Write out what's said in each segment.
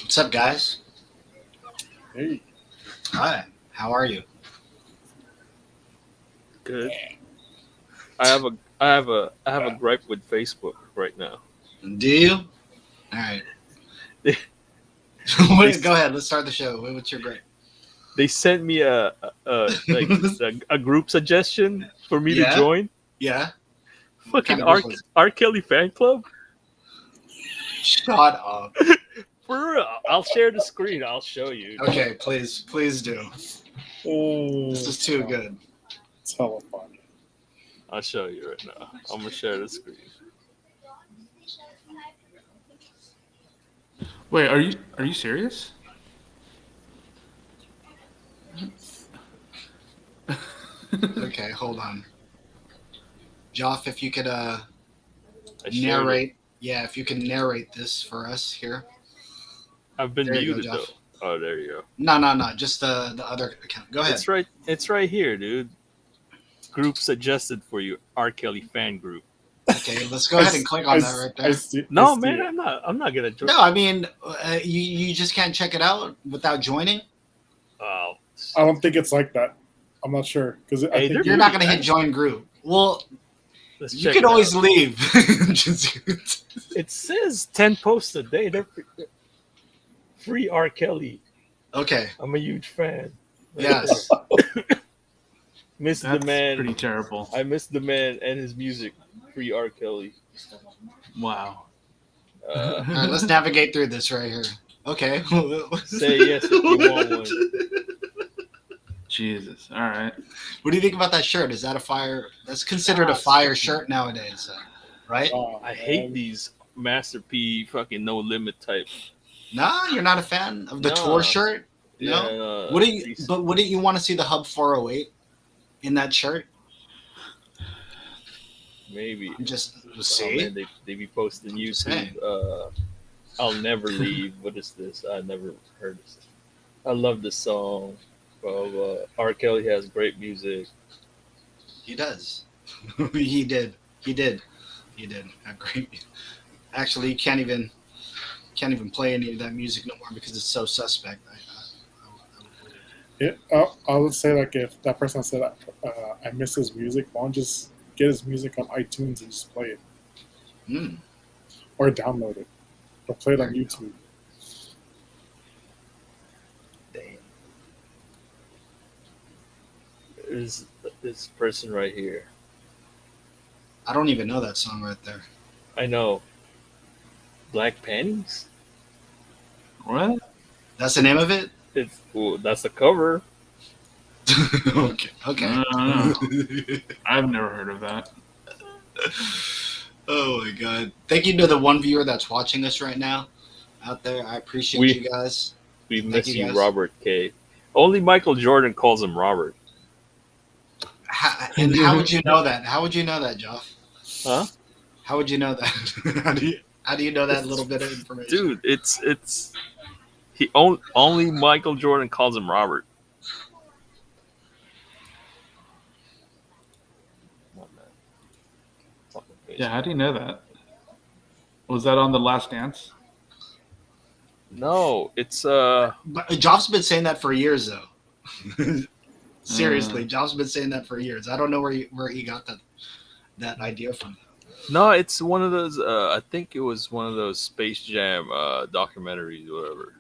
What's up, guys? Hey, Hi. How are you? Good. I have a gripe with Facebook right now. Do you? All right. They they, Go ahead. Let's start the show. What's your great? they sent me a group suggestion for me to Yeah. join. Yeah. What kind Fucking of group was it? R. Kelly fan club. Shut up. For real, I'll share the screen. I'll show you. Okay, please do. This is too good. it's hella fun. I'll show you right now. I'm gonna share the screen. Wait, are you serious? Okay, hold on. Joff, if you could I shared it. narrate. Yeah, if you can narrate this for us here. I've been There you go, muted though. Joff. Oh, there you go. No. Just the other account. Go ahead. It's right. It's right here, dude. Group suggested for you. R. Kelly fan group. Okay, let's go ahead and click on that right there. No, man, I'm not gonna join. No, I mean, you just can't check it out without joining. Oh, I don't think it's like that. I'm not sure because I Hey, think You're not going to hit join group. Well, let's you check can it always out. leave. Just- It says 10 posts a day. They're free R. Kelly. okay. I'm a huge fan. Yes. Miss That's the man. pretty terrible. I miss the man and his music. Free R. Kelly. Wow. All right, let's navigate through this right here. Okay. Say yes if you want one. Jesus. All right. What do you think about that shirt? Is that a fire? That's considered a fire shirt nowadays, right? I hate these Master P fucking no limit type. Nah, you're not a fan of the tour shirt. No. Yeah, But wouldn't you want to see the Hub 408 in that shirt? maybe. Just Oh, see. man, they be posting saying. YouTube. I'll never leave. What is this? I never heard this. I love this song. R. Kelly has great music. He does. He did. Have great. Actually, you can't even play any of that music no more because it's so suspect. I would say like if that person said I miss his music, why don't just get his music on iTunes and just play it Mm. or download it or play it on There you YouTube. Damn. There's this person right here. I don't even know that song right there. I know. Black Panties? What? That's the name of it? That's the cover. Okay. Okay. I've never heard of that. Oh my god. Thank you to the one viewer that's watching us right now out there. I appreciate We- you guys. We Thank miss you, you, guys. Robert K. Only Michael Jordan calls him Robert. And how would you know that? How would you know that, Joff? Huh? How would you know that? How do you know that little bit of information? Dude, it's only Michael Jordan calls him Robert. Come on, man. Fucking face. Yeah, how do you know that? Was that on The Last Dance? No, it's But Joff's been saying that for years, though. Seriously, Joff's been saying that for years. I don't know where he got that idea from. no, it's one of those. I think it was one of those Space Jam documentaries, or whatever,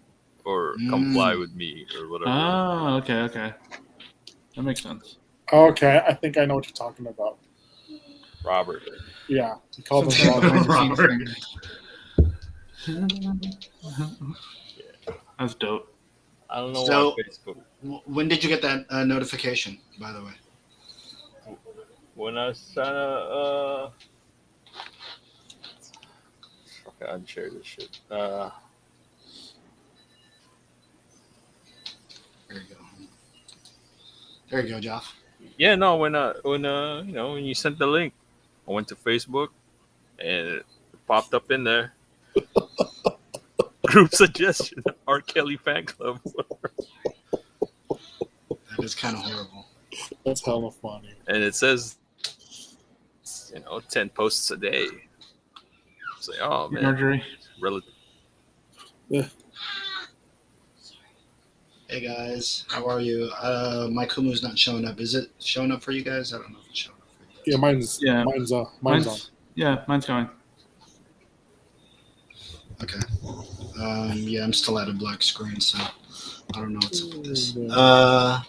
or Come Fly with Me, or whatever. Oh, okay. That makes sense. Okay, I think I know what you're talking about. Robert. Yeah, he called him Robert. That's dope. I don't know So- why Facebook. When did you get that notification, by the way? When I was trying to fuck, I'd share this shit. There you go. There you go, Joff. Yeah, no, when you sent the link, I went to Facebook and it popped up in there. Group suggestion, R. Kelly fan club. That is kind of horrible. That's hella funny. And it says 10 posts a day. It's like, oh man, Marjorie. relative. Yeah. Hey guys, how are you? My Kumu's not showing up. Is it showing up for you guys? I don't know if it's showing up for you Yeah, guys. mine's on. Mine's going. Okay. Yeah, I'm still at a black screen, so I don't know what's up with this. I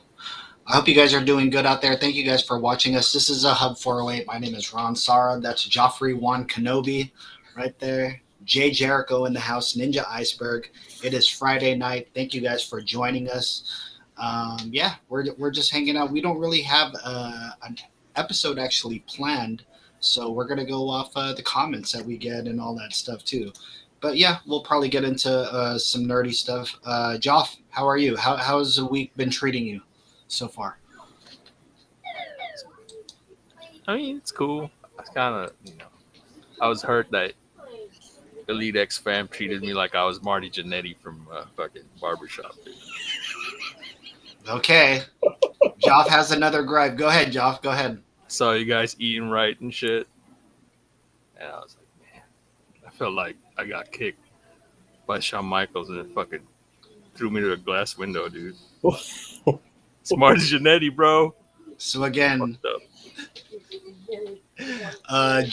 hope you guys are doing good out there. Thank you guys for watching us. This is a Hub 408. My name is Ron Sara. That's Joffrey Juan Kenobi right there. Jay Jericho in the house. Ninja Iceberg. It is Friday night. Thank you guys for joining us. Yeah, we're just hanging out. We don't really have an episode actually planned, so we're gonna go off the comments that we get and all that stuff too. But yeah, we'll probably get into some nerdy stuff. Joff, how are you? How's the week been treating you so far? I mean, it's cool. I kind of, I was hurt that Elite X fam treated me like I was Marty Jannetty from fucking Barbershop. Dude. Okay, Joff has another gripe. Go ahead, Joff. Go ahead. Saw you guys eating right and shit, and I was like, man, I felt like I got kicked by Shawn Michaels and it fucking threw me to a glass window, dude. It's Marty Jannetty, bro. So again, Fucked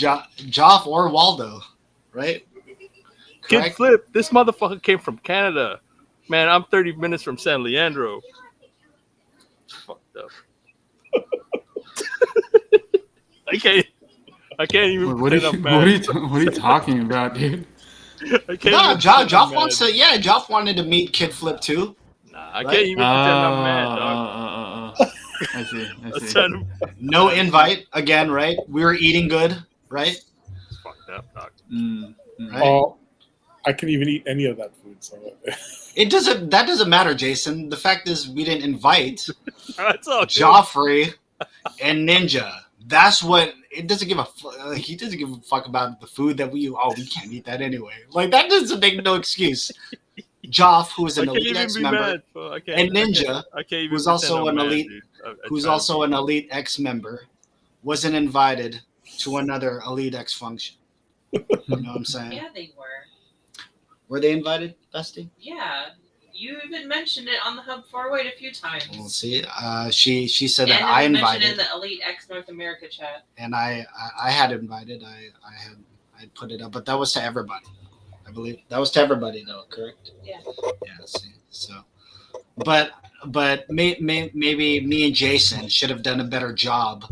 up. Joff or Waldo, right? Kid Correct? Flip, this motherfucker came from Canada. Man, I'm 30 minutes from San Leandro. It's fucked up. I can't even What are pretend you, I'm mad. what are you talking about, dude? I can't No, even pretend I'm Joff mad. wants to. Yeah, Joff wanted to meet Kid Flip too. Nah, I Right? can't even pretend I'm mad, dog. I see. I was trying to... No invite again, right? We were eating good, right? It's fucked up, dog. Right? Oh, I can even eat any of that food. So It doesn't. That doesn't matter, Jason. The fact is, we didn't invite That's all good. Joffrey and Ninja. That's what. It doesn't give a. He doesn't give a fuck about the food that we. Oh, we can't eat that anyway. Like that doesn't make no excuse. Joff, who is I an can't Elite even X be member, mad. Fool. and Ninja, I can't even who's pretend also I'm an mad, elite- dude. I who's try to also be. an Elite X member, wasn't invited to another Elite X function. You know what I'm saying? Yeah, they were. Were they invited, Dusty? Yeah. You even mentioned it on the Hub 408 a few times. We'll see. She said and that it I was mentioned in invited, the Elite X North America chat. and I had invited. I put it up, but that was to everybody. I believe that was to everybody, though. Correct? Yeah. Yeah. See, so, but maybe me and Jason should have done a better job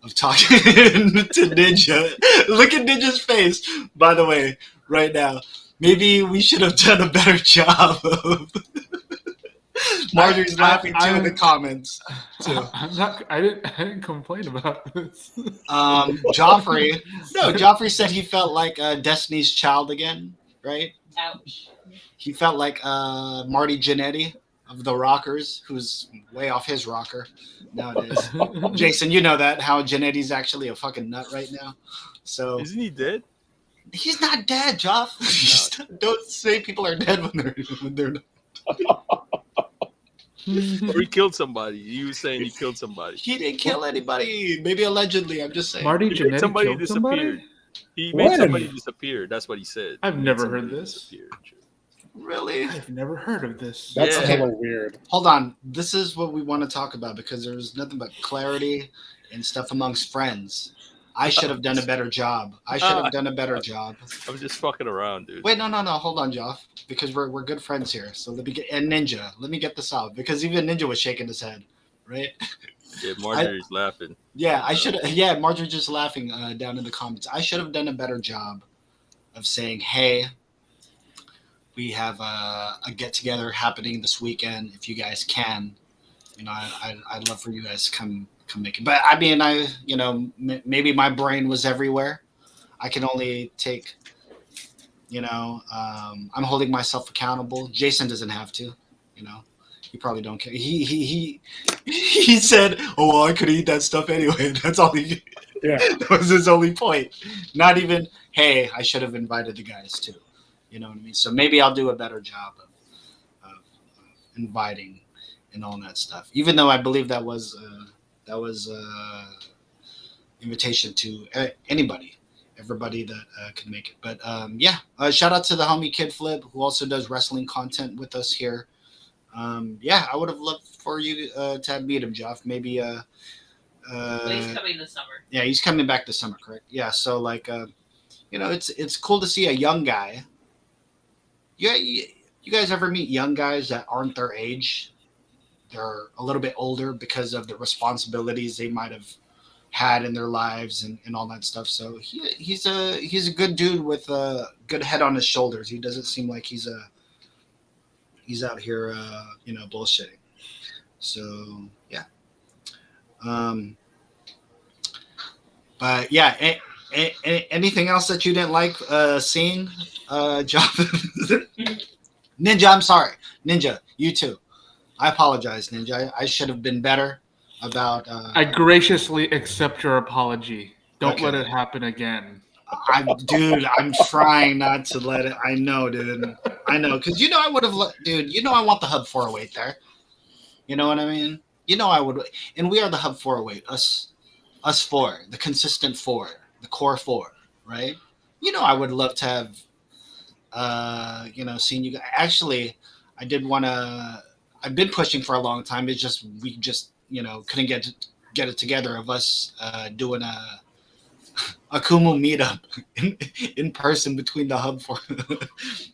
of talking to Ninja. Look at Ninja's face, by the way, right now. Maybe we should have done a better job of. Marjorie's laughing too in the comments. Too. I didn't complain about this. Joffrey said he felt like Destiny's Child again, right? Ouch. He felt like Marty Jannetty of the Rockers, who's way off his rocker nowadays. Jason, you know that, how Jannetty's actually a fucking nut right now. So Isn't he dead? he's not dead, Joff. Don't say people are dead when they're not. Or he killed somebody. You were saying he killed somebody. He didn't kill anybody. Maybe allegedly. I'm just saying. Marty He made Jannetty somebody killed disappeared. somebody? He made When? somebody disappear. That's what he said. I've He made never heard somebody this. disappear. Really? I've never heard of this. that's Yeah. hella weird. Hold on. This is what we want to talk about because there's nothing but clarity and stuff amongst friends. I should have done a better job. I'm just fucking around, dude. Wait, no. Hold on, Joff, because we're good friends here. So let me get and Ninja. Let me get this out because even Ninja was shaking his head, right? Yeah, Marjorie's laughing. Yeah, I should. Yeah, Marjorie's just laughing down in the comments. I should have done a better job of saying, "Hey, we have a get together happening this weekend. If you guys can, I'd love for you guys to come make it." But I mean, maybe my brain was everywhere. I can only take, I'm holding myself accountable. Jason doesn't have to, He probably don't care. He said, "Oh, well, I could eat that stuff anyway." That's all he. Yeah. That was his only point. Not even, "Hey, I should have invited the guys too." You know what I mean? So maybe I'll do a better job of inviting and all that stuff. Even though I believe that was invitation to anybody, everybody that could make it. But shout out to the homie Kid Flip, who also does wrestling content with us here. Yeah, I would have loved for you to have meet him, Jeff. Maybe. But he's coming this summer. Yeah, he's coming back this summer, correct? Yeah, so like, it's cool to see a young guy. Yeah, you guys ever meet young guys that aren't their age? They're a little bit older because of the responsibilities they might have had in their lives and all that stuff. So he's a good dude with a good head on his shoulders. He doesn't seem like he's out here bullshitting. So yeah. Um, but yeah, anything else that you didn't like seeing, Job? Ninja, I'm sorry, Ninja. You too. I apologize, Ninja. I should have been better about. I graciously accept your apology. Don't let Okay. it happen again. Dude, I'm trying not to let it. I know, dude. I know, because I would have, dude. I want the Hub 408 there. You know what I mean? I would, and we are the Hub 408. Us four, the consistent four, the core four, right? I would love to have, seen you guys. Actually, I did want to. I've been pushing for a long time. It's just we just couldn't get it together of us doing a Kumu meetup in person between the Hub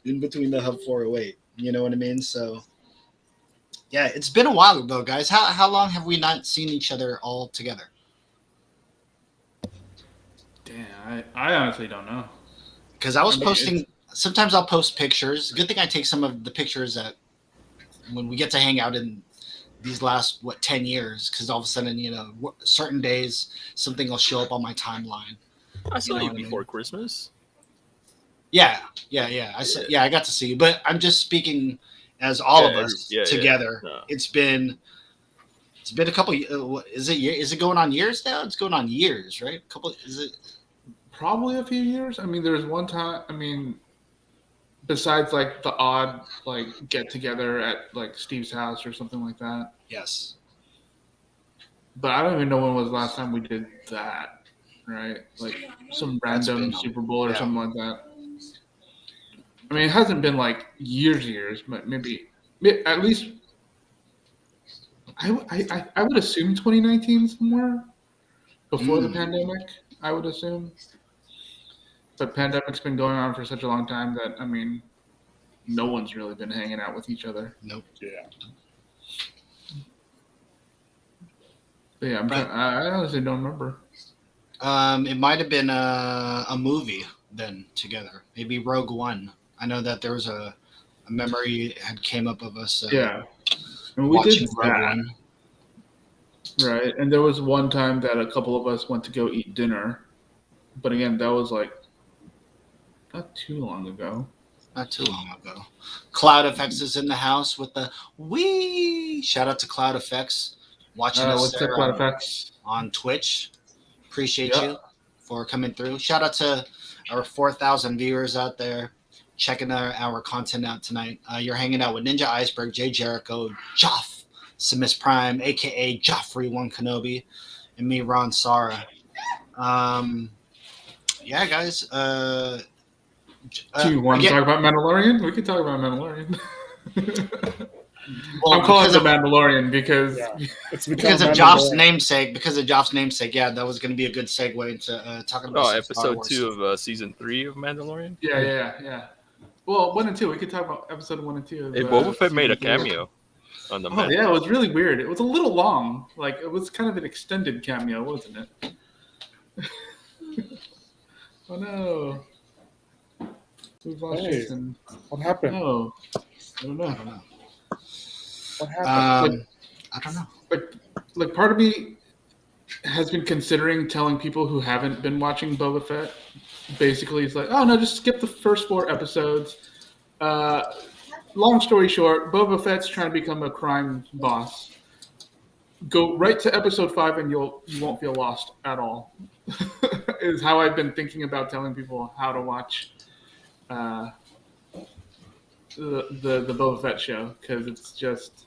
in between the Hub 408. You know what I mean? So yeah, it's been a while though, guys. How long have we not seen each other all together? Damn, I honestly don't know. Because I was I mean, posting. Sometimes I'll post pictures. Good thing I take some of the pictures that when we get to hang out in these last 10 years. Because all of a sudden, certain days something will show up on my timeline. I saw know you what I mean? before Christmas. Yeah. I got to see you, but I'm just speaking as all of us together. No. It's been a couple. Is it going on years now? It's going on years, right? Is it? Probably a few years. I mean, there was one time. I mean, besides like the odd like get together at like Steve's house or something like that. Yes. But I don't even know when was the last time we did that. Right? Like some random Super Bowl or something like that. I mean, it hasn't been like years, but maybe at least. I would assume 2019 somewhere before the pandemic. I would assume. But pandemic's been going on for such a long time that, I mean, no one's really been hanging out with each other. Nope. Yeah. But yeah, I honestly don't remember. It might have been a movie then together. Maybe Rogue One. I know that there was a memory had came up of us. Yeah. And we watching did Rogue that. One. Right. And there was one time that a couple of us went to go eat dinner. But again, that was like not too long ago. Not too long ago. Cloud Effects is in the house with the wee. Shout out to Cloud Effects watching us What's there up, Cloud Effects? on Twitch. Appreciate you for coming through. Shout out to our 4,000 viewers out there checking our content out tonight. You're hanging out with Ninja Iceberg, Jay Jericho, Joff, Simis Prime, aka Joffrey One Kenobi, and me, Ron Sara. Yeah, guys. Do you want to talk about Mandalorian? We could talk about Mandalorian. Well, I'm calling it the Mandalorian because it's because of Joff's namesake. Yeah, that was going to be a good segue into talking about episode 2 of season 3 of Mandalorian. Yeah. Well, 1 and 2. We could talk about episode 1 and 2. Of, Boba Fett made a cameo on the. Yeah, it was really weird. It was a little long. Like it was kind of an extended cameo, wasn't it? Oh no. We've lost Jason. What happened? No. I don't know. What happened? I don't know. Like part of me has been considering telling people who haven't been watching Boba Fett. Basically, it's like, oh no, just skip the first 4 episodes. Long story short, Boba Fett's trying to become a crime boss. Go right to episode 5 and you won't feel lost at all. Is how I've been thinking about telling people how to watch the Boba Fett show, because it's just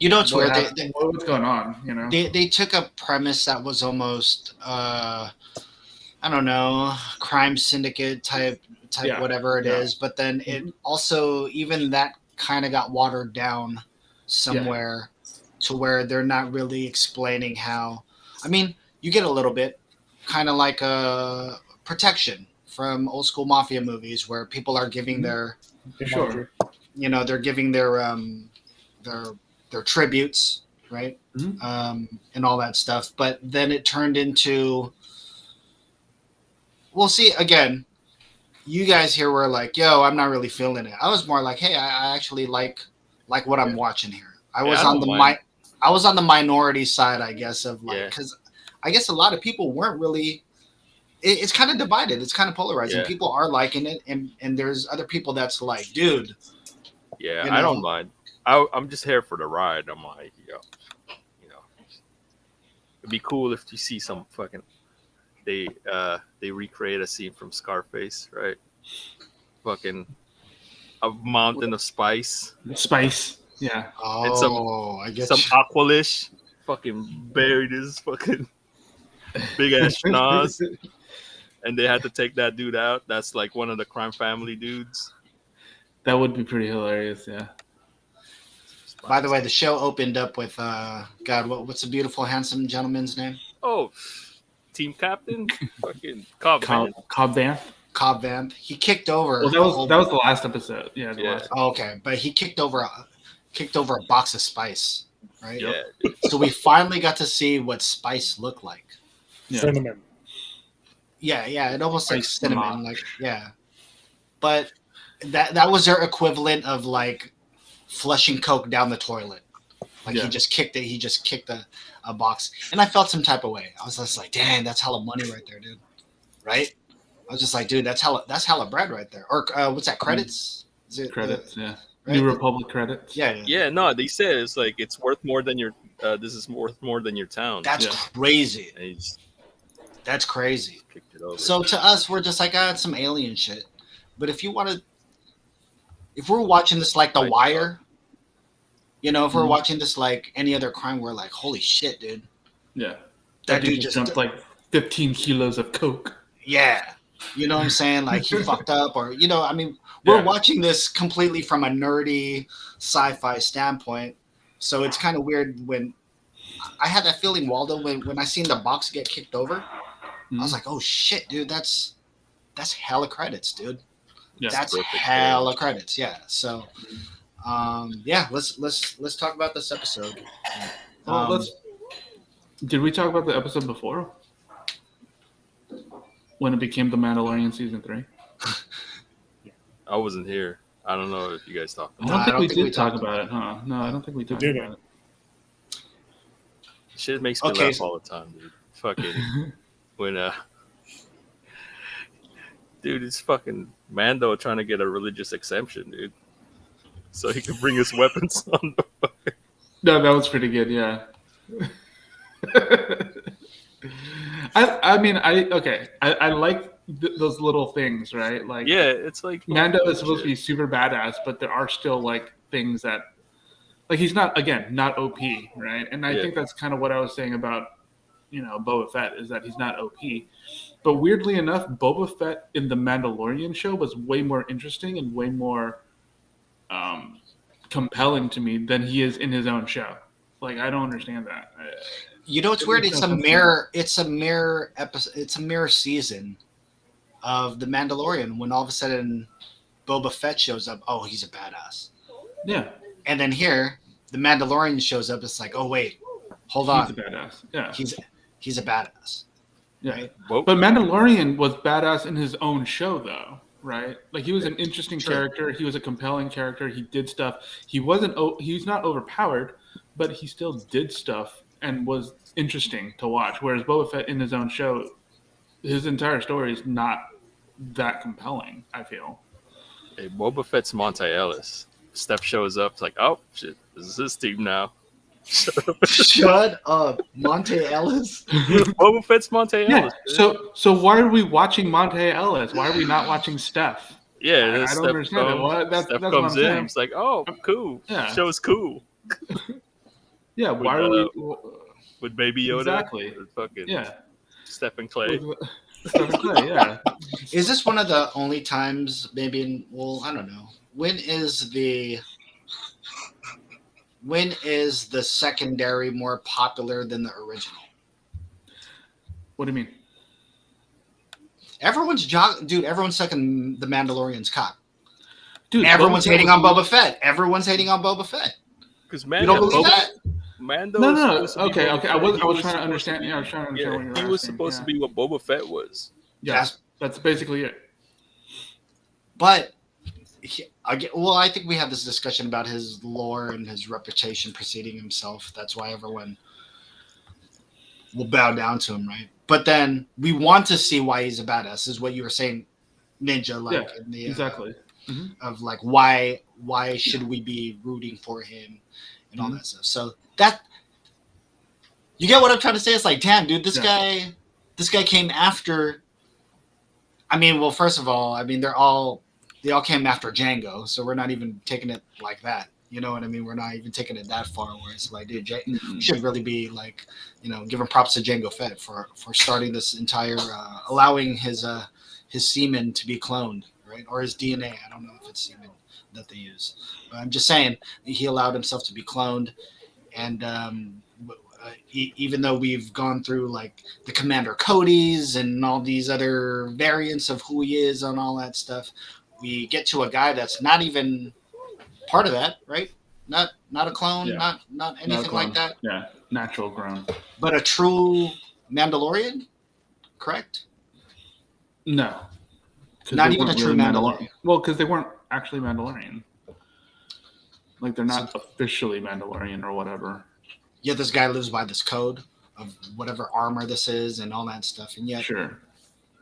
It's weird. What's going on? They took a premise that was almost I don't know, crime syndicate type whatever it is, but then it also, even that kind of got watered down somewhere to where they're not really explaining how. I mean, you get a little bit, kind of like a protection from old school mafia movies where people are giving their, Sure. they're giving their tributes, right? Mhm. And all that stuff. But then it turned into, we'll see again. You guys here were like, "Yo, I'm not really feeling it." I was more like, "Hey, I actually like what I'm watching here." I Yeah, was I on don't the mind. I was on the minority side, I guess, of like, Yeah. because I guess a lot of people weren't really. It's kind of divided. It's kind of polarizing. Yeah. People are liking it, and there's other people that's like, "Dude, Yeah, you I don't know, mind. I'm just here for the ride. I'm like, it'd be cool if you see some fucking they recreate a scene from Scarface, right? Fucking a mountain of spice Spice. Yeah. and some oh, I get some you." aqualish fucking buried his fucking big ass schnoz, and they had to take that dude out. That's like one of the crime family dudes. That would be pretty hilarious. Yeah. By the way, the show opened up with God. What's the beautiful, handsome gentleman's name? Oh, team captain, fucking Cobb Vanth. Cobb Vanth. Cobb Vanth. He kicked over. Well, a whole- that was the last episode. Yeah. The Yeah. last. Oh, okay, but he kicked over a box of spice, right? Yeah, So we finally got to see what spice looked like. Yeah. Cinnamon. Yeah, it almost like Spice cinnamon, mock. But that was their equivalent of like flushing Coke down the toilet. Like Yeah. he just kicked it. He just kicked a box, and I felt some type of way. I was just like, "Dang, that's hella money right there, dude." Right? I was just like, "Dude, that's hella bread right there." Or what's that? Credits? Is it Credits. Yeah. right? New Republic credits. Yeah. yeah. No, they said it's like it's worth more than your. This is worth more than your town. That's Yeah. crazy. And he just That's crazy. kicked it over. So to us, we're just like, it's some alien shit. But if we're watching this like The Right. Wire, if we're Mhm. watching this like any other crime, we're like, holy shit, dude. Yeah. That dude just just dumped like 15 kilos of coke. yeah. You know what I'm saying? Like he fucked up, or I mean, we're Yeah. watching this completely from a nerdy sci-fi standpoint. So it's kind of weird when I had that feeling, Waldo, when I seen the box get kicked over. I was like, oh shit, dude, that's hella credits, dude. Yeah. That's perfect, hella credits, yeah. So, let's talk about this episode. Well, did we talk about the episode before? When it became The Mandalorian season 3? I wasn't here. I don't know if you guys talked I about don't I think don't we think we did talk talked about it, huh? No, I don't think we talked didn't. about it. Shit makes me Okay. laugh all the time, dude. Fucking it. when dude, it's fucking Mando trying to get a religious exemption, dude, so he can bring his weapons on. No, that was pretty good. Yeah. I like those little things, right? Like, Yeah, it's like Mando is supposed to be super badass, but there are still like things that, like, he's not OP, right? And I Yeah. think that's kind of what I was saying about Boba Fett, is that he's not OP. But weirdly enough, Boba Fett in the Mandalorian show was way more interesting and way more compelling to me than he is in his own show. Like, I don't understand that. It's weird. It's a mirror. It's a mirror episode. It's a mirror season of The Mandalorian. When all of a sudden, Boba Fett shows up. Oh, he's a badass. Yeah, And then here, The Mandalorian shows up. It's like, oh wait, hold on. he's a badass. Yeah, He's a badass. yeah. Right? Whoa. But Mandalorian was badass in his own show, though, right? Like, he was an interesting True. character. He was a compelling character. He did stuff. He's not overpowered, but he still did stuff and was interesting to watch. Whereas Boba Fett in his own show, his entire story is not that compelling, I feel. Hey, Boba Fett's Monte Ellis. Steph shows up. It's like, oh shit, this is his team now. Shut up, Monte Ellis. Boba Fett's Monte Yeah. Ellis. dude. So why are we watching Monte Ellis? Why are we not watching Steph? Yeah, I then don't Steph understand it. Well, that's Steph what comes I'm in. saying. It's like, oh, cool. Yeah. Show's cool Yeah. Why are we? with Baby Yoda. Exactly. Or fucking Yeah. Steph and Clay. Steph and Clay, yeah. Is this one of the only times? Maybe I don't know. When is the when is the secondary more popular than the original? What do you mean? Dude, everyone's sucking the Mandalorian's cock. Dude, Everyone's Boba Fett hating was on Boba Fett. Everyone's hating on Boba Fett. Because You don't believe Boba- that? Mando No, is no, no. supposed to be Okay, Boba okay. I Fett. was He trying to supposed understand. be- Yeah, I was trying to understand what you were he was asking. supposed to be what Boba Fett was. Yeah, that's basically it. But I think we had this discussion about his lore and his reputation preceding himself. That's why everyone will bow down to him, right? But then we want to see why he's a badass. Is what you were saying, Ninja? Like Yeah, in the exactly. of like why should we be rooting for him and all that stuff. So that you get what I'm trying to say. It's like, damn, dude, this guy came after. I mean, well, first of all, I mean they all came after Django, so we're not even taking it like that. You know what I mean? We're not even taking it that far. Where it's like, dude, we should really be like, giving props to Django Fett for starting this entire, allowing his semen to be cloned, right, or his DNA. I don't know if it's semen that they use, but I'm just saying he allowed himself to be cloned, and even though we've gone through like the Commander Cody's and all these other variants of who he is and all that stuff, we get to a guy that's not even part of that, right? Not a clone, not anything like that. Yeah, natural grown. But a true Mandalorian, correct? No, not even a true Mandalorian. Well, because they weren't actually Mandalorian. Like they're not officially Mandalorian or whatever. Yet this guy lives by this code of whatever armor this is and all that stuff, and yet, sure,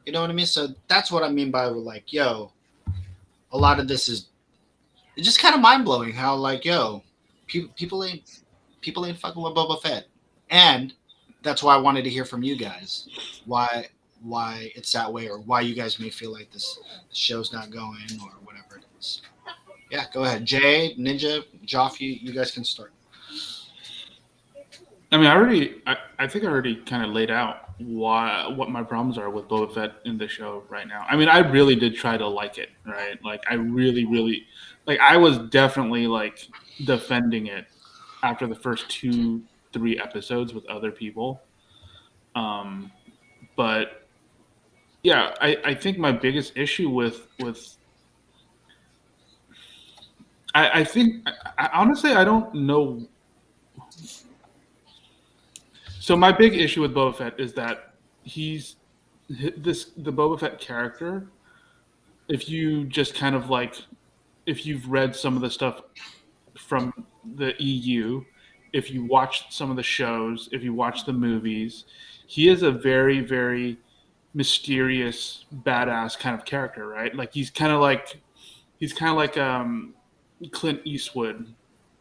you know what I mean. So that's what I mean by like, yo, a lot of this is it's just kind of mind blowing. How like, yo, people ain't fucking with Boba Fett, and that's why I wanted to hear from you guys why it's that way, or why you guys may feel like this show's not going, or whatever it is. Yeah, go ahead, Jay, Ninja, Joff, you guys can start. I mean, I think I already kind of laid out what my problems are with Boba Fett in the show right now. I mean, I really did try to like it, right? Like, I really, really, like, I was definitely like defending it after the first 2-3 episodes with other people. But yeah, I think my biggest issue with I think honestly I don't know. So my big issue with Boba Fett is that the Boba Fett character. If you just kind of like, if you've read some of the stuff from the EU, if you watch some of the shows, if you watch the movies, he is a very, very mysterious, badass kind of character, right? Like he's kind of like Clint Eastwood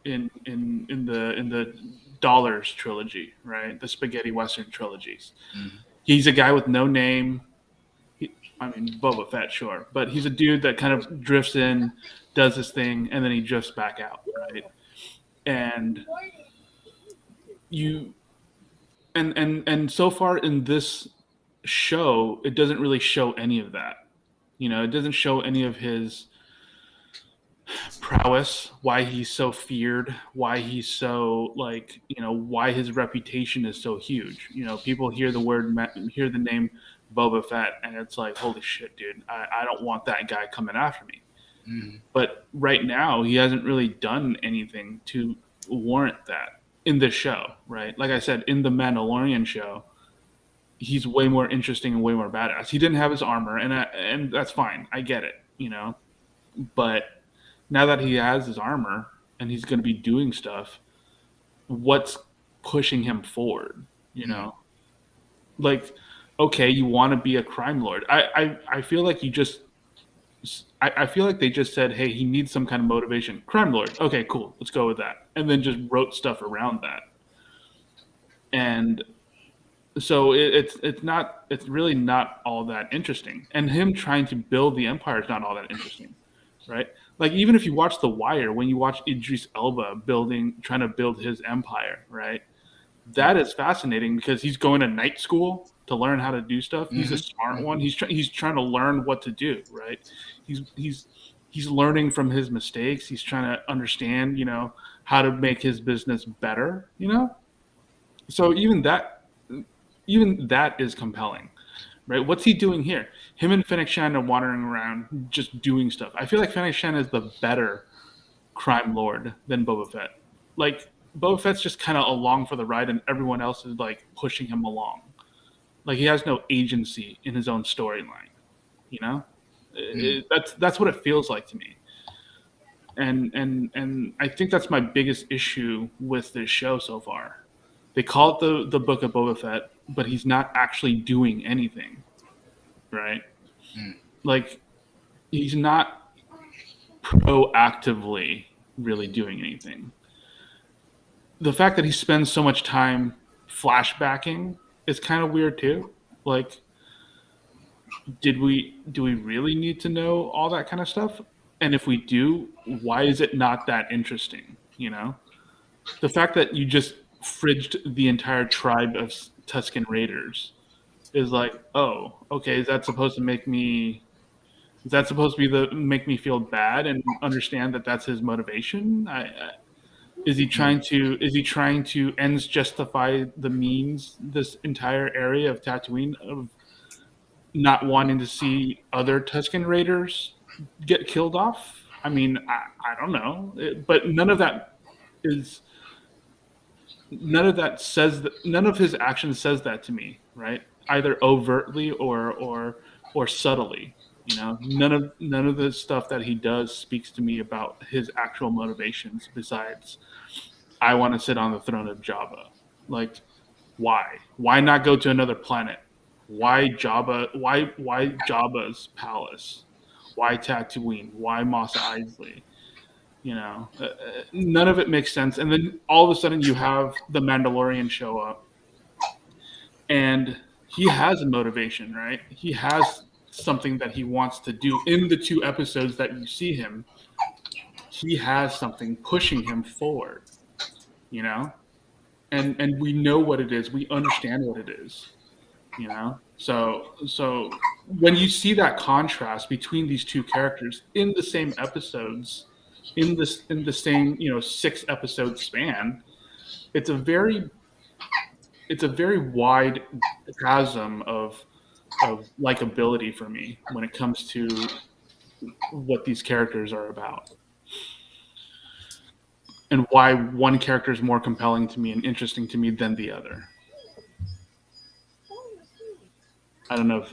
in the Dollars trilogy, right? The spaghetti western trilogies. Mm-hmm. He's a guy with no name. I mean, Boba Fett, sure, but he's a dude that kind of drifts in, does his thing, and then he drifts back out, right? And and so far in this show, it doesn't really show any of that. You know, it doesn't show any of his prowess, why he's so feared, why he's so like, you know, why his reputation is so huge. You know, people hear the name Boba Fett, and it's like, holy shit, dude, I don't want that guy coming after me. Mm-hmm. But right now, he hasn't really done anything to warrant that in this show, right? Like I said, in the Mandalorian show, he's way more interesting and way more badass. He didn't have his armor, and that's fine. I get it, you know, but now that he has his armor and he's going to be doing stuff, what's pushing him forward? You know, like, okay, you want to be a crime lord. I feel like I feel like they just said, hey, he needs some kind of motivation. Crime lord. Okay, cool. Let's go with that. And then just wrote stuff around that. And so it's really not all that interesting. And him trying to build the empire is not all that interesting, right? Like, even if you watch The Wire, when you watch Idris Elba trying to build his empire, right? That is fascinating because he's going to night school to learn how to do stuff. Mm-hmm. He's a smart one. He's trying to learn what to do, right? He's he's learning from his mistakes. He's trying to understand, how to make his business better. So even that is compelling, right? What's he doing here? Him and Fennec Shan are wandering around just doing stuff. I feel like Fennec Shan is the better crime lord than Boba Fett. Like Boba Fett's just kind of along for the ride, and everyone else is like pushing him along. Like he has no agency in his own storyline. That's what it feels like to me. And I think that's my biggest issue with this show so far. They call it the Book of Boba Fett, but he's not actually doing anything, right? Like he's not proactively really doing anything. The fact that he spends so much time flashbacking is kind of weird too. Like, do we really need to know all that kind of stuff? And if we do, why is it not that interesting? The fact that you just fridged the entire tribe of Tusken Raiders is like, oh, okay, is that supposed to make me feel bad and understand that that's his motivation? Is he trying to ends justify the means, this entire area of Tatooine, of not wanting to see other Tusken Raiders get killed off? I mean, I don't know, but none of his actions says that to me, right? Either overtly or subtly. None of the stuff that he does speaks to me about his actual motivations. Besides, I want to sit on the throne of Jabba. Like, why? Why not go to another planet? Why Jabba? Why Jabba's palace? Why Tatooine? Why Mos Eisley? None of it makes sense. And then all of a sudden, you have the Mandalorian show up, and he has a motivation, right? He has something that he wants to do in the 2 episodes that you see him. He has something pushing him forward, and we know what it is. We understand what it is, So when you see that contrast between these 2 characters in the same episodes, in the same 6 episode span, it's a very wide chasm of likability for me when it comes to what these characters are about, and why one character is more compelling to me and interesting to me than the other. I don't know if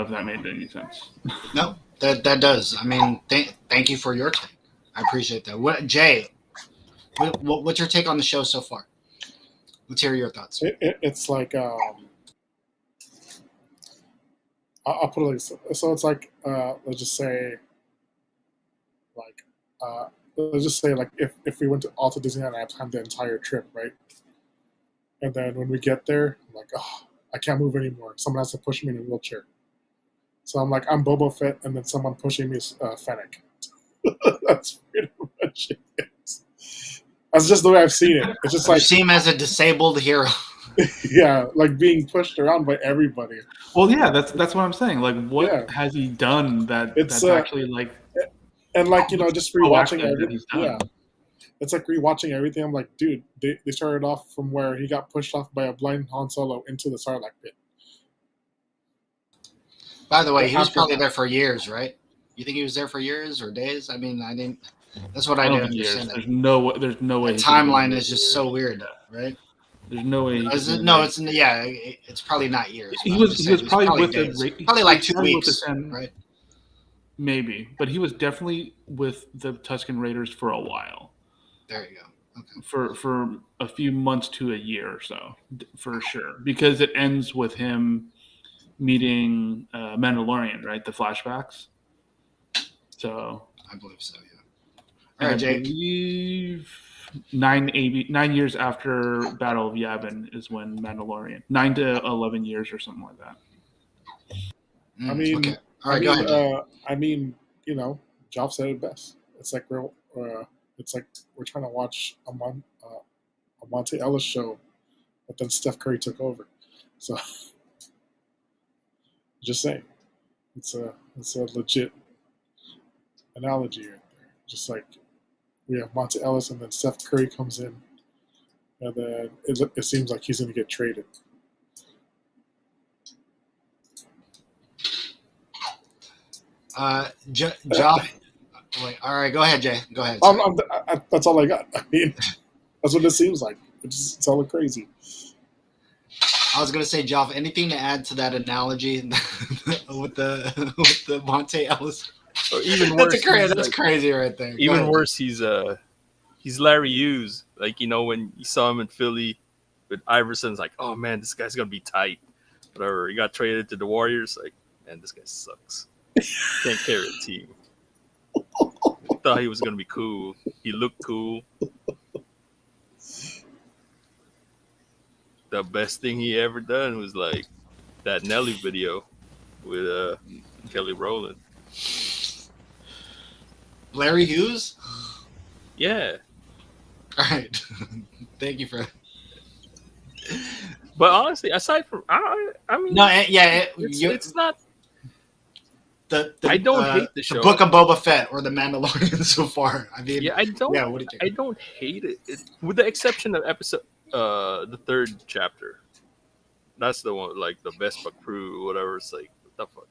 that made any sense. No, that does. I mean, thank you for your take. I appreciate that. Jay, what's your take on the show so far? Let's hear your thoughts. It's like I'll put it like this. So it's like let's just say like if we went all to Disneyland and I planned the entire trip, right? And then when we get there, I'm like, oh, I can't move anymore. Someone has to push me in a wheelchair. So I'm like, I'm Boba Fett, and then someone pushing me is Fennec. That's pretty much it. That's just the way I've seen it. It's just You like, see him as a disabled hero. yeah, like being pushed around by everybody. Well, yeah, that's what I'm saying. Like, what Yeah. has he done that's It's actually like? And like just rewatching proactive that everything. he's done. Yeah, it's like rewatching everything. I'm like, dude, they started off from where he got pushed off by a blind Han Solo into the Sarlacc pit. By the way, he was After probably that. there for years, right? You think he was there for years or days? I mean, I didn't. That's what I I don't didn't think years. understand. There's no way. The he could have been timeline there is for just so years. weird, right? There's no way. It's probably not years. He but I'm was just he saying, was probably with days. the Probably like he 2 probably with weeks, the 10, right? maybe, but he was definitely with the Tusken Raiders for a while, There you go. Okay. for a few months to a year or so, for sure, because it ends with him meeting Mandalorian, right? The flashbacks. So I believe so. Yeah. and All right, I Jake. believe 9 years after Battle of Yavin is when Mandalorian. 9 to 11 years or something like that. I mean, okay. All right, go ahead. Jake. I mean, Job said it best. It's like we're trying to watch a Monte Ellis show, but then Steph Curry took over. So, just saying, it's a legit analogy right there. Just like we have Monte Ellis, and then Seth Curry comes in, and then it seems like he's going to get traded. Job. Wait, all right, go ahead, Jay. Go ahead. That's all I got. I mean, that's what it seems like. It's all crazy. I was gonna say, Joff, anything to add to that analogy with the Monte Ellis? Or even worse, That's crazy right there. Go Even ahead. worse, he's Larry Hughes. Like, when you saw him in Philly with Iverson's like, oh man, this guy's gonna be tight. Whatever. He got traded to the Warriors. Like, man, this guy sucks. Can't carry a team. Thought he was gonna be cool. He looked cool. The best thing he ever done was like that Nelly video with Kelly Rowland. Larry Hughes. Yeah. All right. Thank you for. But honestly, aside from I mean, No, yeah, it's not. The I don't hate the show. The Book of Boba Fett or the Mandalorian so far. I mean, Yeah, I don't. Yeah, what do you think? I don't hate it, with the exception of the third chapter. That's the one, like the Vespa crew, whatever. It's like, what the fuck?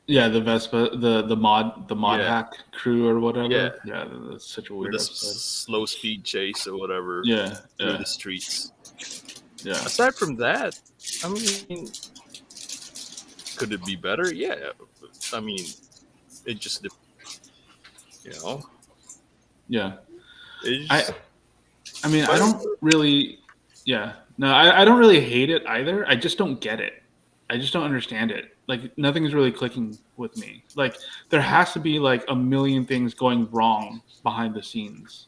Yeah, the Vespa, the mod Yeah. hack crew or whatever. Yeah. That's such a With weird the episode. slow speed chase or whatever. Yeah, Through yeah, the streets. yeah. Aside from that, I mean, could it be better? Yeah. I mean, it just, Yeah. It's just, I mean, I don't really, yeah. No, I don't really hate it either. I just don't get it. I just don't understand it. Like, nothing's really clicking with me. Like, there has to be like a million things going wrong behind the scenes.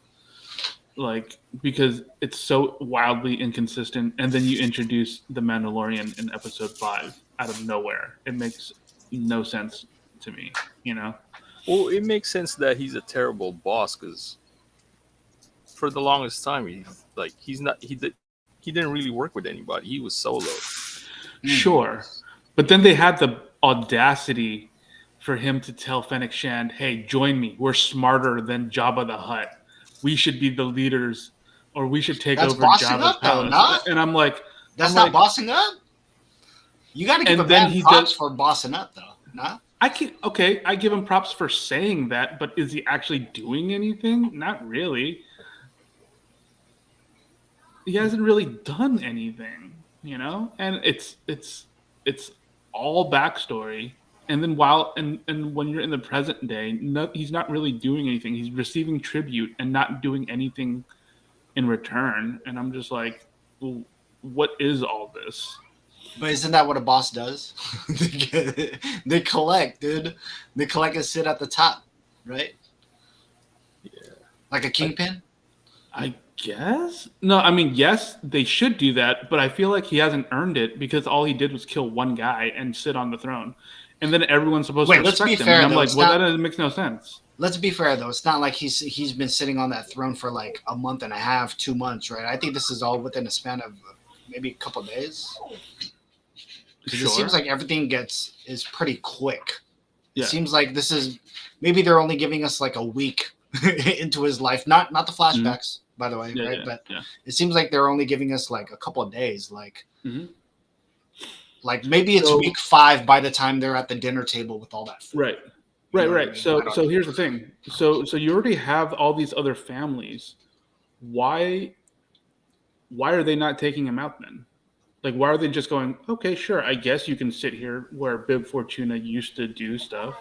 Like, because it's so wildly inconsistent, and then you introduce the Mandalorian in episode 5 out of nowhere. It makes no sense to me, Well, it makes sense that he's a terrible boss because for the longest time, he didn't really work with anybody. He was solo. Sure. But then they had the audacity for him to tell Fennec Shand, hey, join me. We're smarter than Jabba the Hutt. We should be the leaders, or we should take over bossing Jabba's up, though, palace. nah? And I'm like, That's not bossing up. You got to give And a then man he props does- for bossing up, though. Nah. I give him props for saying that, but is he actually doing anything? Not really. He hasn't really done anything, And it's all backstory. And then and when you're in the present day, he's not really doing anything. He's receiving tribute and not doing anything in return. And I'm just like, well, what is all this? But isn't that what a boss does? They collect, dude. They collect and sit at the top, right? Yeah. Like a kingpin? I guess. No, I mean, yes, they should do that, but I feel like he hasn't earned it because all he did was kill one guy and sit on the throne. And then everyone's supposed to let's respect be him. fair, And I'm though. like, It's well, not- that makes no sense. Let's be fair, though. It's not like he's been sitting on that throne for like a month and a half, 2 months, right? I think this is all within a span of maybe a couple of days. Because it seems like everything is pretty quick. Yeah. It seems like this is maybe they're only giving us like a week into his life, not the flashbacks, by the way, Yeah, right? yeah, But yeah. it seems like they're only giving us like a couple of days, like Mhm. like maybe it's So- week 5 by the time they're at the dinner table with all that food. Right. You know Right, what I right. mean? I So don't so know. here's the thing. So you already have all these other families. Why are they not taking him out then? Like, why are they just going, okay, sure, I guess you can sit here where Bib Fortuna used to do stuff.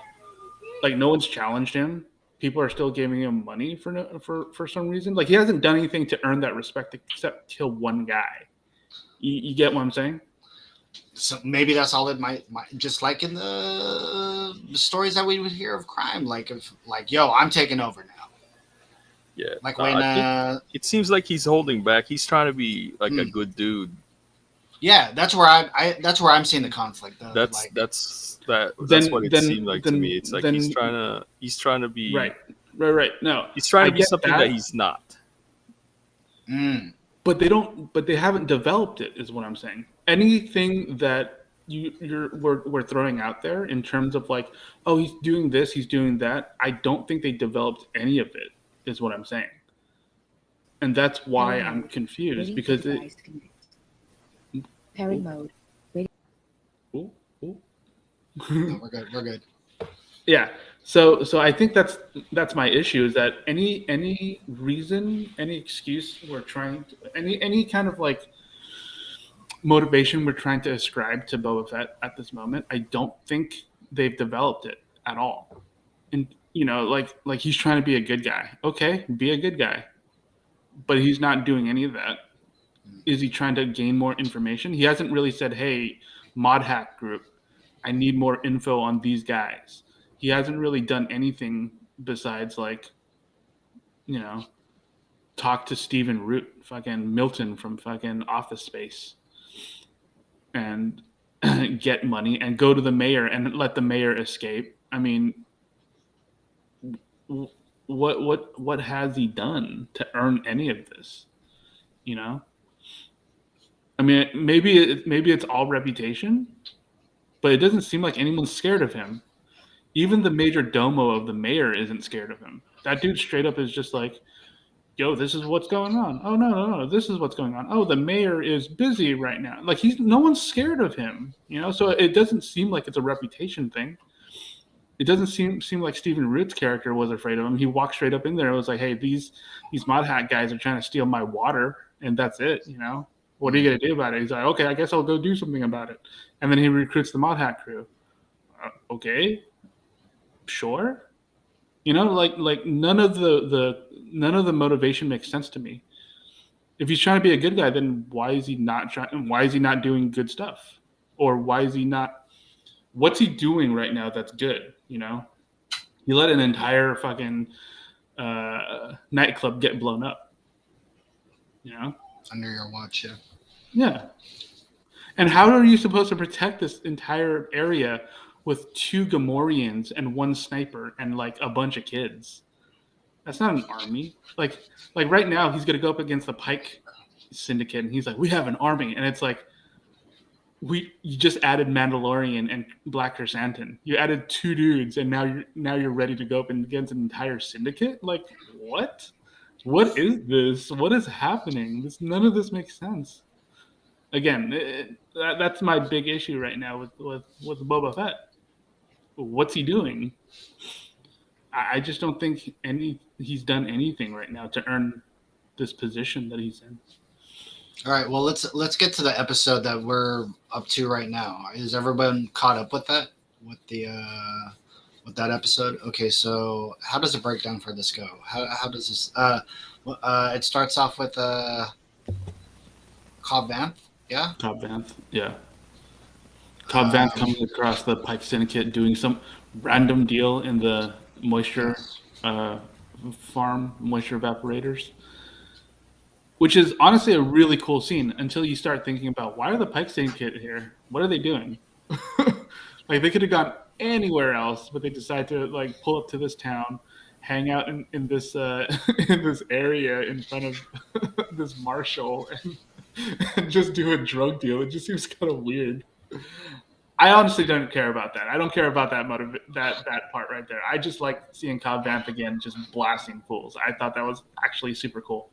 Like, no one's challenged him. People are still giving him money for some reason. Like, he hasn't done anything to earn that respect except kill one guy. You get what I'm saying? So maybe that's all it might just like in the stories that we would hear of crime, like yo, I'm taking over now. Yeah. Like No, when I think it seems like he's holding back. He's trying to be like a good dude. yeah, that's where I'm seeing the conflict. Though. That's like, that's what it seemed like to me. It's like he's trying to be Right. No, He's trying I to be get something that he's not. but they haven't developed it, is what I'm saying. Anything that we're throwing out there in terms of like, oh, he's doing this, he's doing that. I don't think they developed any of it, is what I'm saying, and that's why Parent I'm mode. confused Waiting for because it. device to connect. Parent mode. Ooh, ooh. No, we're good. We're good. Yeah. So I think that's my issue is that any reason, any excuse we're trying to, any kind of like motivation we're trying to ascribe to Boba Fett at this moment, I don't think they've developed it at all. And like he's trying to be a good guy. Okay, be a good guy. But he's not doing any of that. Is he trying to gain more information? He hasn't really said, "Hey, mod hack group, I need more info on these guys." He hasn't really done anything besides like, talk to Stephen Root, fucking Milton from fucking Office Space, and get money and go to the mayor and let the mayor escape. I mean, what has he done to earn any of this? You know, I mean, maybe it's all reputation, but it doesn't seem like anyone's scared of him. Even the major domo of the mayor isn't scared of him. That dude straight up is just like, yo, this is what's going on. Oh no, this is what's going on. Oh, the mayor is busy right now. Like no one's scared of him, So it doesn't seem like it's a reputation thing. It doesn't seem like Stephen Root's character was afraid of him. He walked straight up in there and was like, hey, these mod hack guys are trying to steal my water, and that's it. What are you gonna do about it? He's like, okay, I guess I'll go do something about it. And then he recruits the mod hack crew. Okay, sure. Like none of the motivation makes sense to me. If he's trying to be a good guy, then why is he not doing good stuff? Or why is he not? What's he doing right now that's good? He let an entire fucking nightclub get blown up. Under your watch, yeah. Yeah. And how are you supposed to protect this entire area with 2 Gamorreans and 1 sniper and like a bunch of kids? That's not an army. Like right now, he's gonna go up against the Pike Syndicate, and he's like, "We have an army," and it's like, you just added Mandalorian and Black Chrysanthemum. You added 2 dudes, and now you're ready to go up against an entire syndicate. Like, what? What is this? What is happening? None of this makes sense. Again, that's my big issue right now with Boba Fett. What's he doing? I just don't think he's done anything right now to earn this position that he's in. All right, well let's get to the episode that we're up to right now. Is everyone caught up with that? With that episode? Okay, so how does the breakdown for this go? How does this? It starts off with Cobb Vanth, yeah. Cobb Vanth, yeah. Cobb Vanth coming across the Pike Syndicate doing some random deal in the moisture farm, moisture evaporators, which is honestly a really cool scene until you start thinking about why are the Pike Syndicate here? What are they doing? Like they could have gone anywhere else, but they decide to like pull up to this town, hang out in this in this area in front of this marshal, and just do a drug deal. It just seems kind of weird. I honestly don't care about that. I don't care about that that part right there. I just like seeing Cobb Vanth again, just blasting fools. I thought that was actually super cool.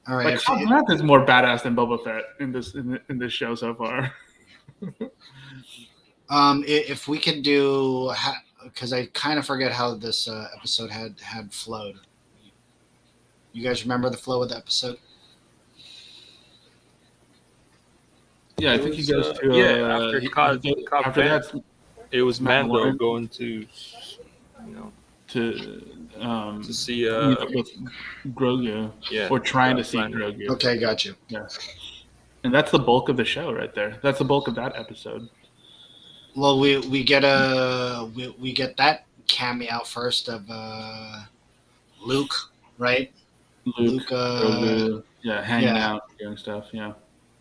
All right, Like Cobb Vanth is more badass than Boba Fett in this show so far. If we could do, because I kind of forget how this episode had flowed. You guys remember the flow of the episode? Yeah, I think he goes to after that. It was Mando going to, to see meet up with Grogu, or trying to see Grogu. Okay, got you. Yeah, and that's the bulk of the show right there. That's the bulk of that episode. Well, we get that cameo first of Luke, right? Luke, Grogu, hanging out, doing stuff. Yeah.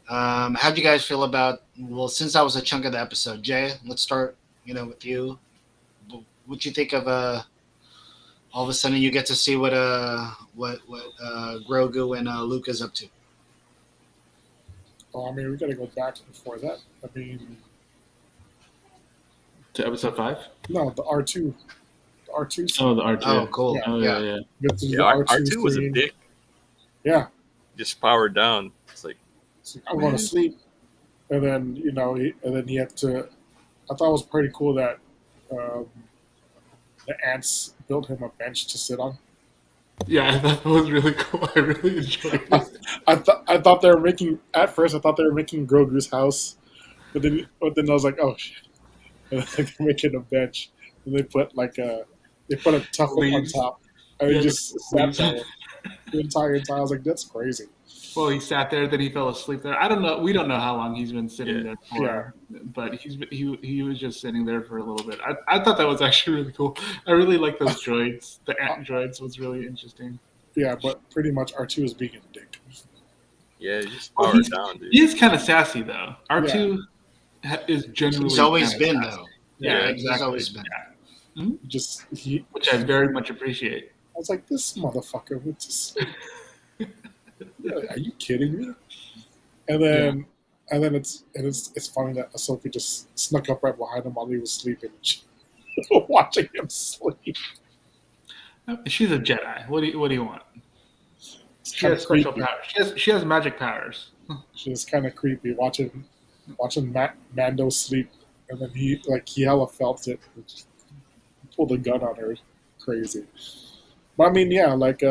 How'd you guys feel about? Well, since that was a chunk of the episode, Jay, let's start. With you. What you think of? All of a sudden, you get to see what Grogu and Luke is up to. Well, I mean, we got to go back before that. I mean, To episode 5? No, the R2. The R2 scene. Oh, the R2. Oh, cool. Yeah. Oh, yeah. You have to do Yeah, the R2 R2 was a scene. dick. Yeah. Just powered down. It's like, It's like, I'm going to sleep. And then, he had to. I thought it was pretty cool that the ants built him a bench to sit on. Yeah, I thought that was really cool. I really enjoyed it. I thought they were making, at first, I thought they were making Grogu's house. But then I was like, oh, shit. And they're making a bench. And they put they put a tuffle on Leaves. top. And Yeah, he just sat leaves. there the entire time. I was like, that's crazy. Well, he sat there, then he fell asleep there. I don't know. We don't know how long he's been sitting Yeah. there for, but he was just sitting there for a little bit. I thought that was actually really cool. I really like those droids. The ant droids was really interesting. Yeah, but pretty much R2 is being a dick. yeah, just Well, powered down, dude. He is kind of sassy though. R2 is generally. He's always kinda been sassy. though. Yeah, He's exactly. always been. Which I very much appreciate. I was like, this motherfucker would just. Are you kidding me? And then it's funny that Ahsoka just snuck up right behind him while he was sleeping, watching him sleep. She's a Jedi. What do you want? It's She kind has of special creepy. powers. She has magic powers. She's kind of creepy watching Mando sleep, and then he hella felt it. And just pulled a gun on her, crazy. But I mean, yeah, like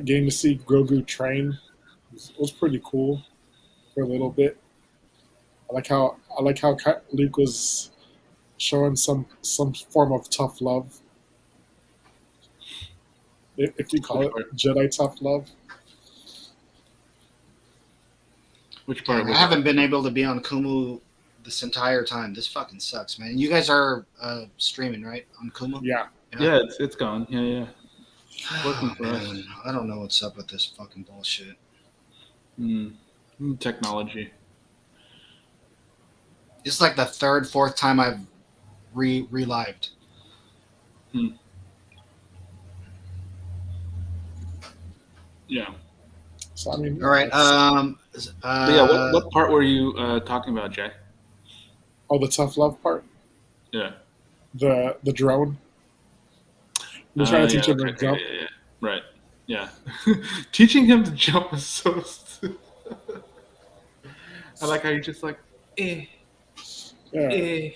getting to see Grogu train was pretty cool for a little bit. I like how Luke was showing some form of tough love, if you call it Jedi tough love. Which part? I haven't been able to be on Kumu this entire time. This fucking sucks, man. You guys are streaming, right, on Kumu? Yeah, Yeah, it's gone. Yeah. Working Oh, for us. man. I don't know what's up with this fucking bullshit. Technology. This is like the third, fourth time I've relived. Yeah. so I mean, All right. But yeah. What part were you talking about, Jay? oh, the tough love part, Yeah. the drone. We're trying to teach him to jump. Yeah. Right. Yeah. Teaching him to jump is so stupid. I like how you're just like, Yeah. eh.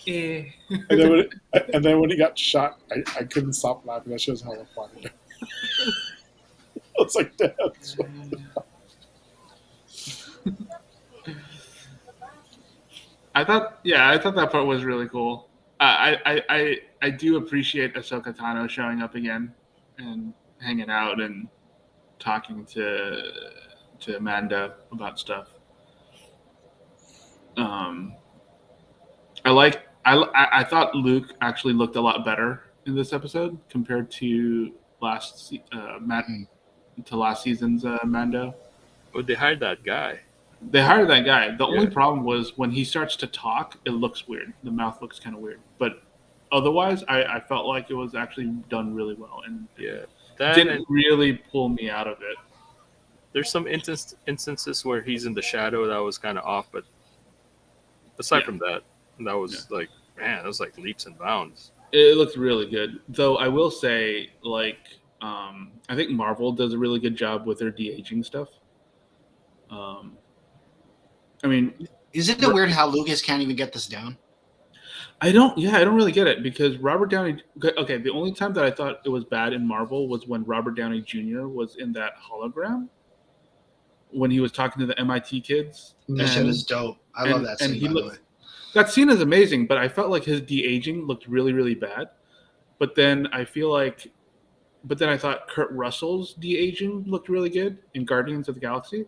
And then when he got shot, I couldn't stop laughing. That shit was hella funny. I was like, damn. I thought that part was really cool. I do appreciate Ahsoka Tano showing up again and hanging out and talking to Mando about stuff. I thought Luke actually looked a lot better in this episode compared to last season's Mando. Oh, they hired that guy. They hired that guy. The only Yeah. problem was when he starts to talk, it looks weird. The mouth looks kind of weird. But otherwise, I felt like it was actually done really well and Yeah, that didn't and really pull me out of it. there's some instances where he's in the shadow that was kind of off, but aside from that, that was like, man, that was like leaps and bounds. It looked really good. Though I will say, I think Marvel does a really good job with their de-aging stuff. I mean, Isn't it weird how Lucas can't even get this down? I don't really get it because Robert Downey. Okay, the only time that I thought it was bad in Marvel was when Robert Downey Jr. was in that hologram when he was talking to the MIT kids. That shit is dope. I love that scene, by the way. That scene is amazing, but I felt like his de-aging looked really, really bad. But then I thought Kurt Russell's de-aging looked really good in Guardians of the Galaxy,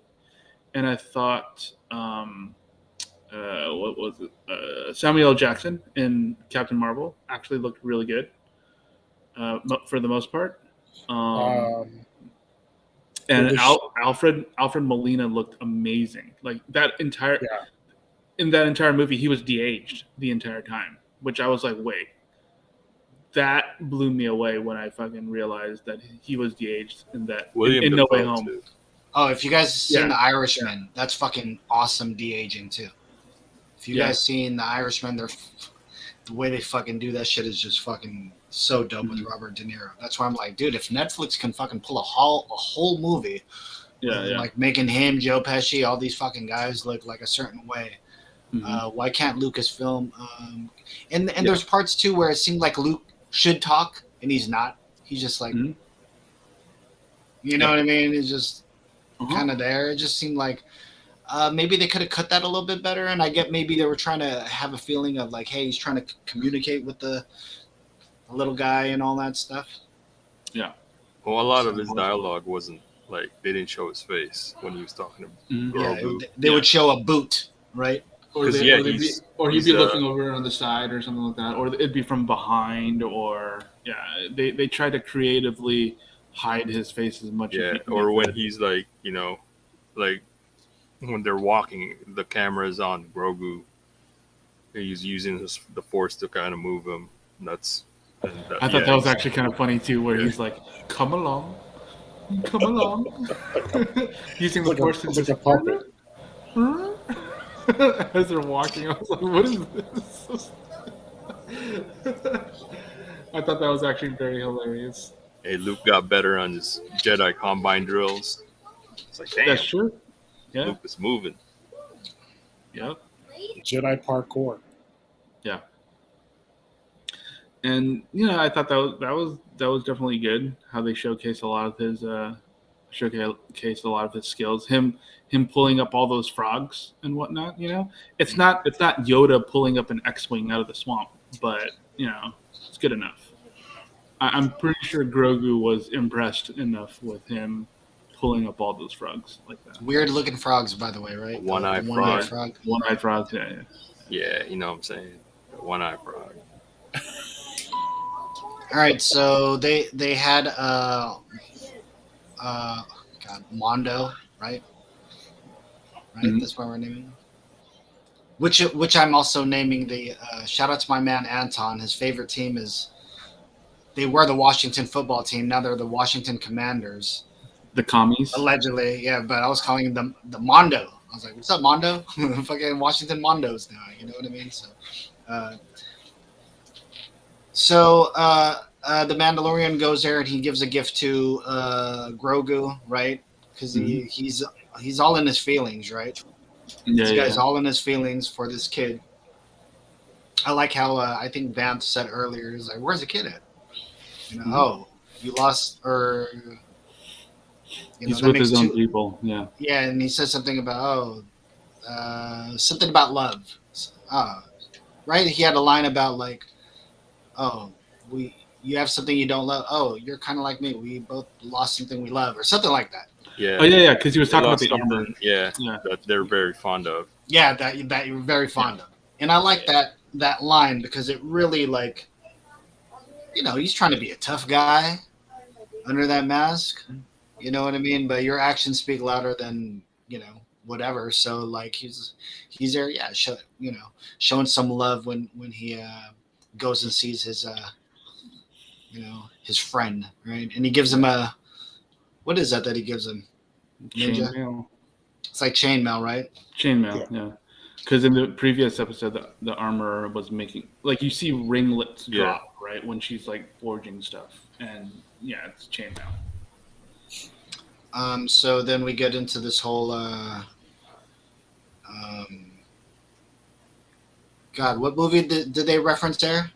and I thought what was it? Samuel L. Jackson in Captain Marvel actually looked really good for the most part. And Alfred Molina looked amazing. Like that entire in that entire movie, he was de-aged the entire time, which I was like, wait. That blew me away when I fucking realized that he was de-aged in that in No Way Home. Too. Oh, if you guys seen The Irishman, that's fucking awesome de-aging too. If you guys seen The Irishman, the way they fucking do that shit is just fucking so dope with Robert De Niro. That's why I'm like, dude, if Netflix can fucking pull a whole movie, like making him, Joe Pesci, all these fucking guys look like a certain way. Why can't Lucasfilm? And there's parts too where it seemed like Luke should talk and he's not. He's just like, you know what I mean? He's just kind of there. It just seemed like maybe they could have cut that a little bit better. And I get maybe they were trying to have a feeling of like, hey, he's trying to communicate with the little guy and all that stuff. Yeah. Well, a lot of his dialogue wasn't like they didn't show his face when he was talking to Grogu. Yeah, they would show a boot, right? Or he'd be looking over on the side or something like that, or it'd be from behind, or they try to creatively hide his face as much. Yeah, or when he's like, you know, like when they're walking, the camera's on Grogu. He's using the Force to kind of move him. I thought that was actually kind of funny too, where he's like, "Come along, come along," using the Force to like a puppet. As they're walking, I was like, what is this? I thought that was actually very hilarious. Hey, Luke got better on his Jedi Combine drills. It's like, damn. That's true. Yeah. Luke is moving. Yep. Jedi parkour. Yeah. And, you know, I thought that was definitely good, how they showcase a lot of his skills. Him pulling up all those frogs and whatnot, you know, it's not Yoda pulling up an X-wing out of the swamp, but you know, it's good enough. I'm pretty sure Grogu was impressed enough with him pulling up all those frogs like that. Weird looking frogs, by the way, right? One-eyed frog. One-eyed frogs, yeah. Yeah, you know what I'm saying. The one-eyed frog. All right, so they had Mondo, right? Right, that's why we're naming him. Which I'm also naming the shout out to my man Anton. His favorite team is they were the Washington football team. Now they're the Washington Commanders. The commies, allegedly, yeah. But I was calling them the Mondo. I was like, "What's up, Mondo?" Fucking Washington Mondos now. You know what I mean? So, the Mandalorian goes there and he gives a gift to Grogu, right? Because he's all in his feelings, right? This guy's all in his feelings for this kid. I like how I think Vance said earlier, he's like, "Where's the kid at?" You know, oh, you lost, or you know, he's with his own people, yeah. Yeah, and he says something about something about love. Right? He had a line about like, "Oh, you have something you don't love. Oh, you're kind of like me. We both lost something we love," or something like that. Yeah. Oh yeah, because he was talking about the armor. Yeah, that they're very fond of. Yeah, that you're very fond of, and I like that line because it really, like, you know, he's trying to be a tough guy under that mask. You know what I mean? But your actions speak louder than, you know, whatever. So like he's there, yeah, showing some love when he goes and sees his his friend, right? And he gives him what is that he gives him? Chainmail. It's like chainmail, right? Chainmail, yeah. Because in the previous episode, the armor was making, like, you see ringlets drop, right, when she's like forging stuff, and yeah, it's chainmail. So then we get into this whole God, what movie did they reference there?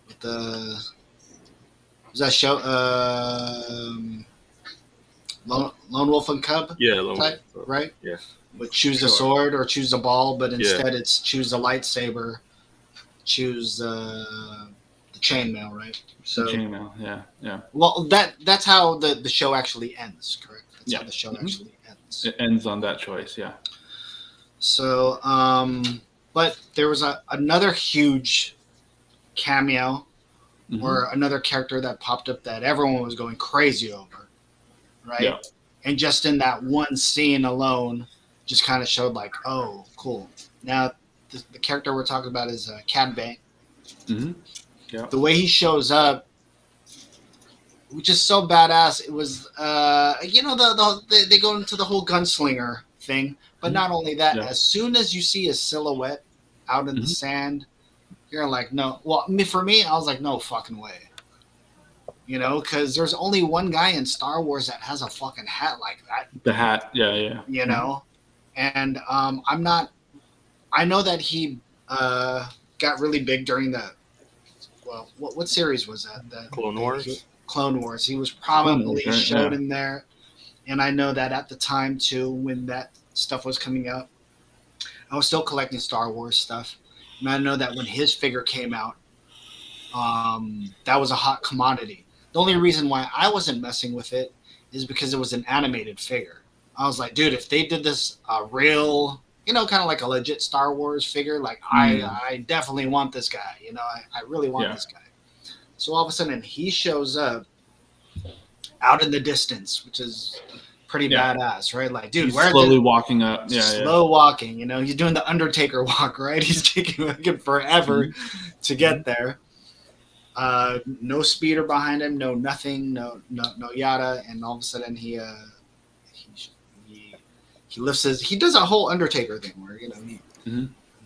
With was that show Lone Wolf and Cub? Yeah, Lone type, Wolf. Right? Yeah. But choose a sword or choose a ball, but instead it's choose a lightsaber, choose the chainmail, right? So chainmail, yeah. Well, that's how the show actually ends, correct? That's how the show actually ends. It ends on that choice, yeah. So, but there was another huge cameo or another character that popped up that everyone was going crazy over, right? Yeah. And just in that one scene alone, just kind of showed like, oh, cool. Now, the character we're talking about is Cad Bane. Yeah. The way he shows up, which is so badass. It was, you know, they go into the whole gunslinger thing, but not only that. As soon as you see his silhouette out in the sand, you're like, no. Well, for me, I was like, no fucking way. You know, because there's only one guy in Star Wars that has a fucking hat like that. The hat, yeah. You know, and I'm not. I know that he got really big during the. Well, what series was that? Clone Wars. Clone Wars. He was probably right, showed yeah. in there, and I know that at the time too, when that stuff was coming out, I was still collecting Star Wars stuff, and I know that when his figure came out, that was a hot commodity. The only reason why I wasn't messing with it is because it was an animated figure. I was like, dude, if they did this real, you know, kind of like a legit Star Wars figure, like I definitely want this guy. You know, I really want this guy. So all of a sudden, he shows up out in the distance, which is pretty badass, right? Like, dude, he's slowly walking up. Slow walking, you know, he's doing the Undertaker walk, right? He's taking like forever to get there. No speeder behind him, no nothing, no yada, and all of a sudden he lifts his. He does a whole Undertaker thing where he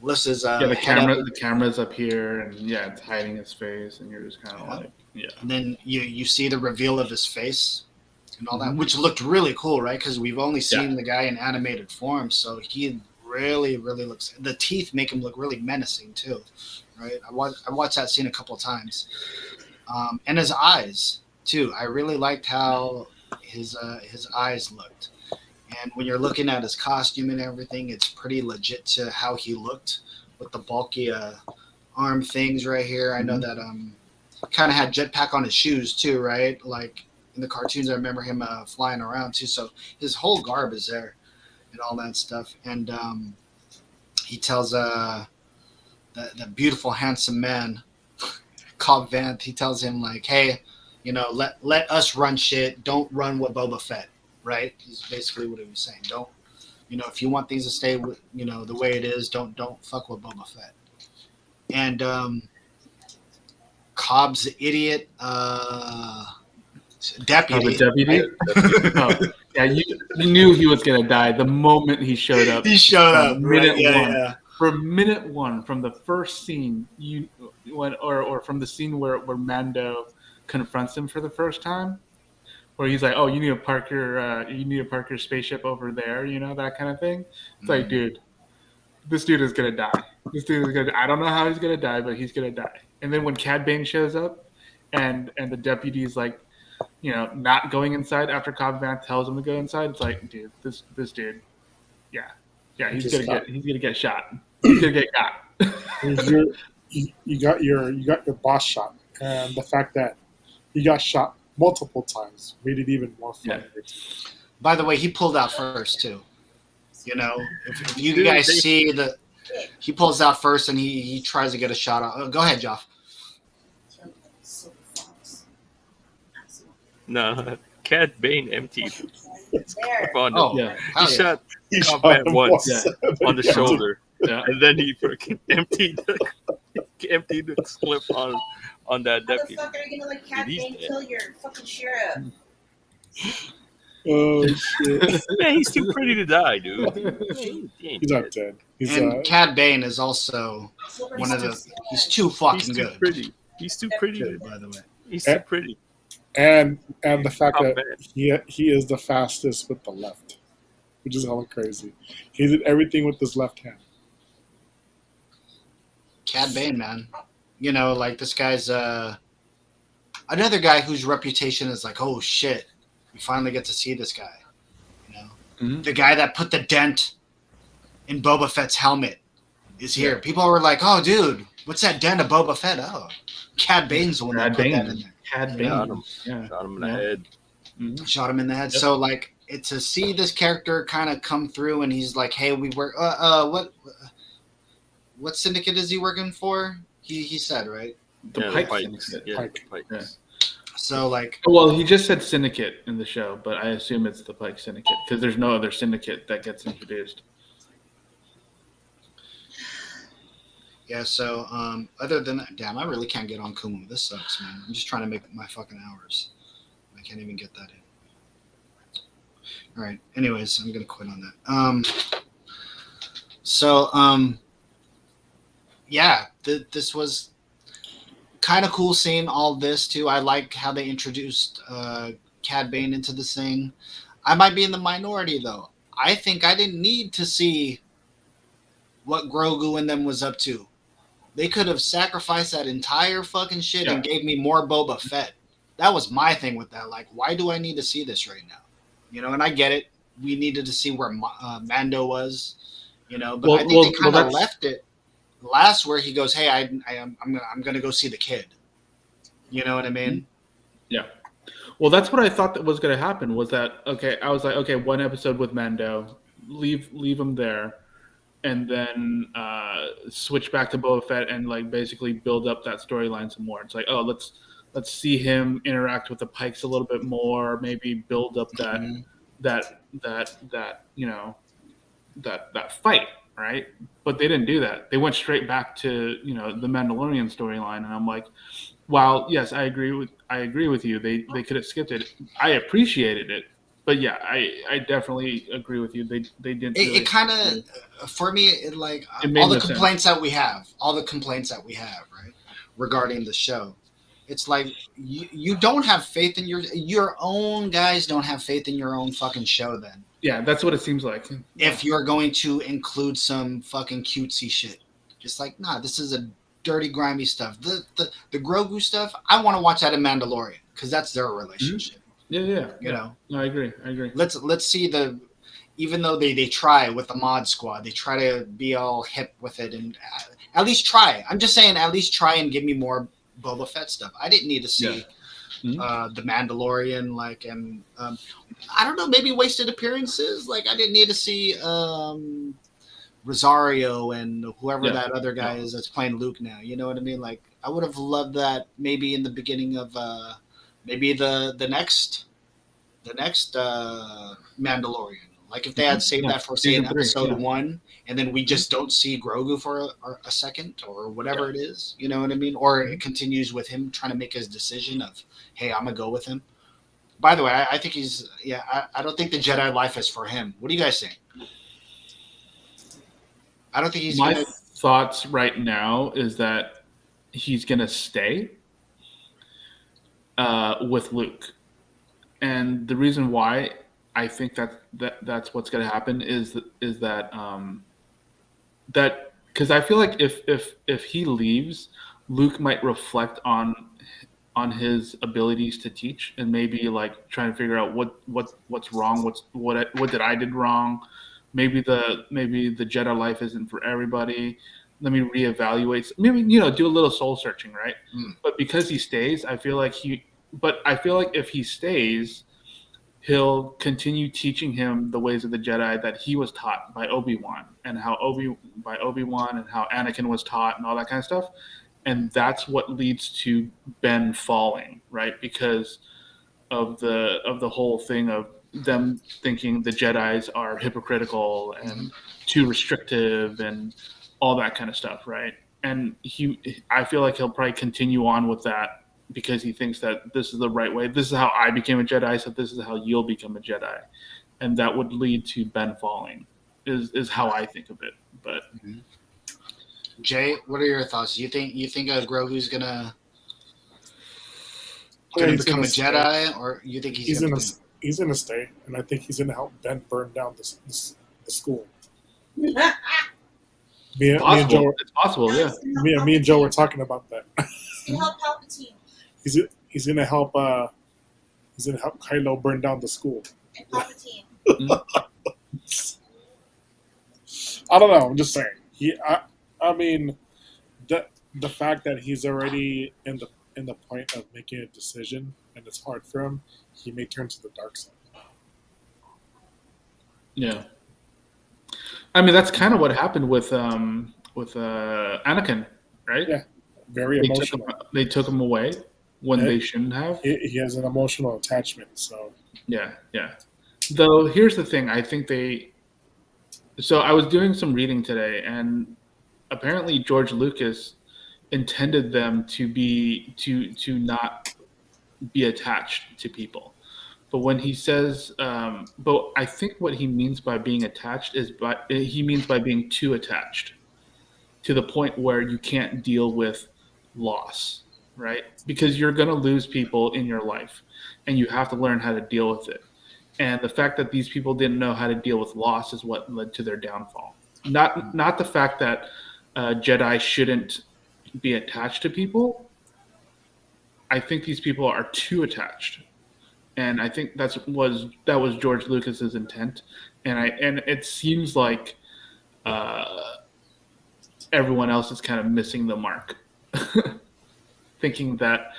lifts his. The camera's up here, and it's hiding his face, and you're just kind of like, And then you see the reveal of his face and all that, which looked really cool, right? Because we've only seen the guy in animated form, so he really looks. The teeth make him look really menacing too, right? I watched that scene a couple of times, and his eyes too. I really liked how his eyes looked, and when you're looking at his costume and everything, it's pretty legit to how he looked with the bulky arm things right here. I know that kind of had jetpack on his shoes too, right? Like in the cartoons, I remember him flying around too. So his whole garb is there and all that stuff. And he tells the beautiful, handsome man, Cobb Vanth, he tells him like, hey, you know, let us run shit. Don't run with Boba Fett, right? Is basically what he was saying. Don't, you know, if you want things to stay with, you know, the way it is, don't fuck with Boba Fett. And Cobb's the idiot deputy. You knew he was gonna die the moment he showed up. He showed up, minute right? one. From minute one, from the first scene, or from the scene where Mando confronts him for the first time, where he's like, "Oh, you need to park your spaceship over there," you know, that kind of thing. It's like, dude, this dude is gonna die. I don't know how he's gonna die, but he's gonna die. And then when Cad Bane shows up, and the deputy is like, you know, not going inside after Cobb Vanth tells him to go inside, it's like, dude, this dude, he's gonna get shot. He's gonna get got. You got your boss shot, and the fact that he got shot multiple times made it even more fun. By the way, he pulled out first too. You know, if you guys see he pulls out first and he tries to get a shot out. Oh, go ahead, Joff. No, Cad Bane emptied. He shot Cobb Vanth once on the shoulder, and then he freaking emptied the clip on that deputy. How the fuck are you gonna let Cad Bane kill your fucking sheriff? Oh shit! Man, he's too pretty to die, dude. He's not dead. Cad Bane is also one of the. He's too fucking good. Pretty. He's too pretty, by the way. He's too pretty. And the fact that he is the fastest with the left, which is hella crazy. He did everything with his left hand. Cad Bane, man. You know, like this guy's another guy whose reputation is like, oh shit, we finally get to see this guy. You know, the guy that put the dent in Boba Fett's helmet is here. Yeah. People were like, oh dude, what's that dent of Boba Fett? Oh, Cad Bane's the one that put that in there. Cad Bane. Shot him in the head. Shot him in the head. Yep. So like, to see this character kind of come through, and he's like, hey, we work. What syndicate is he working for? He said, right? The Pike Syndicate. Yeah, Pike. Yeah. So like, well, he just said syndicate in the show, but I assume it's the Pike Syndicate because there's no other syndicate that gets introduced. Yeah. So other than that, damn, I really can't get on Kumu. This sucks, man. I'm just trying to make my fucking hours. I can't even get that in. All right. Anyways, I'm gonna quit on that. yeah, this was kind of cool seeing all this too. I like how they introduced Cad Bane into this thing. I might be in the minority though. I think I didn't need to see what Grogu and them was up to. They could have sacrificed that entire fucking shit Yeah. and gave me more Boba Fett. That was my thing with that. Like, why do I need to see this right now? You know, and I get it. We needed to see where Mando was. You know, but I think they kind of left it last where he goes, "Hey, I'm gonna go see the kid." You know what I mean? Yeah. Well, that's what I thought that was going to happen. Was that okay? I was like, okay, one episode with Mando, leave him there, and then switch back to Boba Fett and like basically build up that storyline some more. It's like, oh, let's see him interact with the Pikes a little bit more, maybe build up that Mhm. that you know that fight, right? But they didn't do that. They went straight back to the Mandalorian storyline, and I'm like, while yes, I agree with you. They could have skipped it. I appreciated it, but yeah, I definitely agree with you. They didn't. It kind of, for me, it like It made all the no sense. complaints that we have, right, regarding the show. It's like you don't have faith in your own guys. Don't have faith in your own fucking show. Then Yeah, that's what it seems like. if you're going to include some fucking cutesy shit, just like nah, this is a dirty, grimy stuff. The Grogu stuff, I want to watch that in Mandalorian because that's their relationship. Yeah. You know, No, I agree. let's see even though they try with the mod squad, they try to be all hip with it and at least try. I'm just saying, at least try and give me more Boba Fett stuff. I didn't need to see the Mandalorian, like, and I don't know, maybe wasted appearances. Like, I didn't need to see Rosario and whoever that other guy is that's playing Luke now. You know what I mean? Like, I would have loved that maybe in the beginning of maybe the next Mandalorian. Like if they had saved that for say in episode 1, and then we just don't see Grogu for a second or whatever it is. You know what I mean? Or it continues with him trying to make his decision of, hey, I'm gonna go with him. By the way, I think he's I don't think the Jedi life is for him. What do you guys think? I don't think he's My gonna. thoughts right now is that he's gonna stay with Luke. And the reason why I think that's what's going to happen is that that because I feel like if he leaves, Luke might reflect on his abilities to teach and maybe like trying to figure out what's wrong, what did I did wrong. Maybe the Jedi life isn't for everybody. Let me reevaluate. Maybe do a little soul searching, right? But because he stays, I feel like if he stays, he'll continue teaching him the ways of the Jedi that he was taught by Obi-Wan, and how Obi-Wan and how Anakin was taught and all that kind of stuff. And that's what leads to Ben falling, right? Because of the whole thing of them thinking the Jedis are hypocritical and too restrictive and all that kind of stuff, right? And I feel like he'll probably continue on with that because he thinks that this is the right way. This is how I became a Jedi, so this is how you'll become a Jedi. And that would lead to Ben falling, is how I think of it. But Jay, what are your thoughts? You think Grogu's gonna become a Jedi, or you think he's gonna stay, and I think he's gonna help Ben burn down the school. It's possible, yeah. Me and Joe were talking about that. He helped Palpatine. He's gonna help Kylo burn down the school. And Palpatine. I don't know. I'm just saying. I mean, the fact that he's already in the point of making a decision and it's hard for him, he may turn to the dark side. Yeah. I mean, that's kind of what happened with Anakin, right? Yeah. Very emotional. They took him away when they shouldn't have. He has an emotional attachment, so. Yeah. Though, here's the thing. I think So I was doing some reading today, and apparently George Lucas intended them to not be attached to people. But when he says, but I think what he means by being attached he means by being too attached to the point where you can't deal with loss, right? Because you're going to lose people in your life, and you have to learn how to deal with it. And the fact that these people didn't know how to deal with loss is what led to their downfall. Not the fact that Jedi shouldn't be attached to people. I think these people are too attached, and I think that was George Lucas's intent. And it seems like everyone else is kind of missing the mark, thinking that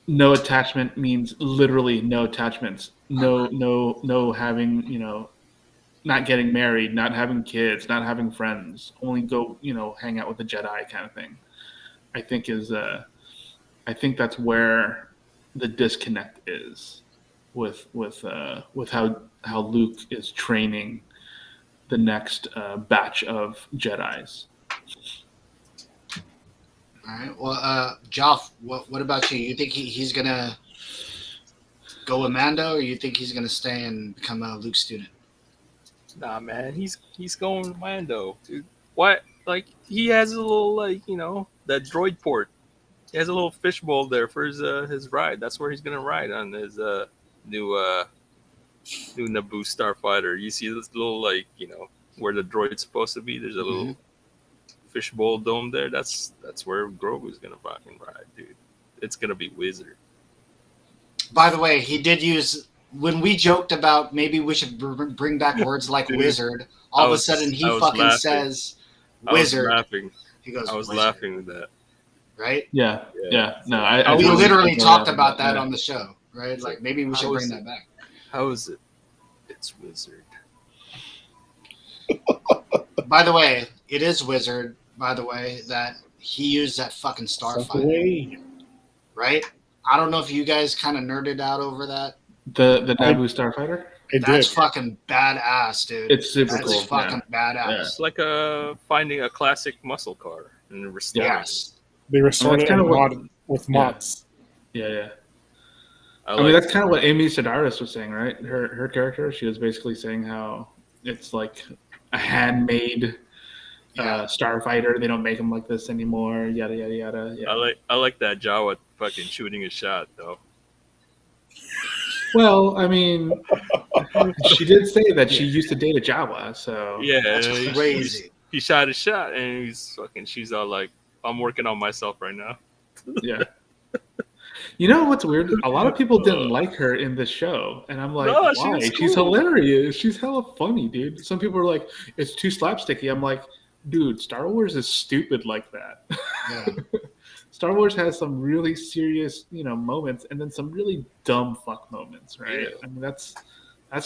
no attachment means literally no attachments, no having, not getting married, not having kids, not having friends, only go, hang out with the Jedi kind of thing. I think that's where the disconnect is with how Luke is training the next batch of Jedis. All right. Well, Joff, what about you? You think he's gonna go with Mando, or you think he's gonna stay and become a Luke student? Nah, man, he's going with Mando, dude. What? Like, he has a little, that droid port. He has a little fishbowl there for his ride. That's where he's gonna ride on his new Naboo starfighter. You see this little, where the droid's supposed to be. There's a little fishbowl dome there. That's where Grogu's gonna fucking ride, dude. It's gonna be Wizard. By the way, he did use, when we joked about maybe we should bring back words like Dude, wizard. All of a sudden, he fucking laughing. says I was wizard. laughing. He goes, I was wizard, laughing with that. right? Yeah. No, We totally literally agree talked with about that yeah. on the show, right? Like, maybe we should bring that back. How is it? It's Wizard. By the way, it is wizard. By the way, that he used that fucking starfighter, right? I don't know if you guys kind of nerded out over that. The Naboo starfighter. That's fucking badass, dude. It's super That's cool. fucking badass. It's like finding a classic muscle car and restoring it. Yes. They restored it kind of with mods. Yeah. I like mean, that's kind of what Amy Sedaris was saying, right? Her character, she was basically saying how it's like a handmade starfighter. They don't make them like this anymore. Yada yada yada. Yeah. I like that Jawa fucking shooting a shot though. Well, I mean, she did say that she used to date a Jawa, so Yeah, That's crazy. He shot a shot and she's all like, I'm working on myself right now. yeah. You know what's weird? A lot of people didn't like her in the show, and I'm like, No, she why? was She's cool. hilarious. She's hella funny, dude. Some people are like, it's too slapsticky. I'm like, dude, Star Wars is stupid like that. Yeah. Star Wars has some really serious, moments, and then some really dumb fuck moments, right? Yeah. I mean, that's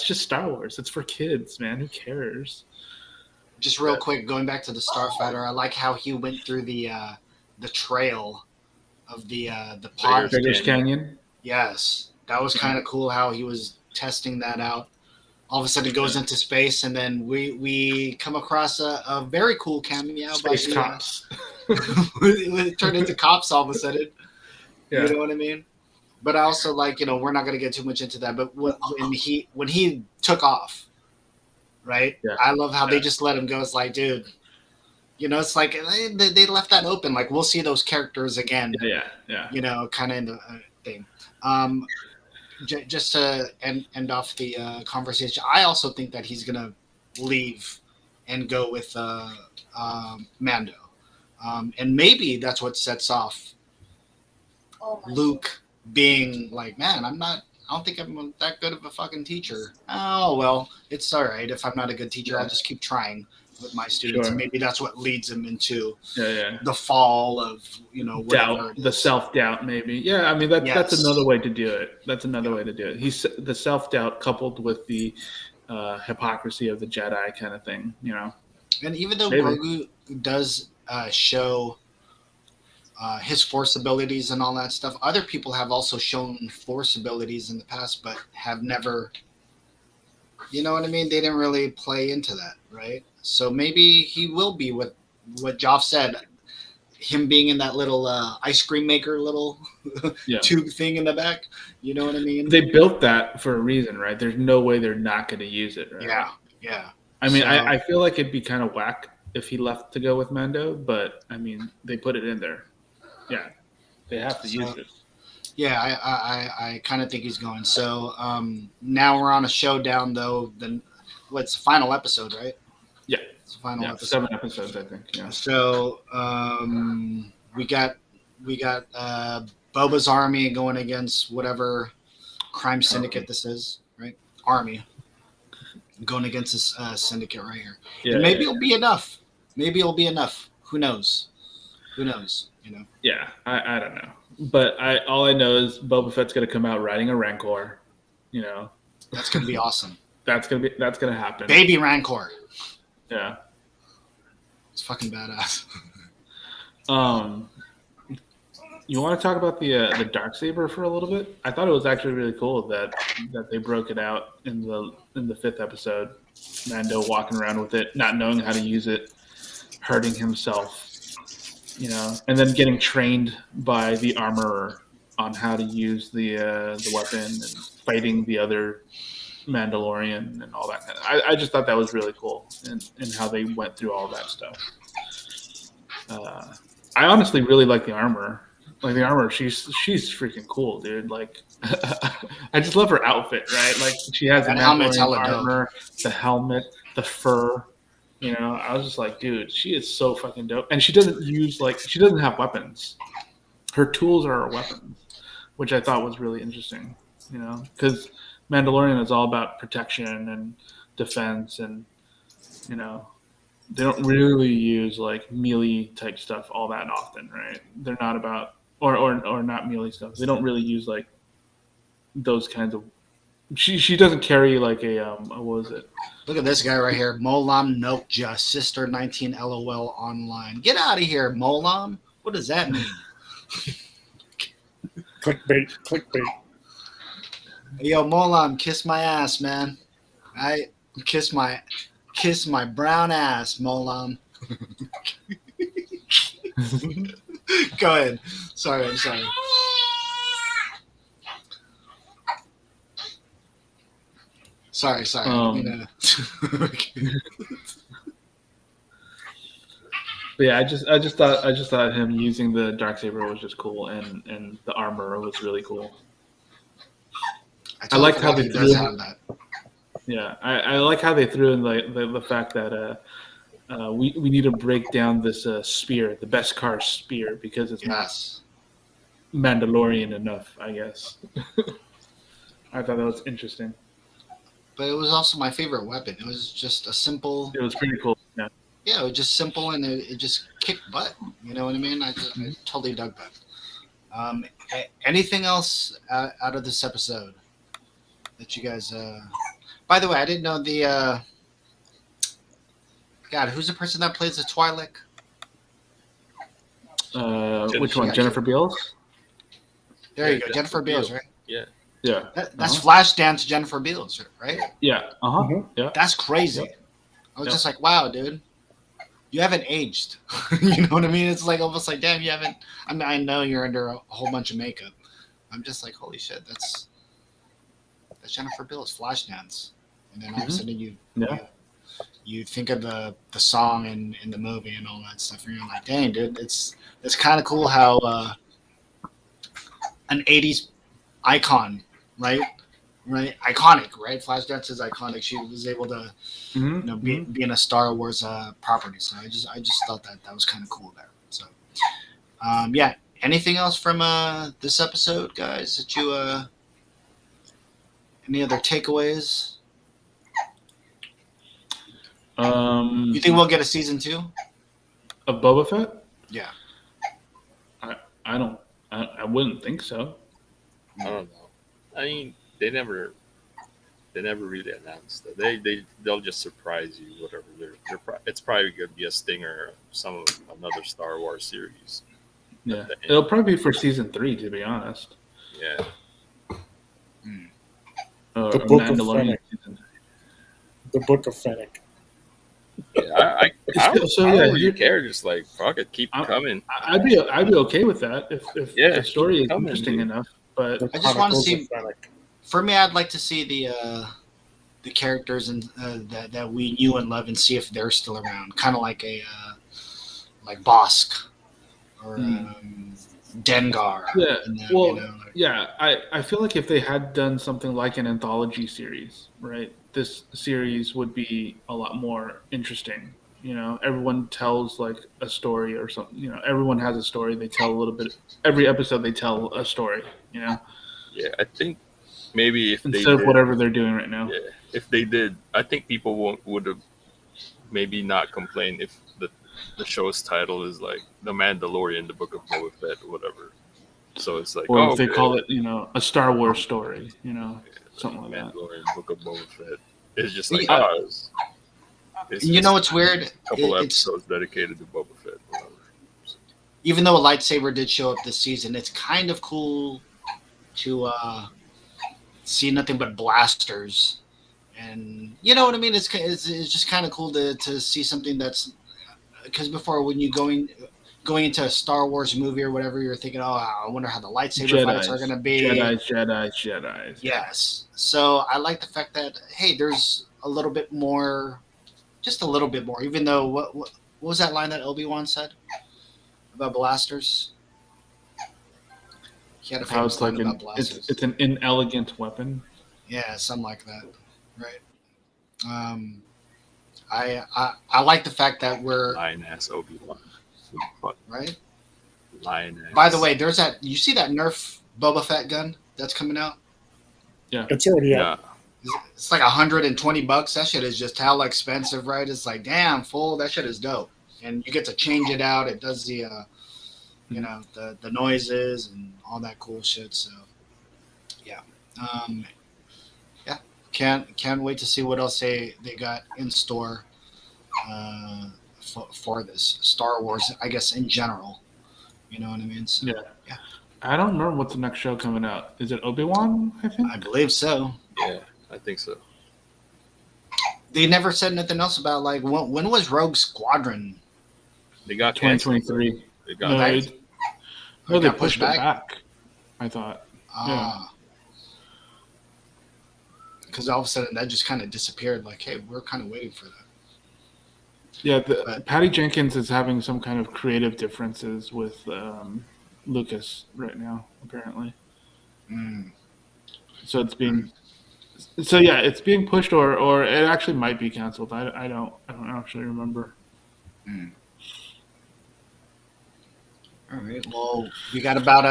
just Star Wars. It's for kids, man. Who cares? Just real quick, going back to the starfighter, I like how he went through the trail of the pod. British Canyon. Yes, that was kind of cool how he was testing that out. All of a sudden, it goes into space, and then we come across a very cool cameo. Space cops. It turned into cops all of a sudden. Yeah. You know what I mean? But I also like, we're not going to get too much into that. But when he took off, right? Yeah. I love how they just let him go. It's like, dude, it's like they left that open. Like, we'll see those characters again. Yeah. Kind of in the thing. Just to end off the conversation, I also think that he's gonna leave and go with Mando, and maybe that's what sets off Luke being like, man, I don't think I'm that good of a fucking teacher. Oh well, it's all right if I'm not a good teacher. I'll just keep trying with my students, Sure. and maybe that's what leads him into Yeah. the fall of Doubt, the self-doubt, maybe. Yeah, I mean that's Yes. another way to do it. That's another way to do it. He's the self-doubt coupled with the hypocrisy of the Jedi kind of thing, And even though Maybe. Grogu does show his force abilities and all that stuff, other people have also shown force abilities in the past, but have never, you know what I mean? They didn't really play into that, right? So maybe he will be what Joff said, him being in that little ice cream maker little tube thing in the back. You know what I mean? They built that for a reason, right? There's no way they're not going to use it, right? Yeah. I mean, So- I feel like it'd be kind of whack if he left to go with Mando, but I mean, they put it in there. Yeah, they have to use it. Yeah, I kind of think he's going. So now we're on a showdown, though. Then what's the final episode, right? Yeah, it's the final episode. 7 episodes, I think. Yeah. So we got Boba's army going against whatever crime syndicate this is, right? Army going against this syndicate right here. Yeah, and maybe it'll be enough. Maybe it'll be enough. Who knows? Who knows? You know. Yeah, I don't know, but all I know is Boba Fett's gonna come out riding a Rancor. You know, that's gonna be awesome. That's gonna happen. Baby Rancor. Yeah, it's fucking badass. You want to talk about the Darksaber for a little bit? I thought it was actually really cool that they broke it out in the 5th episode. Mando walking around with it, not knowing how to use it, hurting himself. You know, and then getting trained by the armorer on how to use the weapon and fighting the other Mandalorian and all that kind of. I just thought that was really cool, and how they went through all that stuff. I honestly really like the armor. Like the armor, she's freaking cool, dude. Like, I just love her outfit, right? Like she has the armor, the helmet, the fur. You know, I was just like, dude, she is so fucking dope. And she doesn't have weapons. Her tools are her weapons, which I thought was really interesting, you know, because Mandalorian is all about protection and defense, and, you know, they don't really use like melee type stuff all that often, right? They're not about, or not melee stuff. They don't really use like those kinds of. She doesn't carry like a what was it? Look at this guy right here, Molam Nokja, Sister 19 LOL online. Get out of here, Molam. What does that mean? Clickbait. Hey, yo, Molam, kiss my ass, man. Kiss my brown ass, Molam. Go ahead. I'm sorry. Sorry. But yeah, I just thought him using the Darksaber was just cool, and the armor was really cool. I liked how they threw in that. Yeah, I like how they threw in the fact that we need to break down this spear, the Beskar spear, because it's not Mandalorian enough, I guess. I thought that was interesting. But it was also my favorite weapon. It was just a simple. It was pretty cool. Yeah. Yeah, it was just simple, and it just kicked butt. You know what I mean? I totally dug that. Anything else out of this episode that you guys? By the way, I didn't know the. God, who's the person that plays the Twi'lek? Which one? Jennifer Beals? There you go, Jennifer Beals, right? Yeah. Yeah. That's Flashdance Jennifer Beals, right? Yeah. Yeah. That's crazy. Yep. I was just like, wow, dude. You haven't aged. You know what I mean? It's like almost like, damn, you haven't. I mean, I know you're under a whole bunch of makeup. I'm just like, holy shit, that's Jennifer Beals, Flashdance. And then all of a sudden you think of the song in the movie and all that stuff, and you're like, dang, dude, it's kind of cool how an 80s icon, right? Iconic, right? Flashdance is iconic. She was able to, be in a Star Wars property. So I just thought that was kind of cool there. So, yeah. Anything else from this episode, guys? That you any other takeaways? You think we'll get a season 2 of Boba Fett? Yeah. I wouldn't think so. I don't know. I mean, they never really announced that. They'll just surprise you. Whatever. It's probably going to be a stinger of another Star Wars series. Yeah, it'll probably be for season 3, to be honest. Yeah. The Book of Fennec. The Book of Fennec. Yeah, I don't really care. Just like fuck it, keep coming. I'd be okay with that if the story is interesting enough. But I just want to see. For me, I'd like to see the the characters and that we knew and love, and see if they're still around. Kind of like a like Bosk or Dengar. Yeah. And them, Well, you know, like, yeah. I feel like if they had done something like an anthology series, right, this series would be a lot more interesting. You know, everyone tells like a story or something. You know, everyone has a story. They tell a little bit. Every episode, they tell a story. You know, Yeah, I think maybe if they instead of did, whatever they're doing right now. yeah, if they did, I think people would have maybe not complained if the show's title is like The Mandalorian, The Book of Boba Fett, or whatever. So it's like, Or oh, if they okay, call it, you know, a Star Wars story. You know, something like that. Mandalorian, Book of Boba Fett. It's just like, Yeah. it's you just know what's weird? a couple It's episodes dedicated to Boba Fett. Whatever. even though a lightsaber did show up this season, it's kind of cool to see nothing but blasters, and you know what I mean. It's just kind of cool to see something that's because before when you going into a Star Wars movie or whatever, you're thinking, oh, I wonder how the lightsaber fights are going to be. Jedi's. Yes. So I like the fact that hey, there's a little bit more, just a little bit more. Even though what was that line that Obi-Wan said about blasters? He had a How famous it's line like about blasters. it's an inelegant weapon. Yeah, something like that, right? Um, I like the fact that we're Lion ass Obi-Wan. right. Lion ass. By the way, there's that. You see that Nerf Boba Fett gun that's coming out? It's already out. yeah, It's like $120. That shit is just hella expensive, right? It's like damn, fool. That shit is dope, and you get to change it out. It does the, you know, the noises and all that cool shit. So, yeah, yeah. Can't wait to see what else they got in store for this Star Wars. I guess in general, you know what I mean. So, Yeah. yeah. I don't remember what's the next show coming out. Is it Obi-Wan, I think? I believe so. yeah, I think so. They never said nothing else about like when was Rogue Squadron? They got canceled. 2023. They got No, canceled. they got pushed it back, I thought. Because all of a sudden that just kind of disappeared. Like, hey, we're kind of waiting for that. Yeah, But- Patty Jenkins is having some kind of creative differences with Lucas right now, apparently. Mm. So it's being, so yeah, it's being pushed, or it actually might be canceled. I don't actually remember. Mm. All right. Well, we got about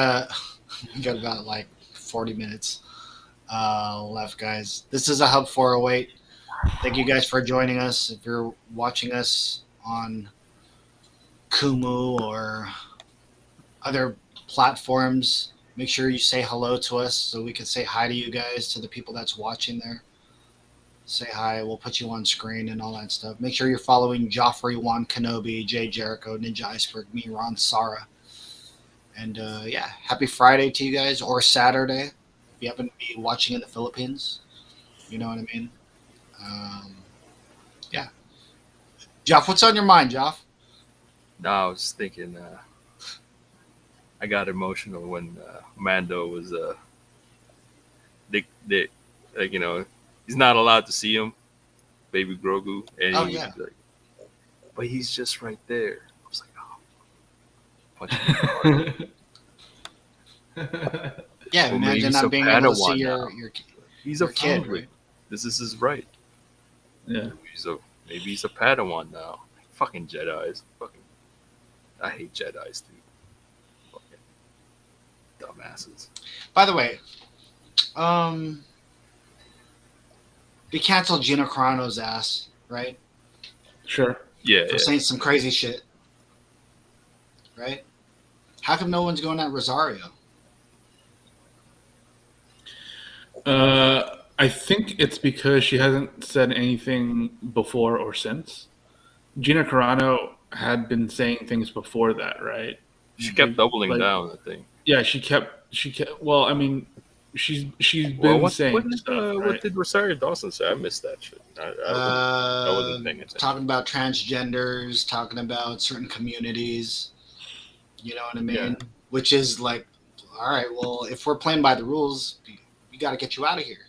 like 40 minutes left, guys. This is a Hub 408. Thank you guys for joining us. If you're watching us on Kumu or other platforms, make sure you say hello to us so we can say hi to you guys, to the people that's watching there. Say hi. We'll put you on screen and all that stuff. Make sure you're following Joffrey, Juan Kenobi, Jay Jericho, Ninja Iceberg, me, Ron Sara. And yeah, happy Friday to you guys, or Saturday if you happen to be watching in the Philippines. You know what I mean? Yeah. Joff, what's on your mind, Joff? No, I was thinking. I got emotional when Mando was they like, you know, he's not allowed to see him, baby Grogu, and Oh, he yeah. was like, but he's just right there. I was like, oh, punch him. Yeah, Well, imagine maybe not some being able to Padawan see now. your He's Your a kid, foundling. right? This is his right. Yeah. Maybe he's a Padawan now. Fucking Jedi's. Fucking, I hate Jedi's, dude. Fucking dumbasses. By the way, they canceled Gina Carano's ass, right? Sure. Yeah, For yeah. saying some crazy shit. Right? How come no one's going at Rosario? I think it's because she hasn't said anything before or since. Gina Carano had been saying things before that, right? She kept doubling Like- down, I think. Yeah, she kept. Well, I mean, she's been Well, saying what did, stuff, what right? did Rosario Dawson say? I missed that shit. I wasn't paying attention. Talking about transgenders, talking about certain communities. You know what I mean? Yeah. Which is like, all right, well, if we're playing by the rules, we got to get you out of here.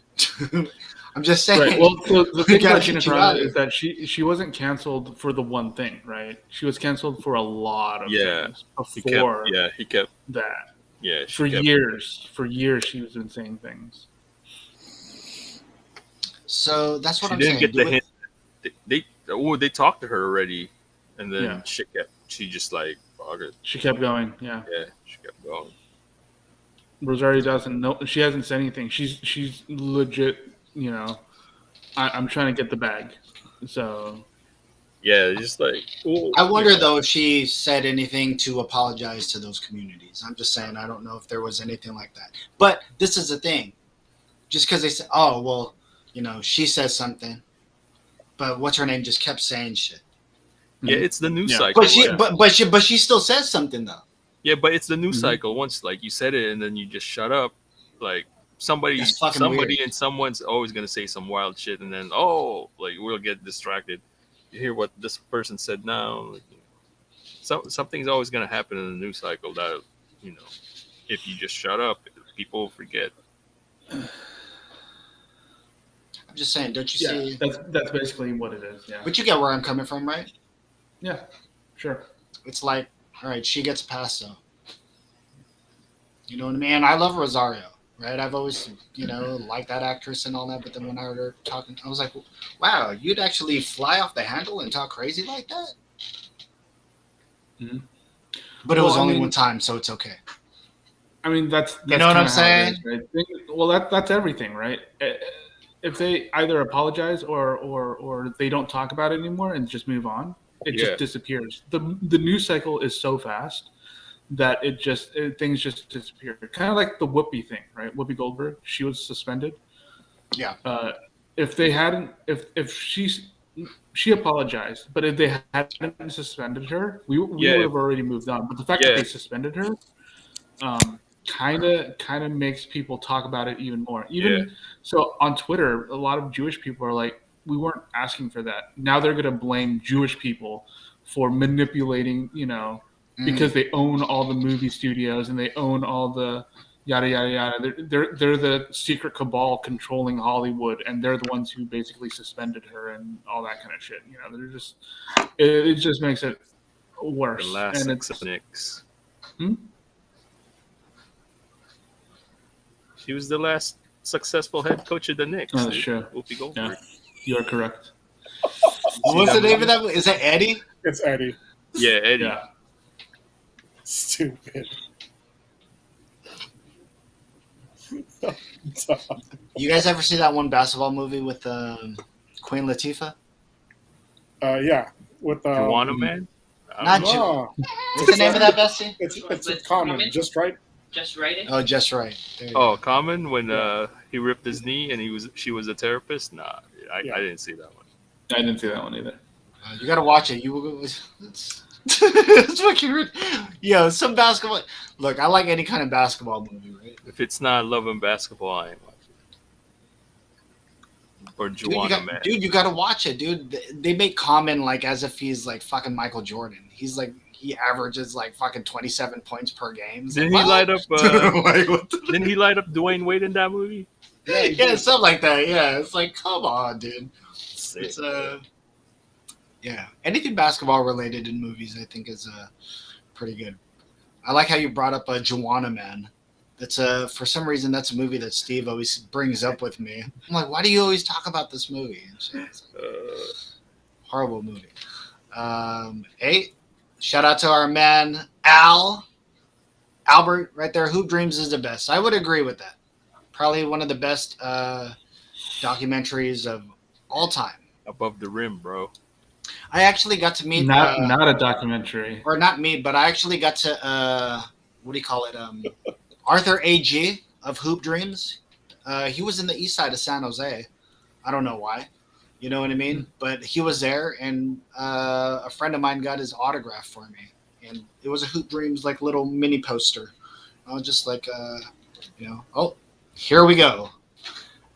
I I'm just saying. Right. Well, so the We thing gotta about Gina get you out Carano of is that she wasn't canceled for the one thing, right? She was canceled for a lot of things He before kept. that. Yeah, For years, she was been saying things. So that's what She I'm didn't saying. get the hint. They talked to her already, and then Yeah. she just like fuck it. She kept going. Yeah. Yeah, she kept going. Rosario doesn't know. She hasn't said anything. She's legit. You know, I'm trying to get the bag. So Yeah, just like I wonder though if she said anything to apologize to those communities. I'm just saying I don't know if there was anything like that. But this is the thing. Just because they said, oh well, she says something, but what's her name just kept saying shit. Yeah, it's the news Yeah. cycle. But she still says something though. Yeah, but it's the news Mhm. cycle. Once like you said it, and then you just shut up. Like somebody That's fucking weird. and someone's always gonna say some wild shit, and then like we'll get distracted. You hear what this person said now. Like, something's always gonna happen in the news cycle that if you just shut up, people forget. I'm just saying, don't you yeah, see? that's basically what it is. Yeah. But you get where I'm coming from, right? Yeah. Sure. It's like, all right, she gets past though. You know what I mean? I love Rosario, right? I've always, liked that actress and all that. But then when I heard her talking, I was like, wow, you'd actually fly off the handle and talk crazy like that? Mhm. But it was Well, I only mean- one time, so it's okay. I mean, that's You know what I'm kinda how it saying? is, right? Well, that's everything, right? If they either apologize or they don't talk about it anymore and just move on, it Yeah. just disappears. The news cycle is so fast that things just disappear. Kind of like the Whoopi thing, right? Whoopi Goldberg, she was suspended. Yeah. If they hadn't, if she apologized, but if they hadn't suspended her, we Yeah. would have already moved on. But the fact Yeah. that they suspended her, kind of makes people talk about it even more. Even so, on Twitter, a lot of Jewish people are like, "We weren't asking for that." Now they're going to blame Jewish people for manipulating, because they own all the movie studios and they own all the yada yada yada. They're the secret cabal controlling Hollywood, and they're the ones who basically suspended her and all that kind of shit. They're just it just makes it worse. The last and it's Knicks. Hmm? She was the last successful head coach of the Knicks. Oh, sure. Whoopi Goldberg. You are correct. What's the name of that? Is that Eddie? It's Eddie. Yeah, Eddie. Yeah. Stupid. You guys ever see that one basketball movie with Queen Latifah? Yeah. With Juana Man? Not Ju- no, What's the name of that, Bessie? it's With common, Common? just right. Just write it. Oh, just right. There you Oh, go. Common when Yeah. he ripped his knee and she was a therapist? Nah, Yeah. I didn't see that one. I didn't see that one either. You gotta watch it. It's fucking rude. Yo, some basketball. Look, I like any kind of basketball movie, right? If it's not Love and Basketball, I ain't watching it. Or Juana Man. Dude, you gotta watch it, dude. They make Common like as if he's like fucking Michael Jordan. He's like he averages like fucking 27 points per game. It's Didn't like, he what? light up? Like, what the- Didn't he light up Dwayne Wade in that movie? yeah, stuff like that. Yeah, it's like, come on, dude. Sick. It's yeah, anything basketball related in movies, I think is pretty good. I like how you brought up Juana Man. That's for some reason that's a movie that Steve always brings up with me. I'm like, why do you always talk about this movie? And shit. It's like, horrible movie. 8. Shout out to our man Albert right there. Hoop Dreams is the best. I would agree with that. Probably one of the best documentaries of all time. Above the rim, bro. I actually got to meet Not a documentary. or not meet, but I actually got to what do you call it? Arthur A.G. of Hoop Dreams. He was in the east side of San Jose. I don't know why. You know what I mean? But he was there, and a friend of mine got his autograph for me, and it was a Hoop Dreams like little mini poster. I was just like, oh, here we go.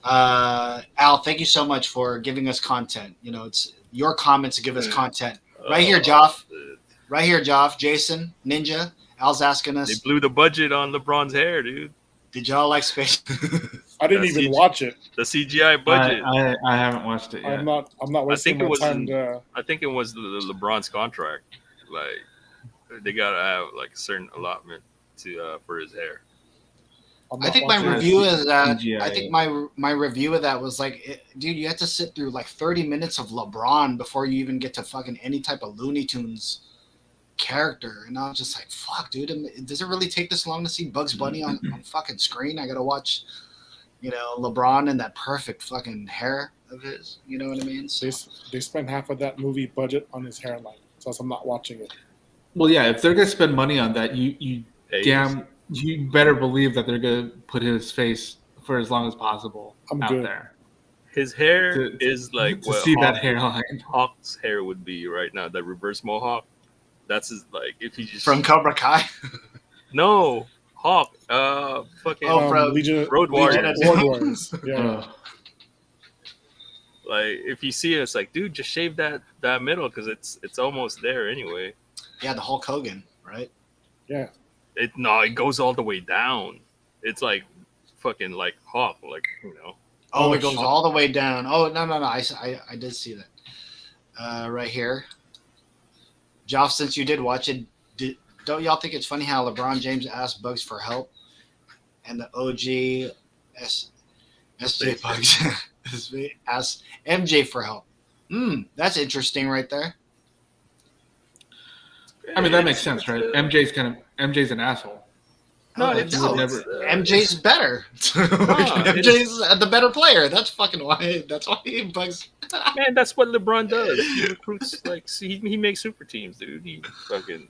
Al, thank you so much for giving us content. It's your comments give us content. Right here, Joff. Right here, Joff. Jason, Ninja. Al's asking They us. blew the budget on LeBron's hair, dude. Did y'all like Space? I didn't That's even CG. watch it. The CGI budget. I haven't watched it yet. I'm not wasting think it my was time to. I think it was LeBron's contract. Like they gotta have like a certain allotment to for his hair. I'm I not think my watching it. review is that. CGI. I think my review of that was like, dude, you had to sit through like 30 minutes of LeBron before you even get to fucking any type of Looney Tunes character, and I was just like, fuck, dude, does it really take this long to see Bugs Bunny on fucking screen? I gotta watch, LeBron and that perfect fucking hair of his. You know what I mean? So, They spent half of that movie budget on his hairline, so I'm not watching it. Well, yeah, if they're gonna spend money on that, you better believe that they're gonna put his face for as long as possible I'm out good. there. His hair To- is like to what see that hairline. Hawk's hair would be right now. That reverse mohawk. That's his like if he just from Cobra Kai. no Hawk. Fucking from Legion Road Warriors. Road Warriors. Yeah. Ugh. Like if you see it, it's like, dude, just shave that middle because it's almost there anyway. Yeah, the Hulk Hogan, right? Yeah. It goes all the way down. It's like fucking like Hawk, like Oh, Oh, it goes shit. all the way down. Oh, no. I did see that. Right here. Joff, since you did watch it, don't y'all think it's funny how LeBron James asked Bugs for help, and the OG SJ Bugs asked MJ for help? That's interesting right there. I mean, that makes sense, right? MJ's an asshole. No, Oh, it's no, never. MJ's better. MJ's the better player. That's fucking why. That's why Bugs. Man, that's what LeBron does. He recruits like he makes super teams, dude. He fucking.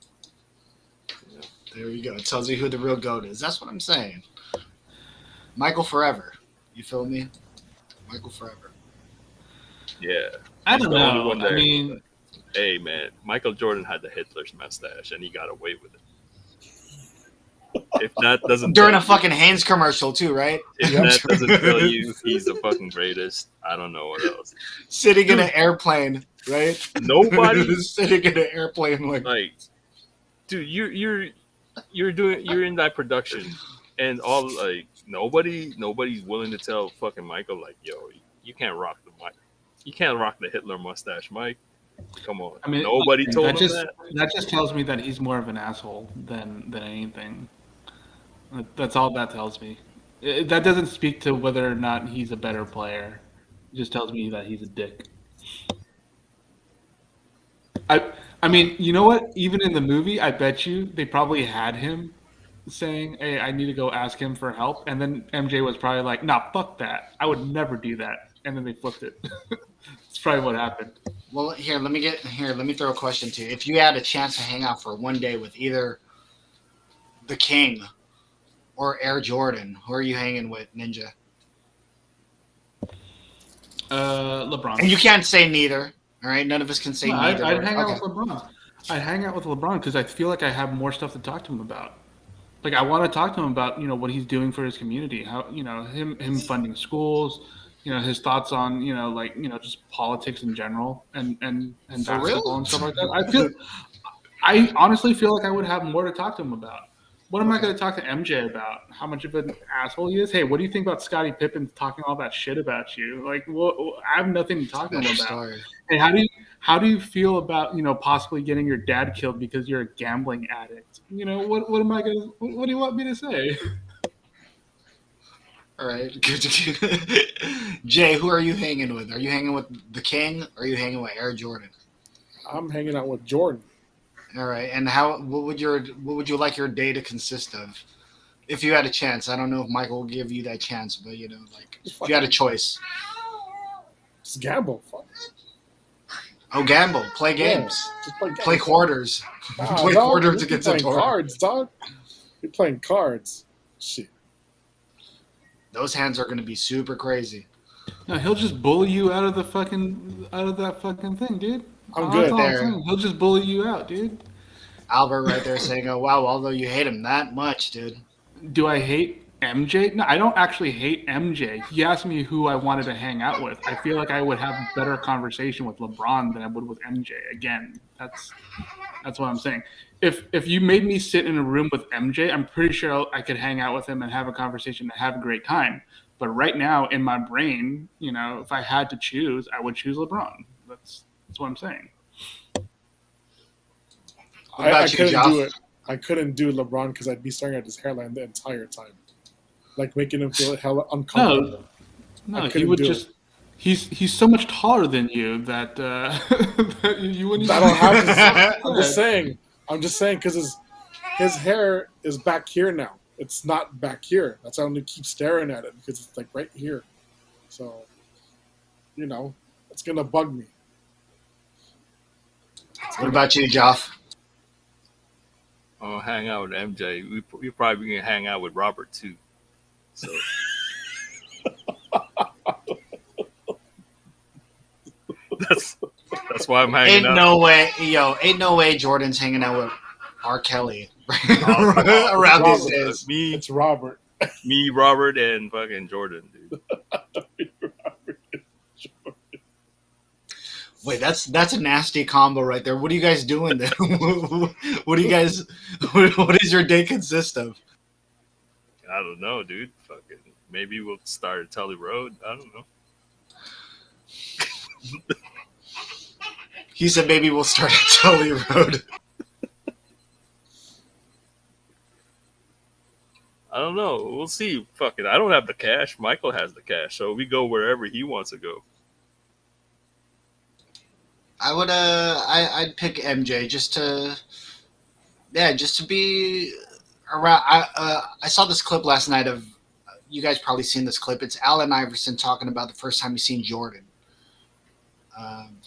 There you go. It tells you who the real GOAT is. That's what I'm saying. Michael Forever. You feel me? Michael Forever. Yeah. I He's don't the only know. one there. I mean, Hey man, Michael Jordan had the Hitler's mustache and he got away with it. If that doesn't During tell a fucking Hanes commercial too, right? if Yep. that doesn't tell you he's the fucking greatest, I don't know what else. Sitting in an airplane, right? Nobody Sitting in an airplane like, dude, you're in that production and all like nobody's willing to tell fucking Michael like, yo, you can't rock the Hitler mustache, Mike. Come on. I mean, nobody told him just, that. That just tells me that he's more of an asshole than anything. That's all that tells me. That doesn't speak to whether or not he's a better player. It just tells me that he's a dick. I mean, you know what? Even in the movie, I bet you they probably had him saying, "Hey, I need to go ask him for help," and then MJ was probably like, "Nah, fuck that. I would never do that." And then they flipped it. That's probably what happened. Well, let me throw a question to you. If you had a chance to hang out for one day with either the King or Air Jordan, who are you hanging with, Ninja? LeBron. And you can't say neither. All right, none of us can say No, neither. I'd hang out Okay. with LeBron. I'd hang out with LeBron because I feel like I have more stuff to talk to him about. Like I want to talk to him about what he's doing for his community, how him funding schools, his thoughts on just politics in general and For basketball real? and stuff like that. I honestly feel like I would have more to talk to him about. What am I going to talk to MJ about? How much of an asshole he is? Hey, what do you think about Scottie Pippen talking all that shit about you? Like, I have nothing to talk to him Better about. story. Hey, how do you feel about possibly getting your dad killed because you're a gambling addict? What am I gonna? What do you want me to say? All right. Jay, who are you hanging with? Are you hanging with the King or are you hanging with Air Jordan? I'm hanging out with Jordan. All right. And what would you like your day to consist of? If you had a chance, I don't know if Michael will give you that chance, but if you had a choice. Just gamble. Fuck. Oh, gamble, play games, Yeah, just play games. play quarters, Nah, play dog, quarters you're against a playing door. cards, dog. You're playing cards. Shit. Those hands are going to be super crazy. No, he'll just bully you out of that fucking thing, dude. I'm That's good all there. saying. He'll just bully you out, dude. Albert right there saying, "Oh wow, although you hate him that much, dude." Do I hate MJ? No, I don't actually hate MJ. He asked me who I wanted to hang out with. I feel like I would have a better conversation with LeBron than I would with MJ. Again, that's what I'm saying. if you made me sit in a room with MJ, I'm pretty sure I could hang out with him and have a conversation and have a great time. But right now in my brain, if I had to choose, I would choose LeBron. That's what I'm saying. What about you, couldn't Joff? do it. I couldn't do LeBron because I'd be staring at his hairline the entire time, like making him feel hella uncomfortable. No, I he couldn't would do just. He's so much taller than you that, that you wouldn't. I don't have to. Yeah. I'm just saying because his hair is back here now. It's not back here. That's why I'm gonna keep staring at it because it's like right here. So, it's gonna bug me. What about you, Joff? I'll hang out with MJ. We probably gonna hang out with Robert too. So that's why I'm hanging Ain't out. ain't no way Jordan's hanging out with R. Kelly around these days. Me, It's Robert. Robert, and fucking Jordan, dude. Wait, that's a nasty combo right there. What are you guys doing then? What do you guys? What does your day consist of? I don't know, dude. Fucking maybe we'll start at Tully Road. I don't know. He said maybe we'll start at Tully Road. I don't know. We'll see. Fuck it. I don't have the cash. Michael has the cash, so we go wherever he wants to go. I would I'd pick MJ just to be around. I saw this clip last night of, you guys probably seen this clip. It's Allen Iverson talking about the first time he seen Jordan.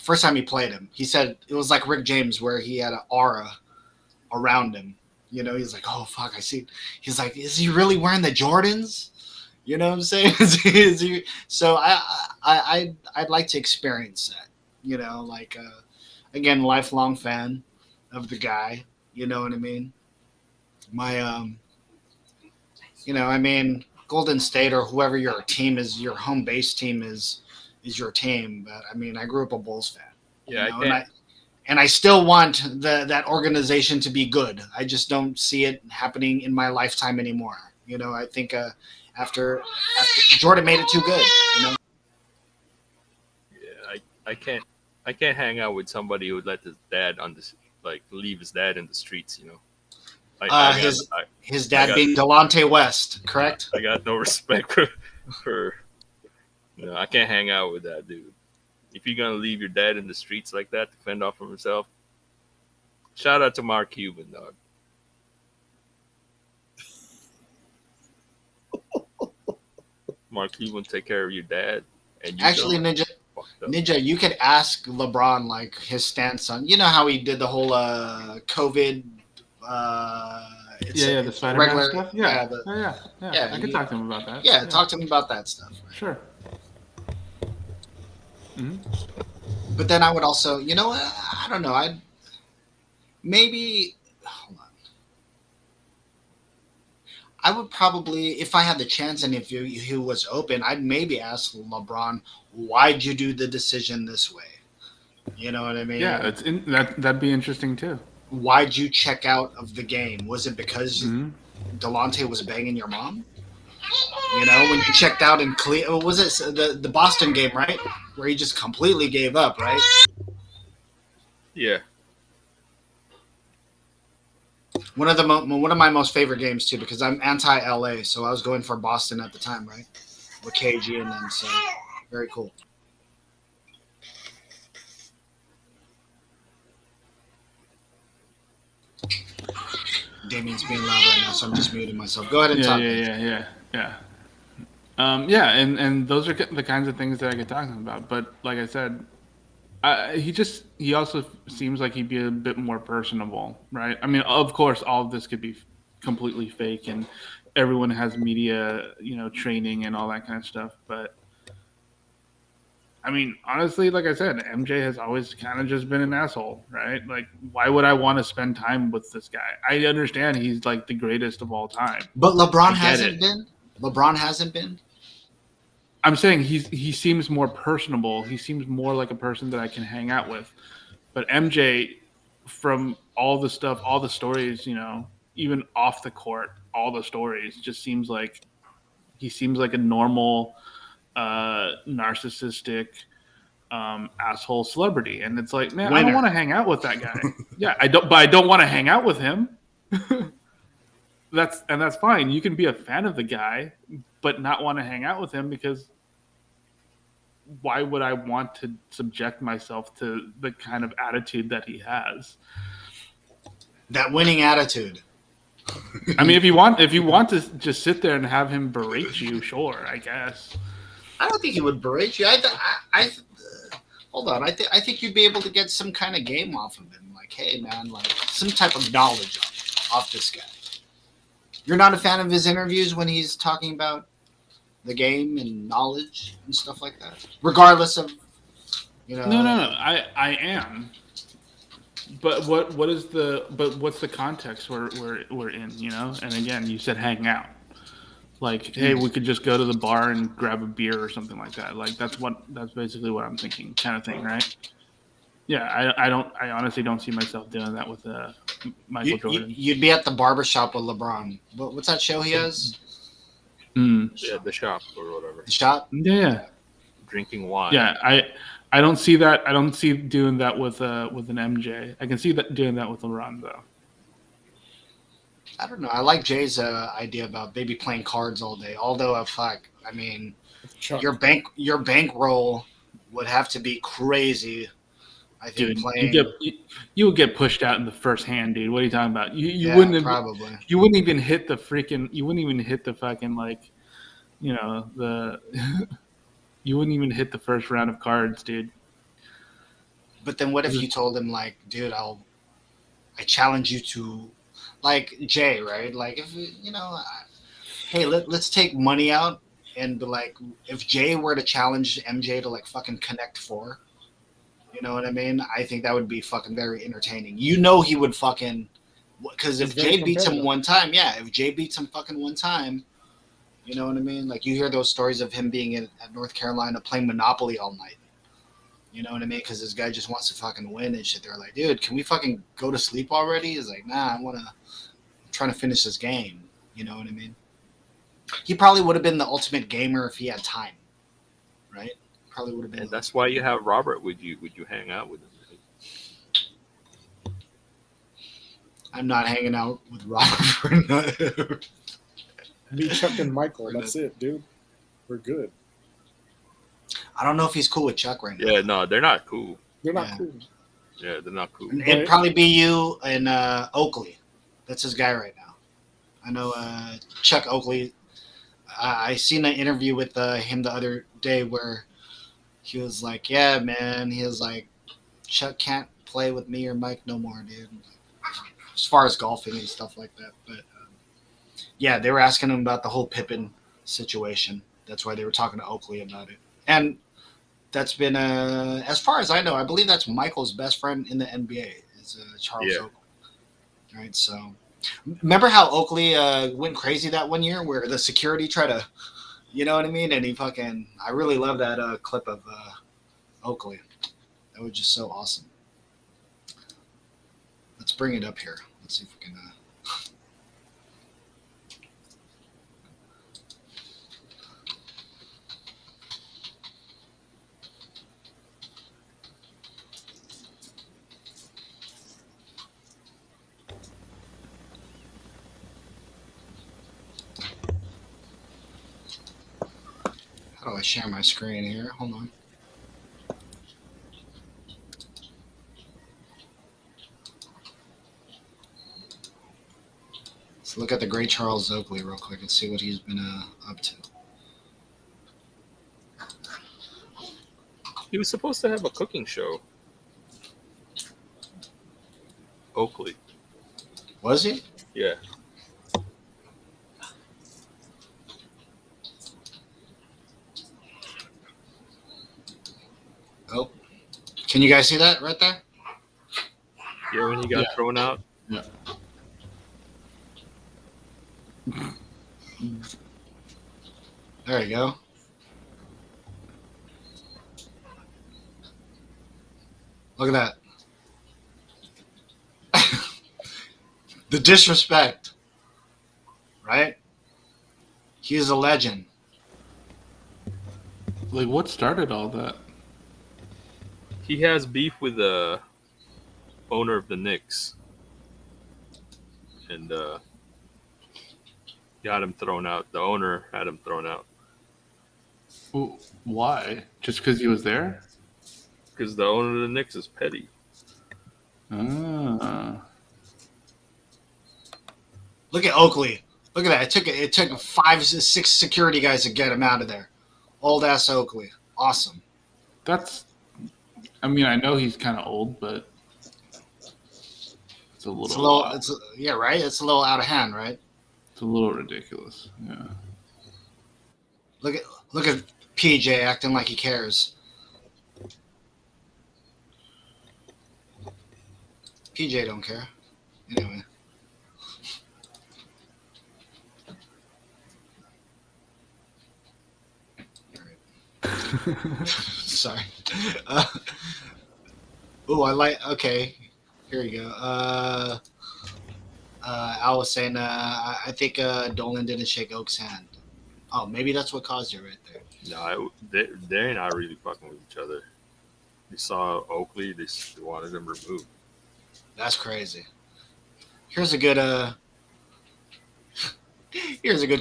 First time he played him, he said it was like Rick James, where he had an aura around him. He's like, oh fuck, I see. He's like, is he really wearing the Jordans? You know what I'm saying? is he? So I'd like to experience that. Again, lifelong fan of the guy. You know what I mean? My Golden State or whoever your team is, your home base team is your team. But I grew up a Bulls fan. Yeah, And I still want that organization to be good. I just don't see it happening in my lifetime anymore. I think after Jordan made it too good. Yeah, I can't hang out with somebody who would let his dad leave his dad in the streets. His dad being Delonte West, correct? I got no respect for I can't hang out with that dude. If you're gonna leave your dad in the streets like that to fend off for himself, shout out to Mark Cuban, dog. Mark Cuban take care of your dad, and you Actually, Ninja, you could ask LeBron like his stance on. You know how he did the whole COVID. The Spider-Man stuff. Yeah. I could talk to him about that. Yeah, talk to him about that stuff. Right? Sure. Mm-hmm. But then I would also, I don't know. I'd maybe hold on. I would probably, if I had the chance and if he was open, I'd maybe ask LeBron, why'd you do the decision this way? You know what I mean? Yeah, that'd be interesting too. Why'd you check out of the game? Was it because Delonte was banging your mom? When you checked out in was it the Boston game, right? Where he just completely gave up, right? Yeah. One of my most favorite games too, because I'm anti-LA, so I was going for Boston at the time, right? With KG and then so very cool. Damien's being loud right now, so I'm just muting myself. Go ahead and talk. Yeah. And those are the kinds of things that I could talk to him about. But like I said, he also seems like he'd be a bit more personable, right? Of course, all of this could be completely fake, and everyone has media, training and all that kind of stuff. But honestly, like I said, MJ has always kind of just been an asshole, right? Like, why would I want to spend time with this guy? I understand he's like the greatest of all time, but LeBron hasn't been. LeBron hasn't been. I'm saying he seems more personable. He seems more like a person that I can hang out with. But MJ, from all the stuff, all the stories, even off the court, all the stories just seems like he seems like a normal, narcissistic, asshole celebrity, and it's like, man, I don't Winner. want to hang out with that guy. Yeah, I don't, but I don't want to hang out with him. That's fine. You can be a fan of the guy, but not want to hang out with him, because why would I want to subject myself to the kind of attitude that he has? That winning attitude. I mean, if you want to just sit there and have him berate you, sure, I guess. I don't think he would berate you. Hold on. I think you'd be able to get some kind of game off of him. Like, hey, man, like some type of knowledge off this guy. You're not a fan of his interviews when he's talking about the game and knowledge and stuff like that, regardless of, No. I am. But what's the context we're in? And again, you said hang out. Like, hey, we could just go to the bar and grab a beer or something like that. Like, that's basically what I'm thinking, kind of thing, right? Yeah, I honestly don't see myself doing that with Michael Jordan. You'd be at the barbershop with LeBron. What's that show he has? Yeah, the shop or whatever. The Shop? Yeah. Drinking wine. Yeah, I don't see that. I don't see doing that with an MJ. I can see that doing that with LeBron though. I don't know. I like Jay's idea about maybe playing cards all day. Although, I mean, Chuck. your bankroll would have to be crazy. I think Dude, playing. you would get pushed out in the first hand, dude. What are you talking about? You Yeah, wouldn't probably. You wouldn't even hit the freaking. You wouldn't even hit the fucking like, the. You wouldn't even hit the first round of cards, dude. But then what if you told him, like, dude, I challenge you to, like Jay, right? Like, if hey, let's take money out and be like, if Jay were to challenge MJ to like fucking connect four, you know what I mean? I think that would be fucking very entertaining. He would fucking, because if He's very Jay beats him competitive. one time, if Jay beats him fucking one time, you know what I mean? Like, you hear those stories of him being at North Carolina playing Monopoly all night. You know what I mean? Because this guy just wants to fucking win and shit. They're like, dude, can we fucking go to sleep already? He's like, nah, I'm trying to finish this game. You know what I mean? He probably would have been the ultimate gamer if he had time, right? Probably would have been. And that's why you have Robert. Would you hang out with him? I'm not hanging out with Robert. Me, Chuck, and Michael. That's it, dude. We're good. I don't know if he's cool with Chuck right now. Yeah, no, they're not cool. They're not Yeah. cool. Yeah, they're not cool. It'd probably be you and Oakley. That's his guy right now. I know Chuck Oakley. I seen an interview with him the other day where he was like, yeah, man. He was like, Chuck can't play with me or Mike no more, dude. As far as golfing and stuff like that. But yeah, they were asking him about the whole Pippen situation. That's why they were talking to Oakley about it. And that's been, as far as I know, I believe that's Michael's best friend in the NBA is Charles Yeah. Oakley. Right, so remember how Oakley went crazy that one year where the security tried to, you know what I mean? And I really love that clip of Oakley. That was just so awesome. Let's bring it up here. Let's see if we can. How do I share my screen here? Hold on. Let's look at the great Charles Oakley real quick and see what he's been up to. He was supposed to have a cooking show. Oakley. Was he? Yeah. Oh, can you guys see that right there? Yeah, when he got thrown out. Yeah. There you go. Look at that. The disrespect, right? He is a legend. Like, what started all that? He has beef with the owner of the Knicks, and got him thrown out. The owner had him thrown out Well, why? Just because he was there? because the owner of the Knicks is petty. Ah. Look at Oakley. Look at that. It took 5, 6 security guys to get him out of there. Old ass Oakley. Awesome. That's. I mean, I know he's kind of old, but it's a little. It's a little. Yeah, right. It's a little out of hand, right? It's a little ridiculous. Yeah. Look at PJ acting like he cares. PJ don't care. Anyway. Sorry. I like. Okay, here we go. Al was saying, I think Dolan didn't shake Oak's hand. Oh, maybe that's what caused it right there. No, they're not really fucking with each other. They saw Oakley, they wanted him removed. That's crazy. Here's a good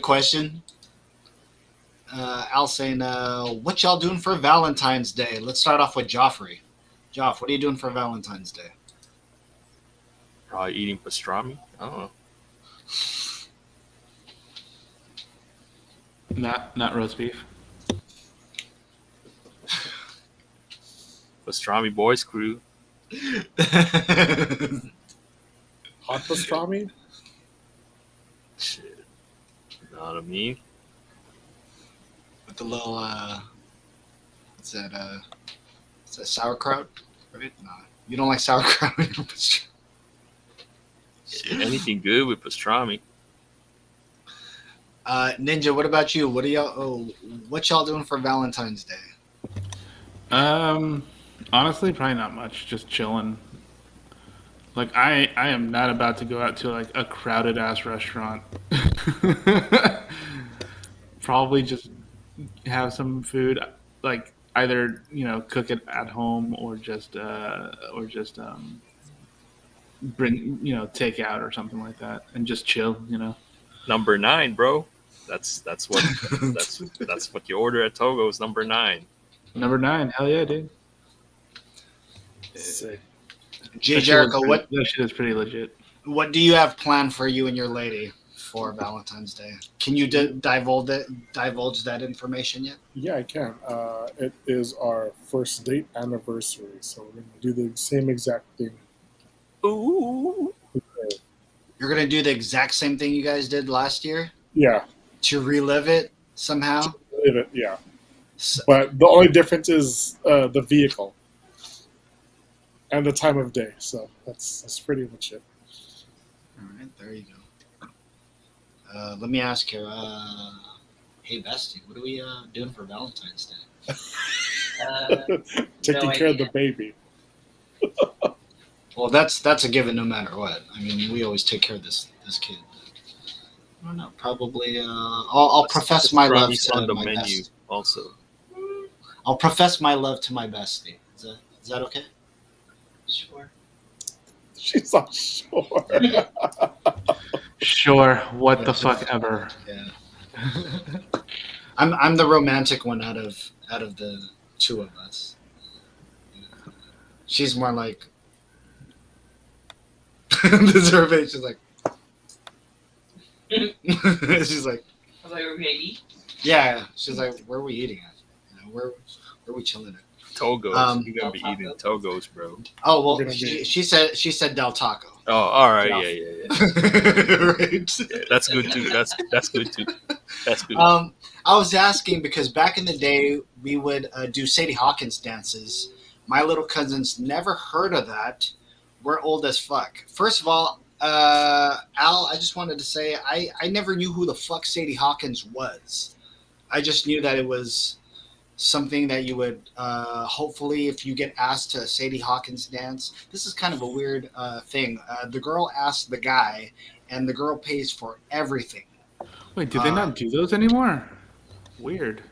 question. Al saying, what y'all doing for Valentine's Day? Let's start off with Joffrey. Joff, what are you doing for Valentine's Day? Probably eating pastrami. I don't know. Not roast beef. Pastrami Boys Crew. Hot pastrami? Shit. You know what I mean? With the little, is that sauerkraut? Right? No, you don't like sauerkraut in your pastrami. Shit, anything good with pastrami. Ninja, what about you? What y'all doing for Valentine's Day? Honestly, probably not much. Just chilling. Like I am not about to go out to like a crowded ass restaurant. Probably just have some food, like either cook it at home or just bring take out or something like that and just chill. Number 9, bro. That's what that's what you order at Togo's. Number 9. Number 9, hell yeah, dude. Sick. Jay Jericho, that shit is pretty legit. what do you have planned for you and your lady for Valentine's Day? Can you divulge that information yet? Yeah, I can. It is our first date anniversary, so we're going to do the same exact thing. Ooh. You're gonna do the exact same thing you guys did last year Yeah, to relive it somehow. yeah. So, But the only difference is the vehicle and the time of day. So that's pretty much it. all right, there you go. Let me ask you. Hey, Bestie, what are we doing for Valentine's Day? Taking No care of the idea. baby. Well, that's a given no matter what. I mean, we always take care of this kid. I don't know. Probably. I'll profess my love Pastrami's to on the my menu bestie. also. I'll profess my love to my bestie. Is that okay? Sure. She's not sure. Sure, what the fuck ever. Yeah. I'm the romantic one out of the two of us. She's more like the survey. She's like, she's like, I was like, we're gonna eat. yeah. She's like, where are we eating at? Where are we chilling at? Togo's. You're gonna be Del eating Taco. Togo's, bro. Oh well, We're gonna be- she said Del Taco. Oh, all right. Yeah. Yeah. Right. Yeah, that's good too. That's good too. That's good. I was asking because back in the day we would do Sadie Hawkins dances. My little cousins never heard of that. We're old as fuck. First of all, Al, I just wanted to say I never knew who the fuck Sadie Hawkins was. I just knew that it was something that you would hopefully, if you get asked to Sadie Hawkins dance, this is kind of a weird thing. The girl asks the guy, and the girl pays for everything. Wait, do they not do those anymore? Weird.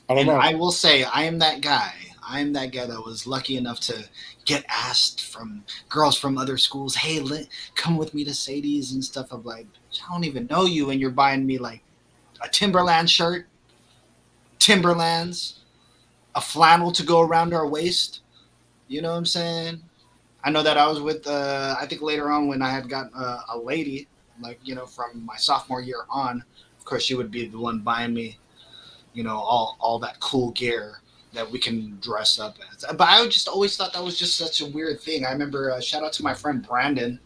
I don't And know. I will say, I am that guy. I am that guy that was lucky enough to get asked from girls from other schools, hey, come with me to Sadie's and stuff. I'm like, I don't even know you, and you're buying me like a Timberland shirt, Timberlands, a flannel to go around our waist. You know what I'm saying? I know that I was with, I think later on when I had gotten a lady, like, from my sophomore year on, of course, she would be the one buying me, all that cool gear that we can dress up as. But I just always thought that was just such a weird thing. I remember, shout out to my friend Brandon.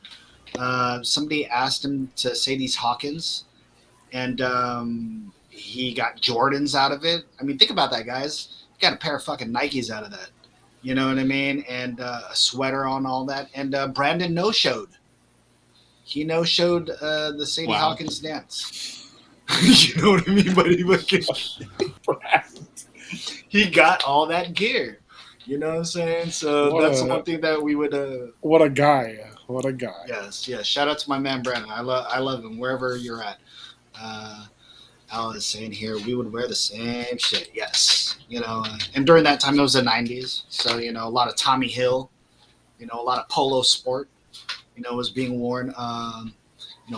Somebody asked him to Sadie's Hawkins, and he got Jordans out of it. I mean, think about that, guys. He got a pair of fucking Nikes out of that. You know what I mean? And a sweater on all that. And Brandon no-showed. He no-showed the Sadie Hawkins dance. You know what I mean? But he got all that gear. You know what I'm saying? So that's one thing that we would. What a guy! What a guy! Yes. Shout out to my man Brandon. I love him wherever you're at. Al is saying here we would wear the same shit. Yes, and during that time it was the '90s, so a lot of Tommy Hill, a lot of Polo Sport, was being worn.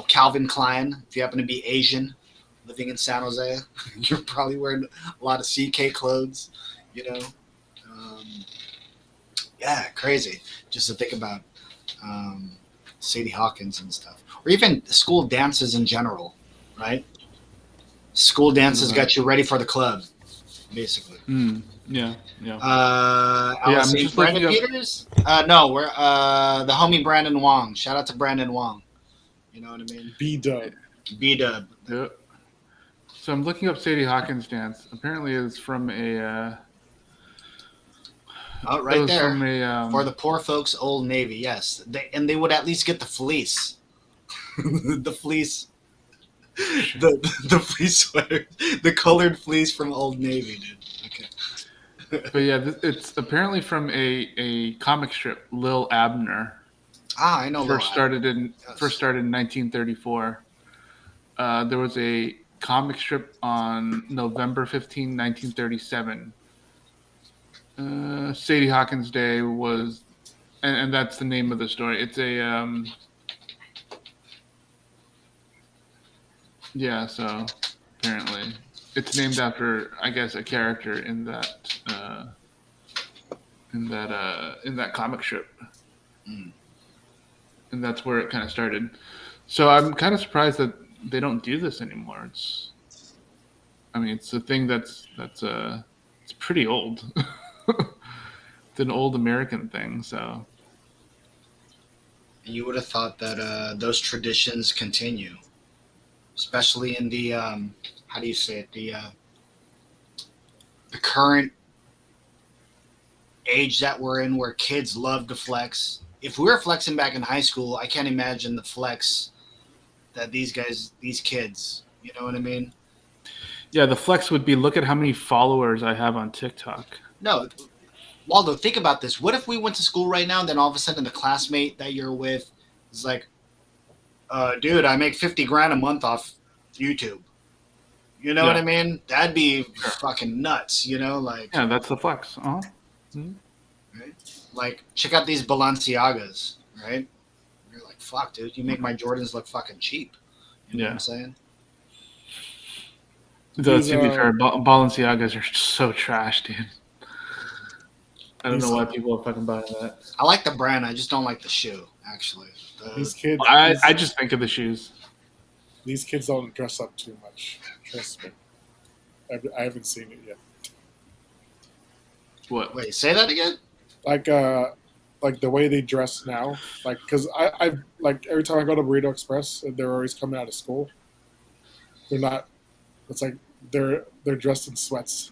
Calvin Klein. If you happen to be Asian, living in San Jose, you're probably wearing a lot of CK clothes. Yeah, crazy. Just to think about Sadie Hawkins and stuff, or even school dances in general, right? School dances got you ready for the club, basically. Yeah. Alice I'm saying just Brandon looking up. Peters? No, we're the homie Brandon Wong. Shout out to Brandon Wong. You know what I mean? B-Dub. B-Dub. Yeah. So I'm looking up Sadie Hawkins dance. Apparently, it's from a. Oh, right there. From a, for the poor folks, Old Navy. Yes, they would at least get the fleece. The fleece. The fleece sweater, the colored fleece from Old Navy, dude. Okay. But yeah, it's apparently from a comic strip, Lil Abner. I know. First started in 1934. There was a comic strip on November 15, 1937. Sadie Hawkins Day was, and that's the name of the story. It's a yeah. So apparently, it's named after, I guess, a character in that comic strip. And that's where it kind of started. So I'm kind of surprised that they don't do this anymore. It's a thing that's it's pretty old. It's an old American thing. So you would have thought that those traditions continue, especially in the how do you say it, the current age that we're in, where kids love to flex. If we were flexing back in high school, I can't imagine the flex that these kids, you know what I mean? Yeah, the flex would be, look at how many followers I have on TikTok. No, Waldo, think about this. What if we went to school right now and then all of a sudden the classmate that you're with is like, dude, I make 50 grand a month off YouTube. You know what I mean? That'd be fucking nuts, like. Yeah, that's the flex. Uh-huh. Mm-hmm. Right? Like, check out these Balenciagas, right? You're like, fuck, dude, you make my Jordans look fucking cheap. You know what I'm saying? Though, to be fair, Balenciagas are so trash, dude. I don't know why people are fucking buying that. I like the brand. I just don't like the shoe, actually. These kids. I just think of the shoes. These kids don't dress up too much. Trust me. I haven't seen it yet. What? Wait, say that again? Like the way they dress now. Like, because I like every time I go to Burrito Express, they're always coming out of school. They're not. It's like they're dressed in sweats.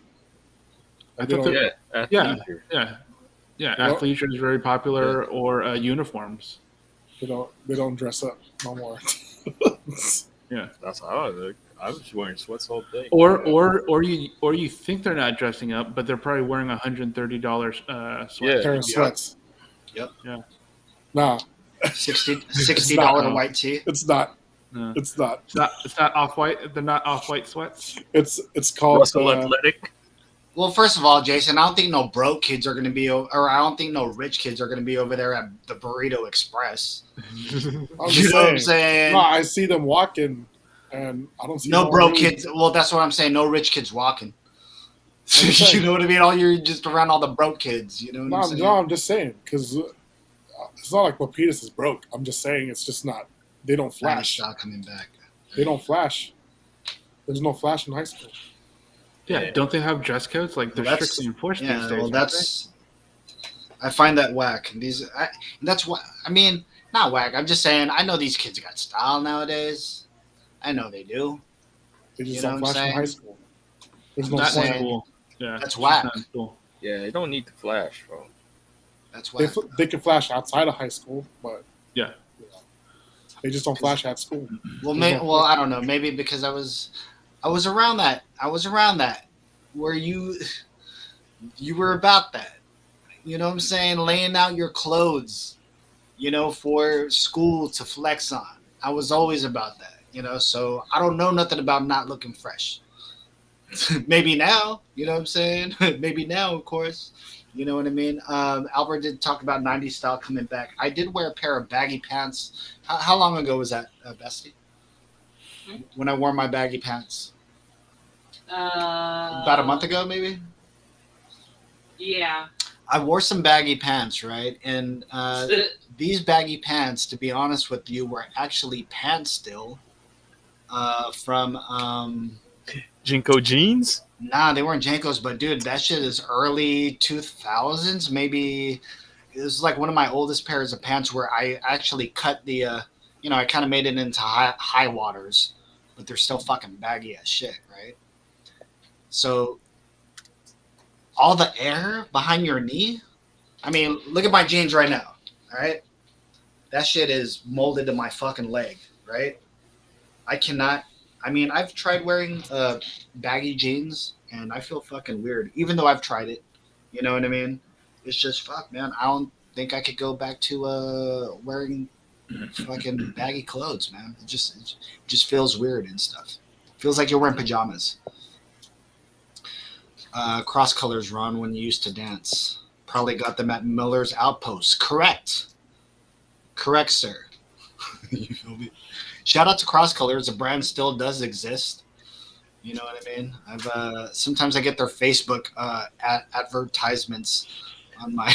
I thought yeah. Athleisure is very popular, or uniforms. They don't dress up no more. Yeah, that's how I was wearing sweats all day. Or you think they're not dressing up, but they're probably wearing $130 sweat. Yeah. Pair of sweats. Yep. Yeah. Nah, $60 not. white tee. it's not. No. It's not. It's not off white. They're not off white sweats. It's called. Russell Athletic. Well, first of all, Jason, I don't think no broke kids are going to be, or I don't think no rich kids are going to be over there at the Burrito Express. I'm You just know what I'm saying. saying? No, I see them walking, and I don't see No one broke really- kids. Well, that's what I'm saying. No rich kids walking. just You saying. know what I mean? All you're just around all the broke kids. You know what No, I'm saying? I'm just saying because it's not like Lapidus is broke. I'm just saying it's just not. They don't Flash flash. style coming back. They don't flash. There's no flash in high school. Yeah, don't they have dress codes? Like they're That's- strictly enforced Yeah, these days. well, aren't that's. I find that whack. That's what I mean. Not whack. I'm just saying. I know these kids got style nowadays. I know they do. They just You know don't what I'm flash in high saying? school. There's they? no Not in saying- point. school. Yeah, That's it's just whack. not in school. Yeah, you don't need to flash, bro. That's They whack. they can flash outside of high school, but Yeah. they just don't flash at school. Well, There's no I don't know. Maybe because I was around that. I was around that where you were about that. You know what I'm saying? Laying out your clothes, for school to flex on. I was always about that, So I don't know nothing about not looking fresh. Maybe now, you know what I'm saying? Maybe now, of course. You know what I mean? Albert did talk about 90s style coming back. I did wear a pair of baggy pants. How long ago was that, Bestie? When I wore my baggy pants? About a month ago, maybe? Yeah. I wore some baggy pants, right? And these baggy pants, to be honest with you, were actually pants still from... Jinko jeans? Nah, they weren't Jankos, but dude, that shit is early 2000s. Maybe it was like one of my oldest pairs of pants where I actually cut the, I kind of made it into high waters, but they're still fucking baggy as shit, right? So all the air behind your knee. I mean, look at my jeans right now, all right? That shit is molded to my fucking leg, right? I cannot. I mean, I've tried wearing baggy jeans, and I feel fucking weird, even though I've tried it. You know what I mean? It's just, fuck, man. I don't think I could go back to wearing fucking baggy clothes, man. It just feels weird and stuff. Feels like you're wearing pajamas. Cross colors, Ron, when you used to dance. Probably got them at Miller's Outpost. Correct, sir. You feel me? Shout out to Cross Colors. The brand still does exist. You know what I mean? Sometimes I get their Facebook advertisements on my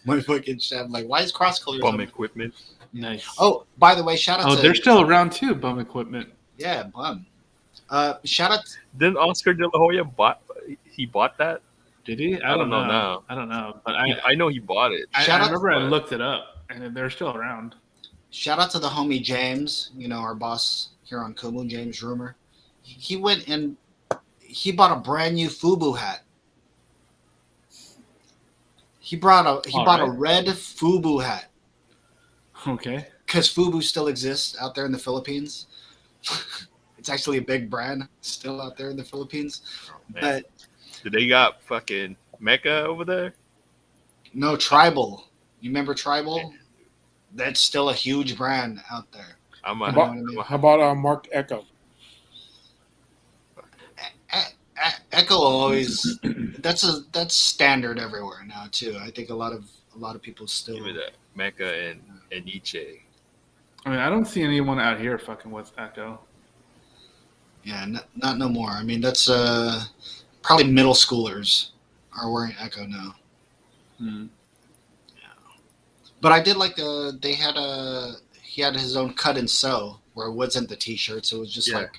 my fucking shit. I'm like, why is Cross Colors? Bum equipment. Nice. Oh, by the way, shout out Oh, to they're still around too. Bum equipment. yeah, bum. Shout out. Didn't Oscar De La Hoya bought that? Did he? I don't know now. I don't know, but I know he bought it. I Shout out- remember I looked it up, and they're still around. Shout out to the homie James, our boss here on Kumu, James Rumor. He went and he bought a brand new FUBU hat. He bought a red FUBU hat Okay. because FUBU still exists out there in the Philippines. It's actually a big brand still out there in the Philippines. Oh, man. But Did they got fucking Mecca over there? no, Tribal. You remember Tribal? That's still a huge brand out there. I'm How a, about, I'm a- how about Mark Echo? Echo always that's standard everywhere now too. I think a lot of people still give me that Mecca and Nietzsche. I mean, I don't see anyone out here fucking with Echo. yeah, not no more. I mean that's probably middle schoolers are wearing Echo now. Hmm. But I did like he had his own cut and sew where it wasn't the t-shirts. It was just Yeah. like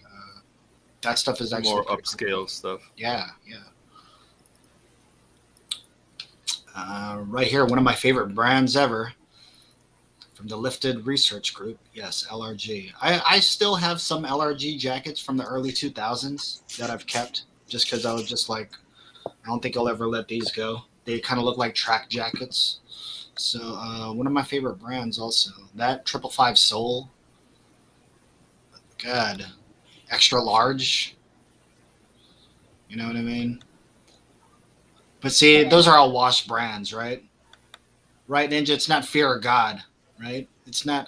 that stuff is actually More pretty cool. upscale stuff. Yeah. Right here, one of my favorite brands ever from the Lifted Research Group. Yes, LRG. I still have some LRG jackets from the early 2000s that I've kept just because I was just like, I don't think I'll ever let these go. They kind of look like track jackets. So one of my favorite brands also. That 555 Soul. God. extra large. You know what I mean? But see, those are all wash brands, right? Right, Ninja. It's not Fear of God, right? It's not.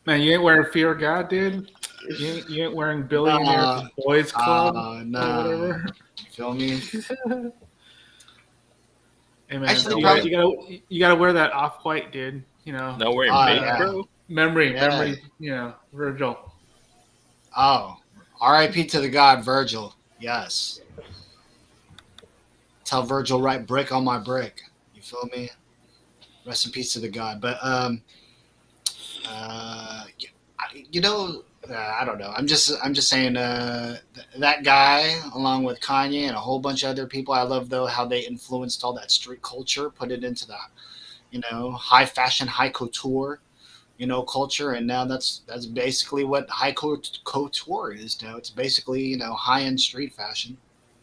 Man, you ain't wearing Fear of God, dude. You ain't wearing Billionaire Nah, Boys Club or nah. whatever. Feel me? Hey man, Actually, you probably. gotta wear that off white, dude. You know, Not wearing Oh make, yeah, bro. yeah. memory. You know, Virgil. Oh, R.I.P. to the god Virgil. Yes. Tell Virgil write brick on my brick. You feel me? Rest in peace to the god. But you know, I don't know. I'm just saying that guy, along with Kanye and a whole bunch of other people. I love though how they influenced all that street culture, put it into the high fashion, high couture, culture, and now that's basically what high couture is now. It's basically high end street fashion.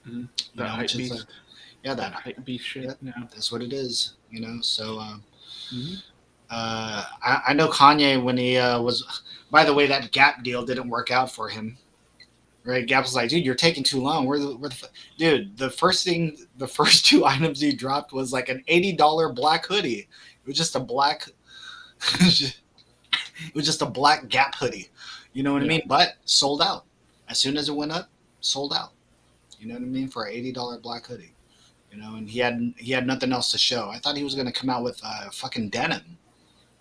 Mm-hmm. You That know, which hype is beast. yeah, That that hype beast shit. yeah, Yeah. that's what it is. So. Mm-hmm. I know Kanye when he was. By the way, that Gap deal didn't work out for him. Right? Gap was like, dude, you're taking too long. Dude? The first two items he dropped was like an $80 black hoodie. It was just a black. It was just a black Gap hoodie. You know what I Yeah. mean? But sold out as soon as it went up. Sold out. You know what I mean? For an $80 black hoodie. And he had nothing else to show. I thought he was gonna come out with fucking denim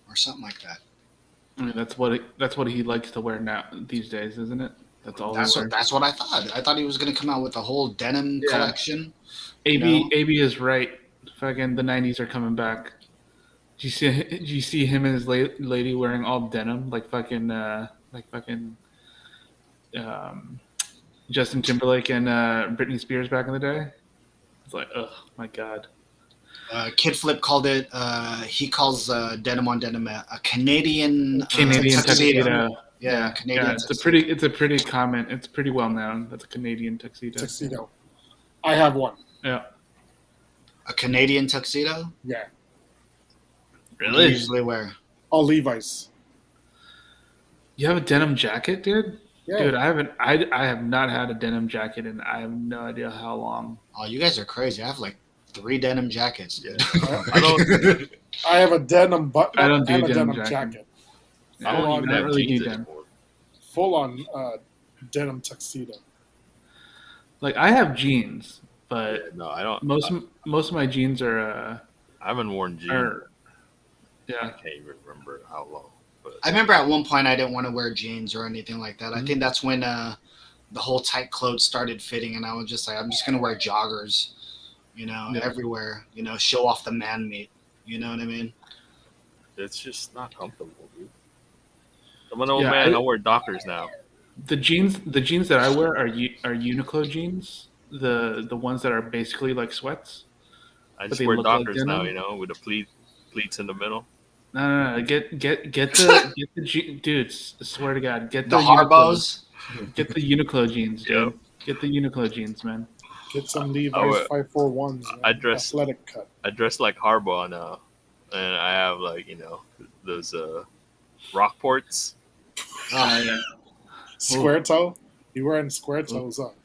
or something like that. I mean, that's what he likes to wear now these days, isn't it? That's all he wears. That's what I thought. I thought he was going to come out with a whole denim Yeah. collection. AB is right. Fucking the '90s are coming back. Do you see him and his lady wearing all denim like fucking um, Justin Timberlake and Britney Spears back in the day? It's like, oh my god. Kid Flip called it. He calls denim on denim a Canadian Canadian tuxedo. Yeah, Canadian. It's tuxedo. a pretty common. It's pretty well known. That's a Canadian tuxedo. Tuxedo. I have one. Yeah. A Canadian tuxedo. Yeah. What do you usually wear? All Levi's. You have a denim jacket, dude? Yeah. Dude, I have not had a denim jacket in I have no idea how long. Oh, you guys are crazy. I have like 3 denim jackets, dude. I don't. I have a denim button I don't do and a denim denim jacket. I don't even I have really jeans do denim. anymore. Full on denim tuxedo. Like I have jeans, Yeah, but no, I don't. most of my jeans are I haven't worn jeans. I yeah. can't even remember how long. But I remember at one point I didn't want to wear jeans or anything like that. I think that's when the whole tight clothes started fitting, and I was just like, I'm just gonna wear joggers, everywhere, show off the man meat. You know what I mean? it's just not comfortable, dude. I'm an old Yeah, man. I wear Dockers now. The jeans that I wear are Uniqlo jeans, the ones that are basically like sweats. I But just they wear look like Dockers now, denim? with the pleats in the middle. No. Get the dudes. I swear to God, get The Uniqlo. Harbos. Get the Uniqlo jeans, dude. Yep. Get the Uniqlo jeans, man. Get some I Levi's would- 541s. Man. I dress- Athletic cut. I dress like Harbaugh now, and I have those Rockports. Yeah. Square toe? You wearing square toes up?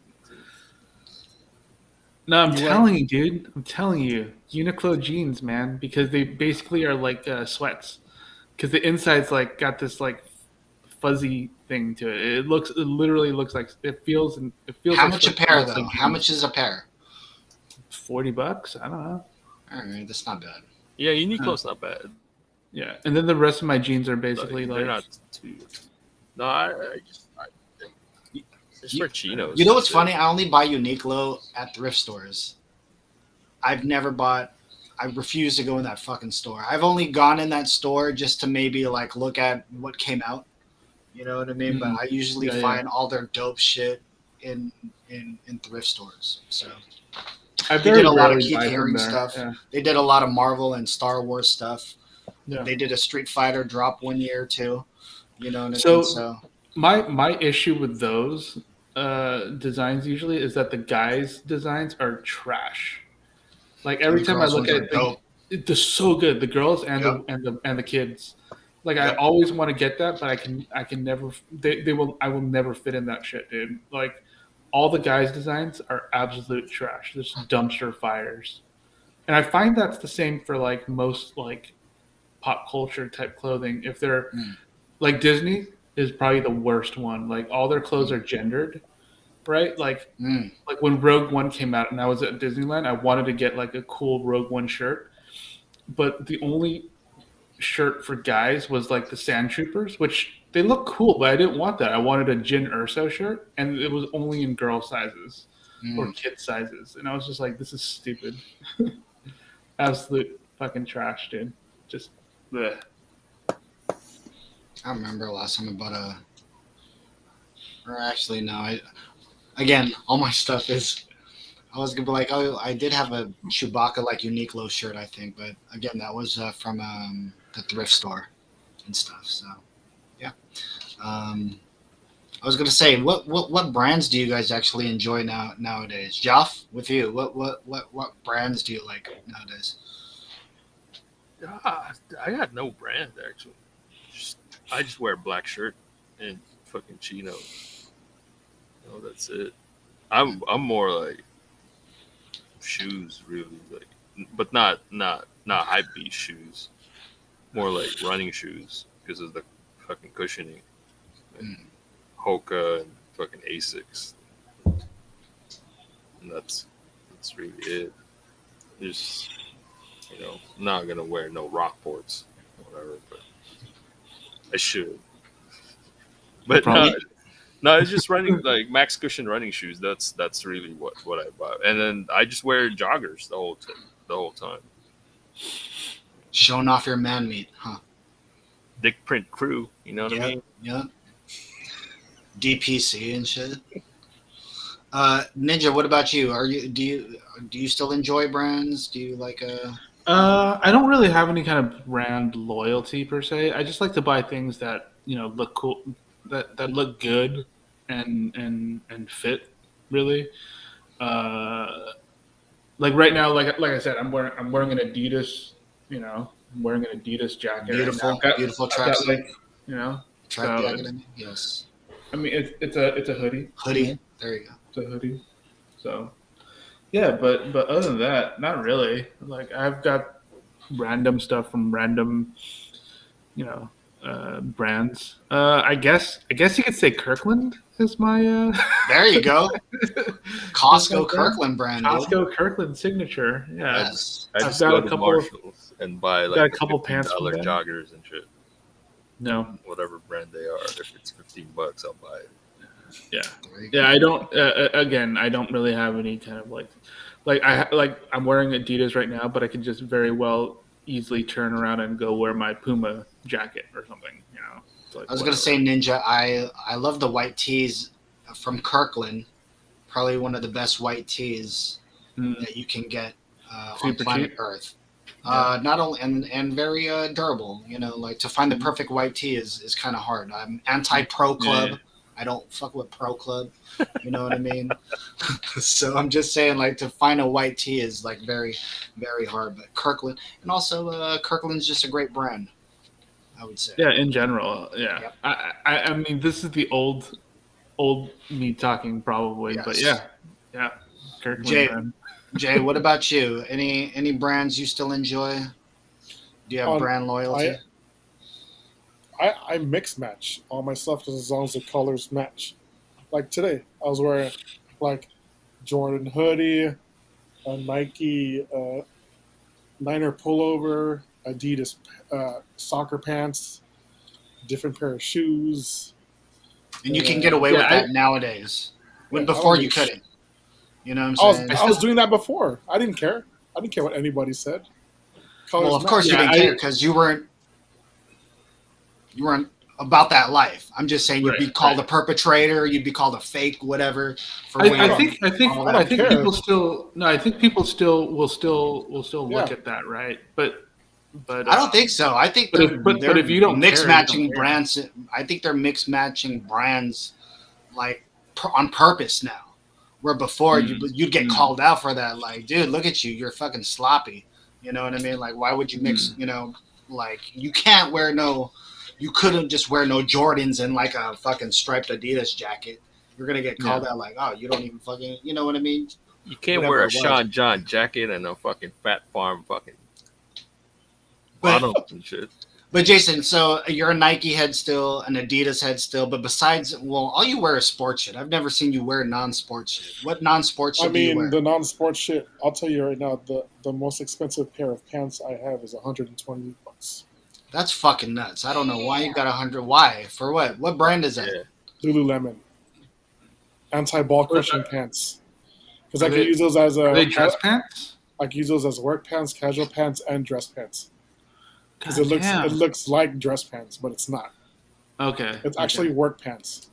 No, I'm You telling you, dude. I'm telling you, Uniqlo jeans, man, because they basically are like sweats. Because the inside's like got this like fuzzy thing to it. It literally looks like it feels. How like much a sweat, pair looks though? like How jeans. much is a pair? $40? I don't know. All right, that's not bad. Yeah, Uniqlo's not bad. Yeah, and then the rest of my jeans are basically They're like not too. No, I just wear chinos. You know what's funny? I only buy Uniqlo at thrift stores. I've never bought. I refuse to go in that fucking store. I've only gone in that store just to maybe like look at what came out. You know what I mean? But I usually Yeah, yeah. find all their dope shit in thrift stores. So I They did a lot of rarely Keith buy from Haring there. stuff. Yeah. they did a lot of Marvel and Star Wars stuff. Yeah. They did a Street Fighter drop one year too. You know what I So- mean? So My issue with those designs usually is that the guys' designs are trash. Like every the time I girls look ones are at dope. they're so good. The girls and Yep. the kids, Like I always want to get that, but I can never. I will never fit in that shit, dude. Like all the guys' designs are absolute trash. There's dumpster fires, and I find that's the same for like most like pop culture type clothing. If they're like Disney is probably the worst one. Like all their clothes are gendered, right? Like when Rogue One came out and I was at Disneyland, I wanted to get like a cool Rogue One shirt, but the only shirt for guys was like the Sand Troopers, which they look cool, but I didn't want that. I wanted a Jin Urso shirt, and it was only in girl sizes or kid sizes, and I was just like, this is stupid, absolute fucking trash, dude. Just bleh. I remember last time I bought or actually no, again, all my stuff is. I was gonna be like, oh, I did have a Chewbacca like Uniqlo shirt, I think, but again, that was from the thrift store and stuff. So, yeah. I was gonna say, what brands do you guys actually enjoy nowadays? Joff, with you, what brands do you like nowadays? I got no brand actually. I just wear a black shirt and fucking chinos. No, that's it. I'm more like shoes, really, like, but not hype beast shoes. More like running shoes because of the fucking cushioning, like Hoka and fucking Asics. And that's really it. Just I'm not gonna wear no Rockports or whatever, but I should. But no, it's just running like max cushion running shoes. That's really what I buy, and then I just wear joggers the whole time. Showing off your man meat, huh? Dick print crew, you know what I mean? Yeah. DPC and shit. Ninja, what about you? Do you still enjoy brands? Do you like I don't really have any kind of brand loyalty per se. I just like to buy things that look cool, that look good, and fit really. Like right now, like I said, I'm wearing an Adidas, I'm wearing an Adidas jacket. Beautiful, right now. beautiful I've got, tracksuit. track Track jacket. Yes. I mean, it's a hoodie. Hoodie. There you go. It's a hoodie. So, yeah, but other than that, not really. Like I've got random stuff from random, brands. I guess you could say Kirkland is my. There you go. Costco Kirkland brand. Costco Kirkland signature. Yeah. Yes. I just go to Marshalls and buy like got a couple pants from $15 them. joggers and shit. No. Whatever brand they are, if it's $15, I'll buy it. Yeah. I don't. Again, I don't really have any kind of I'm wearing Adidas right now, but I can just very well easily turn around and go wear my Puma jacket or something. It's like, I was gonna say Ninja. I love the white tees from Kirkland. Probably one of the best white tees that you can get on planet cheap. Earth. Not only and very durable. Like to find the perfect white tee is kind of hard. I'm anti Pro Club. Yeah. I don't fuck with Pro Club. You know what I mean? So I'm just saying, like, to find a white tee is like very, very hard. But Kirkland, and also Kirkland's just a great brand, I would say. Yeah, in general, yeah. Yep. I mean, this is the old me talking probably, Yes. but yeah. Kirkland Jay, brand. Jay, what about you? Any brands you still enjoy? Do you have brand loyalty? I mix match all my stuff just as long as the colors match. Like today, I was wearing like Jordan hoodie, a Nike Niner pullover, Adidas soccer pants, different pair of shoes. And you can get away with that nowadays. When before you couldn't. You know what I'm saying? I was doing that before. I didn't care. I didn't care what anybody said. Well, of course you didn't care because you weren't about that life. I'm just saying you'd be called a perpetrator, you'd be called a fake, whatever. I think people still will still look at that, right? But I don't think so. I think but if you don't mix matching brands, I think they're mix matching brands like on purpose now. Where before you'd get called out for that, like, dude, look at you, you're fucking sloppy. You know what I mean? Like, why would you mix? Like, you can't wear no you couldn't just wear no Jordans and like a fucking striped Adidas jacket. You're gonna get called out like, oh, you don't even fucking, you know what I mean? You can't Whatever wear a it was. Sean John jacket and a fucking Fat Farm fucking But bottoms and shit. but Jason, so you're a Nike head still, an Adidas head still, but besides, well, all you wear is sports shit. I've never seen you wear non-sports shit. What non-sports I shit do you mean, wear? the non-sports shit. I'll tell you right now, the most expensive pair of pants I have is $120. That's fucking nuts. I don't know why you got 100. Why? For what? What brand is that? Yeah. Lululemon, anti-ball crushing pants. Because I Are can they- use those as Are they dress pants? I can use those as work pants, casual pants, and dress pants. Because God it damn. looks like dress pants, but it's not. Okay. It's actually work pants.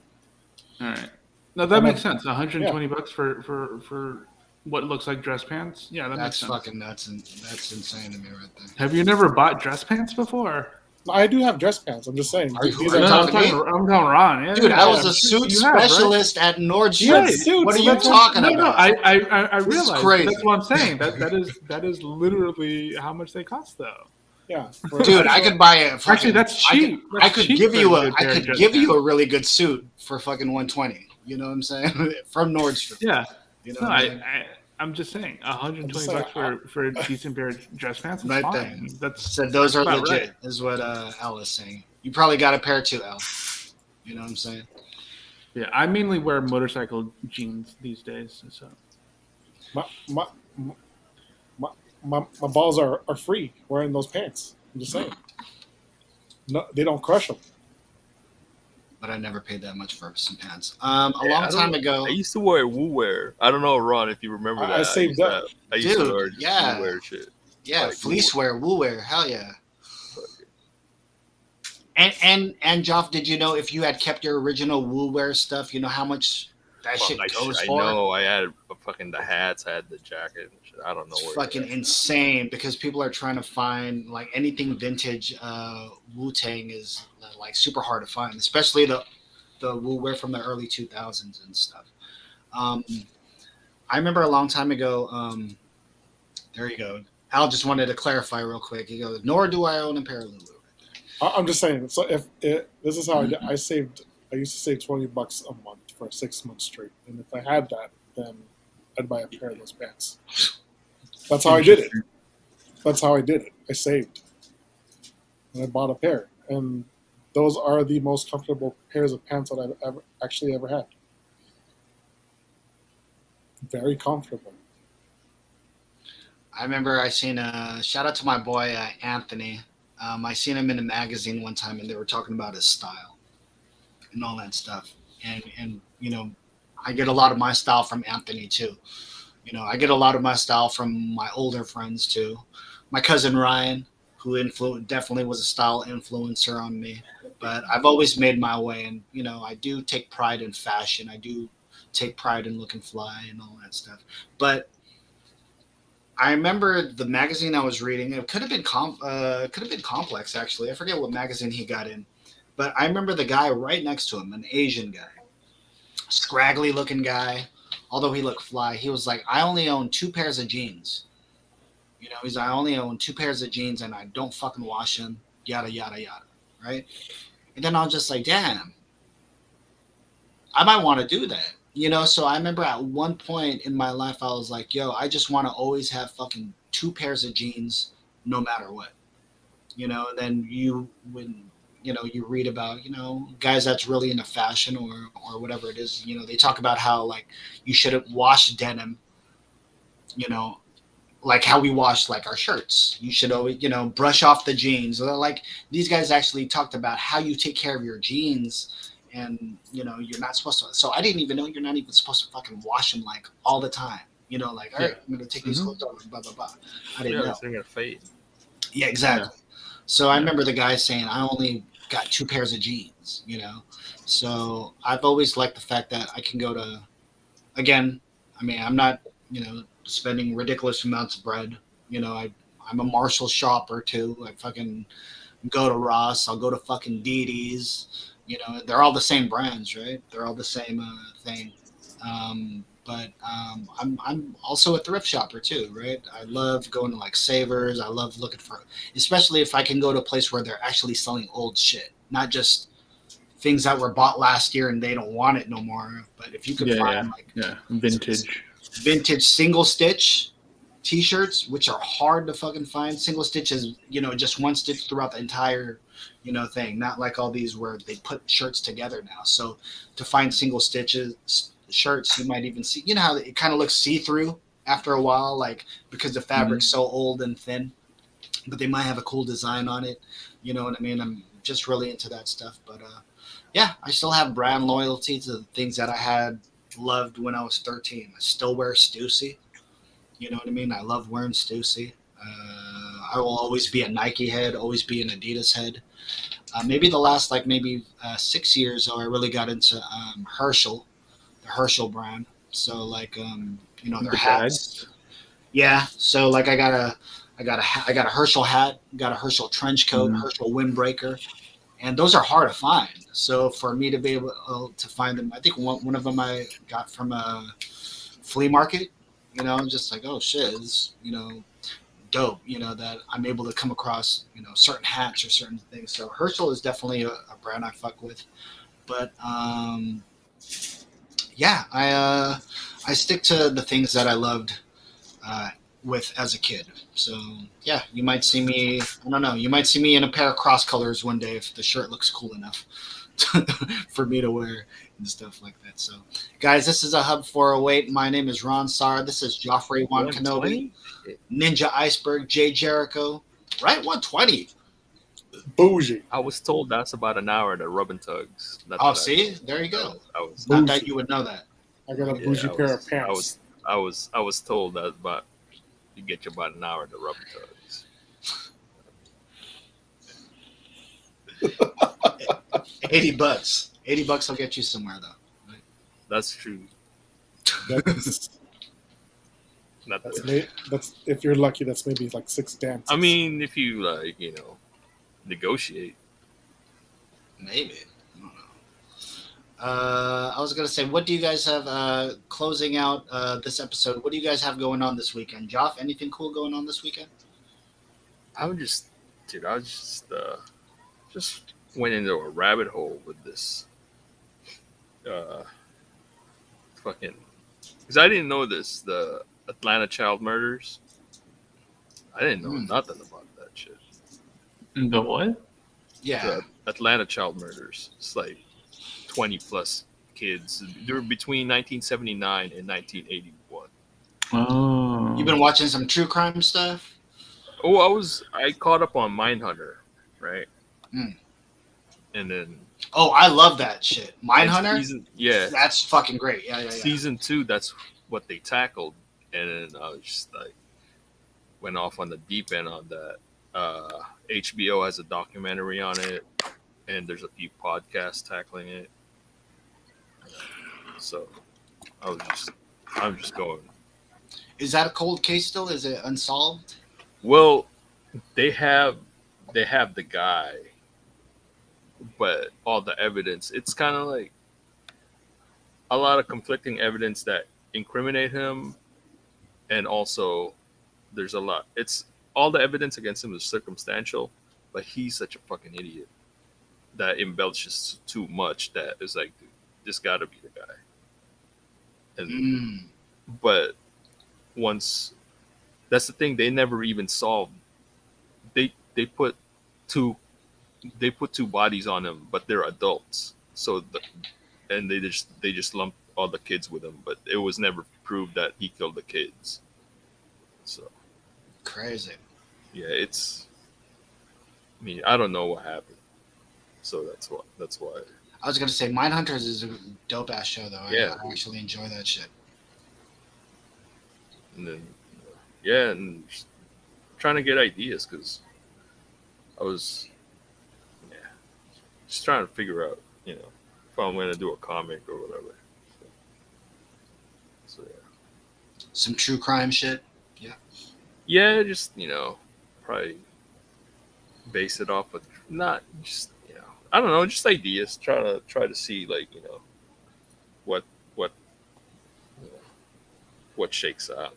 All right. No, that And makes then- sense. $120 for what looks like dress pants. Yeah, that That's makes sense. fucking nuts, and that's insane to me right there. Have you never bought dress pants before? I do have dress pants. I'm just saying. Are you- These are you are No, talking I'm to talking, I'm talking Ron. Yeah, Dude, yeah, I was I'm a sure suit you have, right? specialist at Nordstrom. Yes, suits. What are you That's what- talking No, about? I This is realize. crazy. That's what I'm saying. That is literally how much they cost, though. yeah. Dude, I could buy a fucking, Actually, that's cheap. I could That's cheap give for you good pair of dress pants. a really good suit for fucking 120. You know what I'm saying? From Nordstrom. Yeah. You know No, what I mean? I'm just saying, $120 just saying, for a decent pair of dress pants is Right fine. there. That's Said those are about legit, right. is what Al is saying. You probably got a pair too, Al. You know what I'm saying? Yeah, I mainly wear motorcycle jeans these days. So My my balls are free wearing those pants. I'm just saying. No, they don't crush them. But I never paid that much for some pants. A Yeah, I long don't time know. ago. I used to wear Woo Wear. I don't know, Ron, if you remember that. I saved used up. I used Dude, to wear just yeah. Woo Wear shit. Yeah, like fleece wear, wool wear, hell yeah. And Joff, did you know if you had kept your original wool wear stuff, you know how much that Fuck, shit goes I for? know. I had fucking the hats. I had the jacket and shit. I don't know It's where. fucking they're at. insane because people are trying to find like anything vintage Wu Tang is like super hard to find, especially the Wu wear from the early 2000s and stuff. I remember a long time ago. There you go. Al just wanted to clarify real quick. He goes, "Nor do I own a pair of Lulu." I'm just saying. So if this is how I saved. I used to save $20 a month for 6 months straight, and if I had that, then I'd buy a pair of those pants. That's how I did it. That's how I did it. I saved, and I bought a pair, and those are the most comfortable pairs of pants that I've ever had. Very comfortable. I remember I seen a shout out to my boy Anthony. I seen him in a magazine one time, and they were talking about his style and all that stuff. And you know, I get a lot of my style from Anthony too. You know, I get a lot of my style from my older friends too. My cousin Ryan, who definitely was a style influencer on me. But I've always made my way, and you know, I do take pride in fashion. I do take pride in looking fly and all that stuff. But I remember the magazine I was reading. It could have been Complex actually. I forget what magazine he got in, but I remember the guy right next to him, an Asian guy, scraggly looking guy. Although he looked fly, he was like, "I only own 2 pairs of jeans." You know, he's like, "I only own 2 pairs of jeans, and I don't fucking wash them." Yada yada yada, right? And then I was just like, "Damn, I might want to do that." You know, so I remember at one point in my life, I was like, yo, I just want to always have fucking 2 pairs of jeans no matter what. You know, and then when you read about, you know, guys that's really into fashion or whatever it is, you know, they talk about how like you shouldn't wash denim, you know, like how we wash like our shirts. You should always, you know, brush off the jeans. Like these guys actually talked about how you take care of your jeans. And you know you're not supposed to. So I didn't even know you're not even supposed to fucking wash them like all the time. You know, like all right, I'm gonna take these clothes off, blah blah blah. I didn't know. They're gonna fade. Yeah, exactly. So I remember the guy saying I only got 2 pairs of jeans. You know, so I've always liked the fact that I can go to. Again, I mean, I'm not spending ridiculous amounts of bread. You know, I'm a Marshall shopper too. I fucking go to Ross. I'll go to fucking Didi's. You know, they're all the same brands, right? They're all the same thing. But I'm also a thrift shopper too, right? I love going to like Savers. I love looking for, especially if I can go to a place where they're actually selling old shit, not just things that were bought last year and they don't want it no more. But if you could find like vintage. vintage single stitch t-shirts, which are hard to fucking find. Single stitch is, just one stitch throughout the entire, thing. Not like all these where they put shirts together now. So to find single stitches shirts, you might even see, how it kind of looks see-through after a while, like because the fabric's so old and thin, but they might have a cool design on it. You know what I mean? I'm just really into that stuff. But yeah, I still have brand loyalty to the things that I had loved when I was 13. I still wear Stussy. You know what I mean? I love wearing Stussy. I will always be a Nike head, always be an Adidas head. Maybe the last maybe 6 years, though, I really got into Herschel, the Herschel brand. So their The hats. Yeah. So I got a Herschel hat, got a Herschel trench coat, Herschel windbreaker, and those are hard to find. So for me to be able to find them, I think one of them I got from a flea market. Just like, oh shit, it's dope. That I'm able to come across certain hats or certain things. So Herschel is definitely a brand I fuck with. But yeah, I stick to the things that I loved uh, with as a kid. So yeah, you might see me. I don't know. You might see me in a pair of cross colors one day if the shirt looks cool enough for me to wear and stuff like that. So, guys, this is a Hub 408. My name is Ron Sar. This is Joffrey Juan Kenobi, 120? Shit. Ninja Iceberg, Jay Jericho. Right, 120. Bougie. I was told that's about an hour to rub and tugs. That's Oh, what I see, know. there you go. I was Not Bougie. that you would know that. I got a yeah, bougie I pair was, of pants. I was told that about you get you about an hour to rub and tugs. 80 bucks. 80 bucks will get you somewhere though. That's true. That's, Not that's, that. that's if you're lucky. That's maybe like 6 dances. I mean, if you negotiate. Maybe. I don't know. I was gonna say, what do you guys have closing out this episode? What do you guys have going on this weekend? Joff, anything cool going on this weekend? I was just went into a rabbit hole with this uh fucking because I didn't know the Atlanta child murders. I didn't know nothing about that shit. The what? Yeah. The Atlanta child murders. It's like 20 plus kids. They were between 1979 and 1981. Oh, You've been watching some true crime stuff? Oh, I caught up on Mindhunter, right? Mm. And then Oh, I love that shit. Mindhunter? Yeah. That's fucking great. Yeah. Season 2, that's what they tackled. And then I was just like, went off on the deep end on that. HBO has a documentary on it, and there's a few podcasts tackling it. So I'm just going. Is that a cold case still? Is it unsolved? Well, they have the guy, but all the evidence, it's kind of like a lot of conflicting evidence that incriminate him, and also there's a lot. It's all the evidence against him is circumstantial, but he's such a fucking idiot that embellishes too much that it's like, dude, this got to be the guy. And but once that's the thing, they never even solved. They put two bodies on him, but they're adults. So and they just lumped all the kids with him, but it was never proved that he killed the kids. So Crazy. yeah, I mean, I don't know what happened. So that's why. I was gonna say Mindhunters is a dope ass show though. Yeah. I actually enjoy that shit. And then yeah, and just trying to get ideas because I was just trying to figure out, if I'm going to do a comic or whatever. So yeah. Some true crime shit. Yeah, just, probably base it off of not just, I don't know, just ideas. Try to see, like, what what shakes out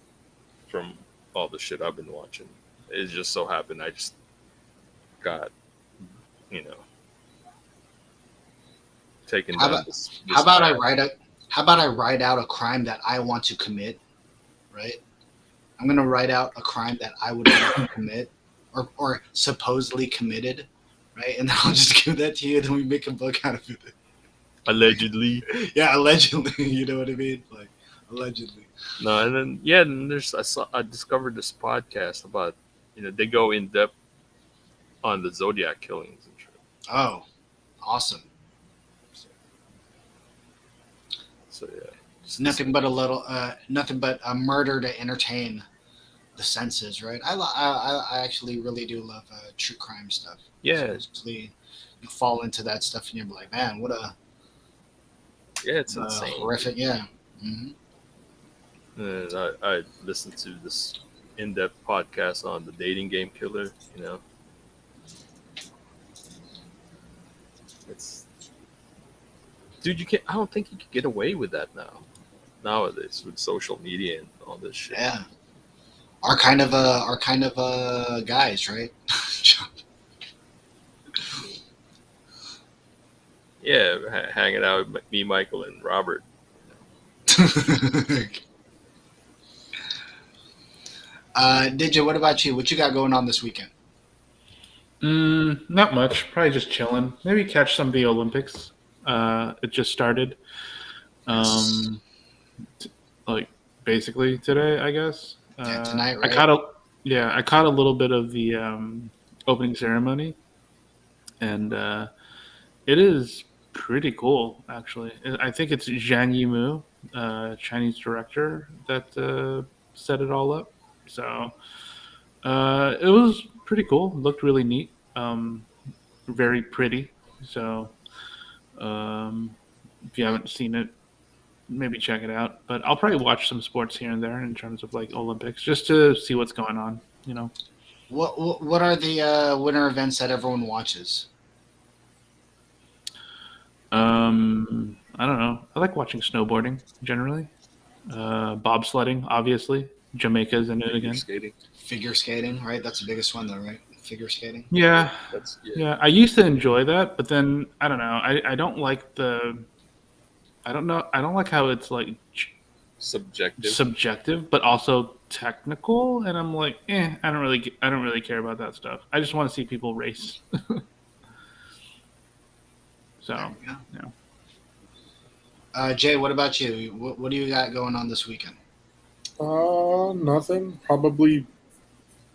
from all the shit I've been watching. It just so happened I just got, you know, taken How down about this how about I path. write out a crime that I want to commit, right? I'm gonna write out a crime that I would want to commit, or supposedly committed, right? And then I'll just give that to you. Then we make a book out of it. Allegedly. Yeah, allegedly. You know what I mean? Like allegedly. No, and then and there's I discovered this podcast about, they go in depth on the Zodiac killings and shit. Oh, awesome. So yeah, Nothing but nothing but a murder to entertain the senses, right? I actually really do love true crime stuff. Yeah. Especially you fall into that stuff and you're like, man, what a it's insane. horrific, yeah. Hmm. And I listened to this in-depth podcast on the dating game killer. It's dude, you can't. I don't think you can get away with that nowadays with social media and all this shit. Yeah, our kind of guys, right? Yeah, hanging out with me, Michael, and Robert. Didja, what about you? What you got going on this weekend? Not much. Probably just chilling. Maybe catch some of the Olympics. It just started. Like basically today, I guess. Yeah, tonight, right? I caught a little bit of the opening ceremony, and it is pretty cool, actually. I think it's Zhang Yimou, Chinese director, that set it all up. So it was pretty cool. It looked really neat. Very pretty. So if you haven't seen it, maybe check it out. But I'll probably watch some sports here and there in terms of like Olympics, just to see what's going on. What are the winter events that everyone watches? I don't know. I like watching snowboarding generally. Bobsledding, obviously. Jamaica's in it again. Figure skating, right? That's the biggest one, though, right? Figure skating. Yeah, yeah. I used to enjoy that, but then I don't know. I don't like the. I don't know. I don't like how it's like subjective, but also technical, and I'm like, I don't really care about that stuff. I just want to see people race. So, yeah. Jay, what about you? What do you got going on this weekend? Nothing. Probably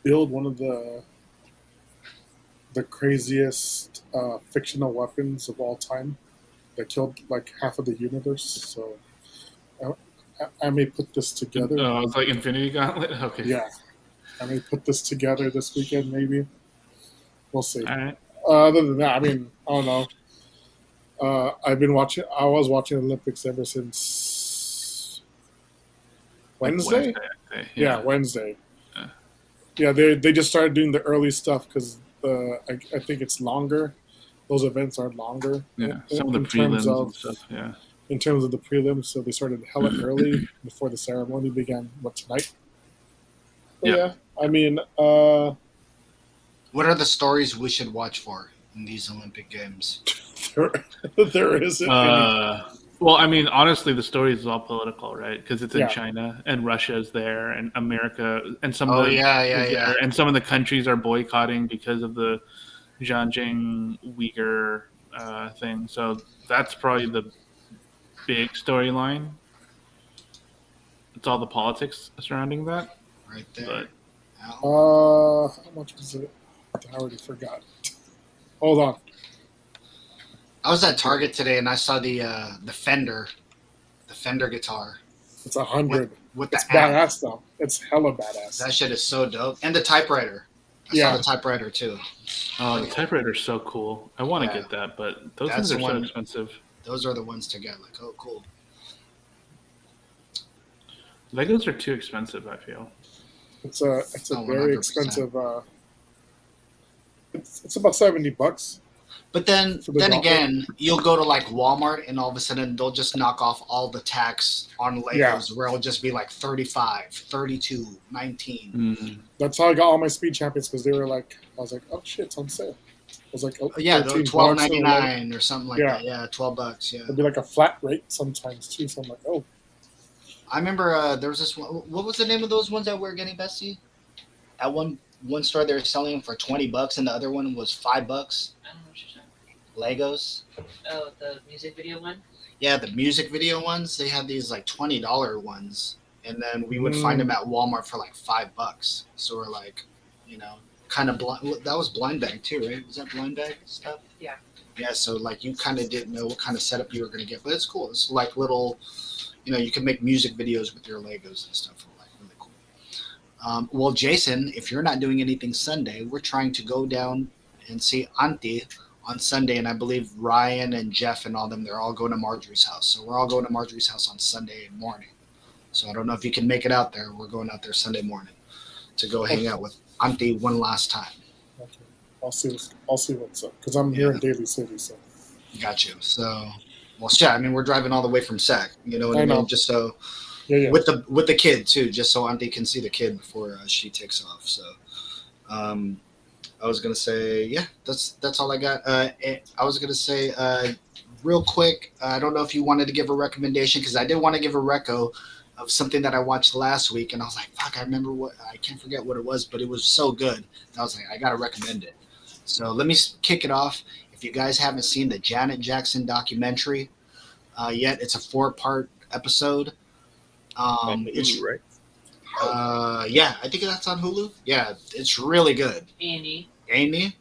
build one of the craziest fictional weapons of all time that killed like half of the universe. So I may put this together. Oh, it's like Infinity Gauntlet? Okay. Yeah. I may put this together this weekend, maybe. We'll see. All right. Other than that, I mean, I don't know. I was watching Olympics ever since Wednesday? Yeah, Wednesday. Yeah, they just started doing the early stuff because I think it's longer. Those events are longer. Yeah, some of the prelims and stuff. Yeah. In terms of the prelims, so they started hella early before the ceremony began. Tonight? But yeah. I mean, what are the stories we should watch for in these Olympic Games? there isn't any. Well, I mean, honestly, the story is all political, right? Because it's in China and Russia is there and America and some of the and some of the countries are boycotting because of the Xinjiang Uyghur thing. So that's probably the big storyline. It's all the politics surrounding that. Right there. But, how much was it? I already forgot. Hold on. I was at Target today and I saw the Fender guitar. It's 100. With the it's badass though. It's hella badass. That shit is so dope. And the typewriter. I saw the typewriter too. Oh, the typewriter's so cool. I want to get that, but those things are so expensive. Those are the ones to get. Like, oh, cool. Legos are too expensive, I feel. It's a very 100%. Expensive. It's about $70. But then For the then gauntlet. again, you'll go to like Walmart and all of a sudden they'll just knock off all the tax on Legos Yeah. where it'll just be like 35, 32, 19. That's how I got all my speed champions because they were like, I was like, oh shit, it's on sale. It was like Yeah, they're $13 $12.99 or something like Yeah. that. Yeah, $12. Yeah. It'd be like a flat rate sometimes too. So I'm like, oh, I remember there was this one. What was the name of those ones that were getting Bestie? At one store they were selling them for $20, and the other one was $5. I don't know what you're talking Legos. about. Oh, the music video one? Yeah, the music video ones. They had these like $20 ones, and then we would find them at Walmart for like $5. So we're like, kind of blind. That was blind bag too, right? Was that blind bag stuff? Yeah. Yeah. So like you kind of didn't know what kind of setup you were going to get, but it's cool. It's like little, you can make music videos with your Legos and stuff. Like really cool. Well, Jason, if you're not doing anything Sunday, we're trying to go down and see Auntie on Sunday, and I believe Ryan and Jeff and all them, they're all going to Marjorie's house. So we're all going to Marjorie's house on Sunday morning. So I don't know if you can make it out there. We're going out there Sunday morning to go hang out with Auntie one last time. okay. I'll see what's up because I'm here in Daly City. So Got you. So, well, shit. I mean, we're driving all the way from Sac. You know what I I know. mean? Just so yeah. with the kid too, just so Auntie can see the kid before she takes off. So, I was gonna say, yeah, that's all I got. I was gonna say, real quick, I don't know if you wanted to give a recommendation because I did want to give a reco of something that I watched last week, and I was like, fuck, I can't forget what it was, but it was so good. I was like, I gotta recommend it. So let me kick it off. If you guys haven't seen the Janet Jackson documentary yet, it's a 4-part episode. It's right. yeah, I think that's on Hulu. Yeah, it's really good. Annie.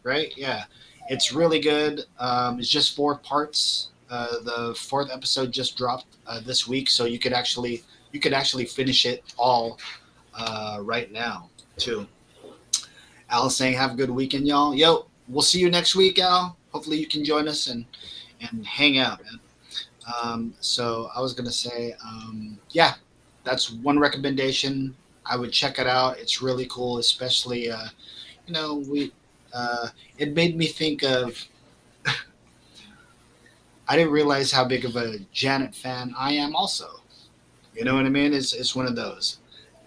Right? Yeah, it's really good. It's just 4 parts. The 4th episode just dropped this week, so you could actually finish it all right now too. Al saying, "Have a good weekend, y'all." Yo, we'll see you next week, Al. Hopefully, you can join us and hang out, man. So I was gonna say, yeah, that's one recommendation. I would check it out. It's really cool, especially it made me think of. I didn't realize how big of a Janet fan I am. Also, you know what I mean? It's one of those.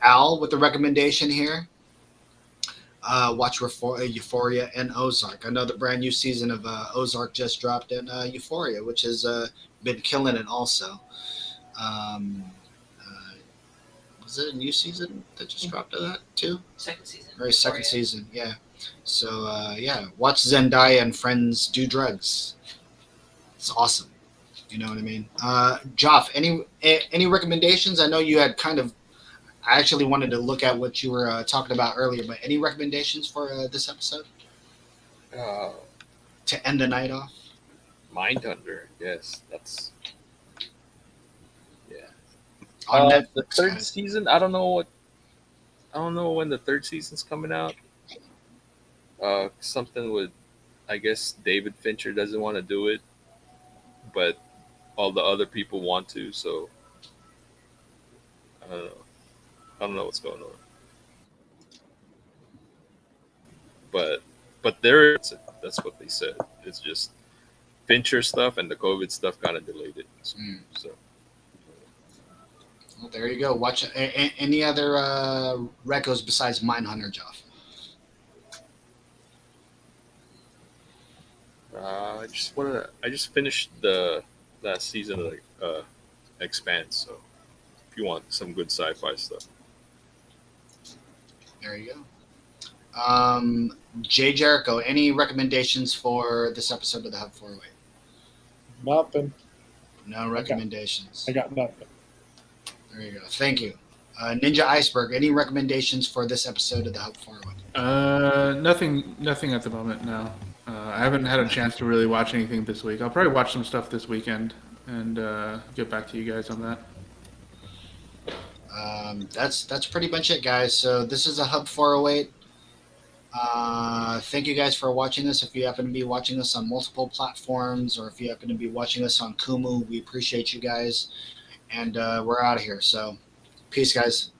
Al with the recommendation here. Watch Euphoria and Ozark. I know the brand new season of Ozark just dropped, and Euphoria, which has been killing it also. Was it a new season that just dropped of that too? Second season. Or second season, yeah. So yeah, watch Zendaya and friends do drugs. It's awesome. You know what I mean? Joff, any recommendations? I know you had I actually wanted to look at what you were talking about earlier, but any recommendations for this episode to end the night off? Mindhunter, yes, that's On the Netflix, third guys. season. I don't know when the third season's coming out. Something with, I guess David Fincher doesn't want to do it, but all the other people want to. So I don't know. I don't know what's going on. But that's what they said. It's just Fincher stuff and the COVID stuff kind of delayed it. So. Well, there you go. Watch any other recos besides Mindhunter, Joff. I just finished the last season of Expanse. So if you want some good sci-fi stuff, There you go. Jay Jericho, any recommendations for this episode of the Hub 408? nothing. No recommendations. I got nothing. There you go. Thank you. Ninja Iceberg, any recommendations for this episode of the Hub 408? Nothing at the moment. No, I haven't had a chance to really watch anything this week. I'll probably watch some stuff this weekend and get back to you guys on that. That's pretty much it, guys. So this is a Hub 408. Thank you guys for watching this. If you happen to be watching us on multiple platforms, or if you happen to be watching us on Kumu, we appreciate you guys. And we're out of here. So peace, guys.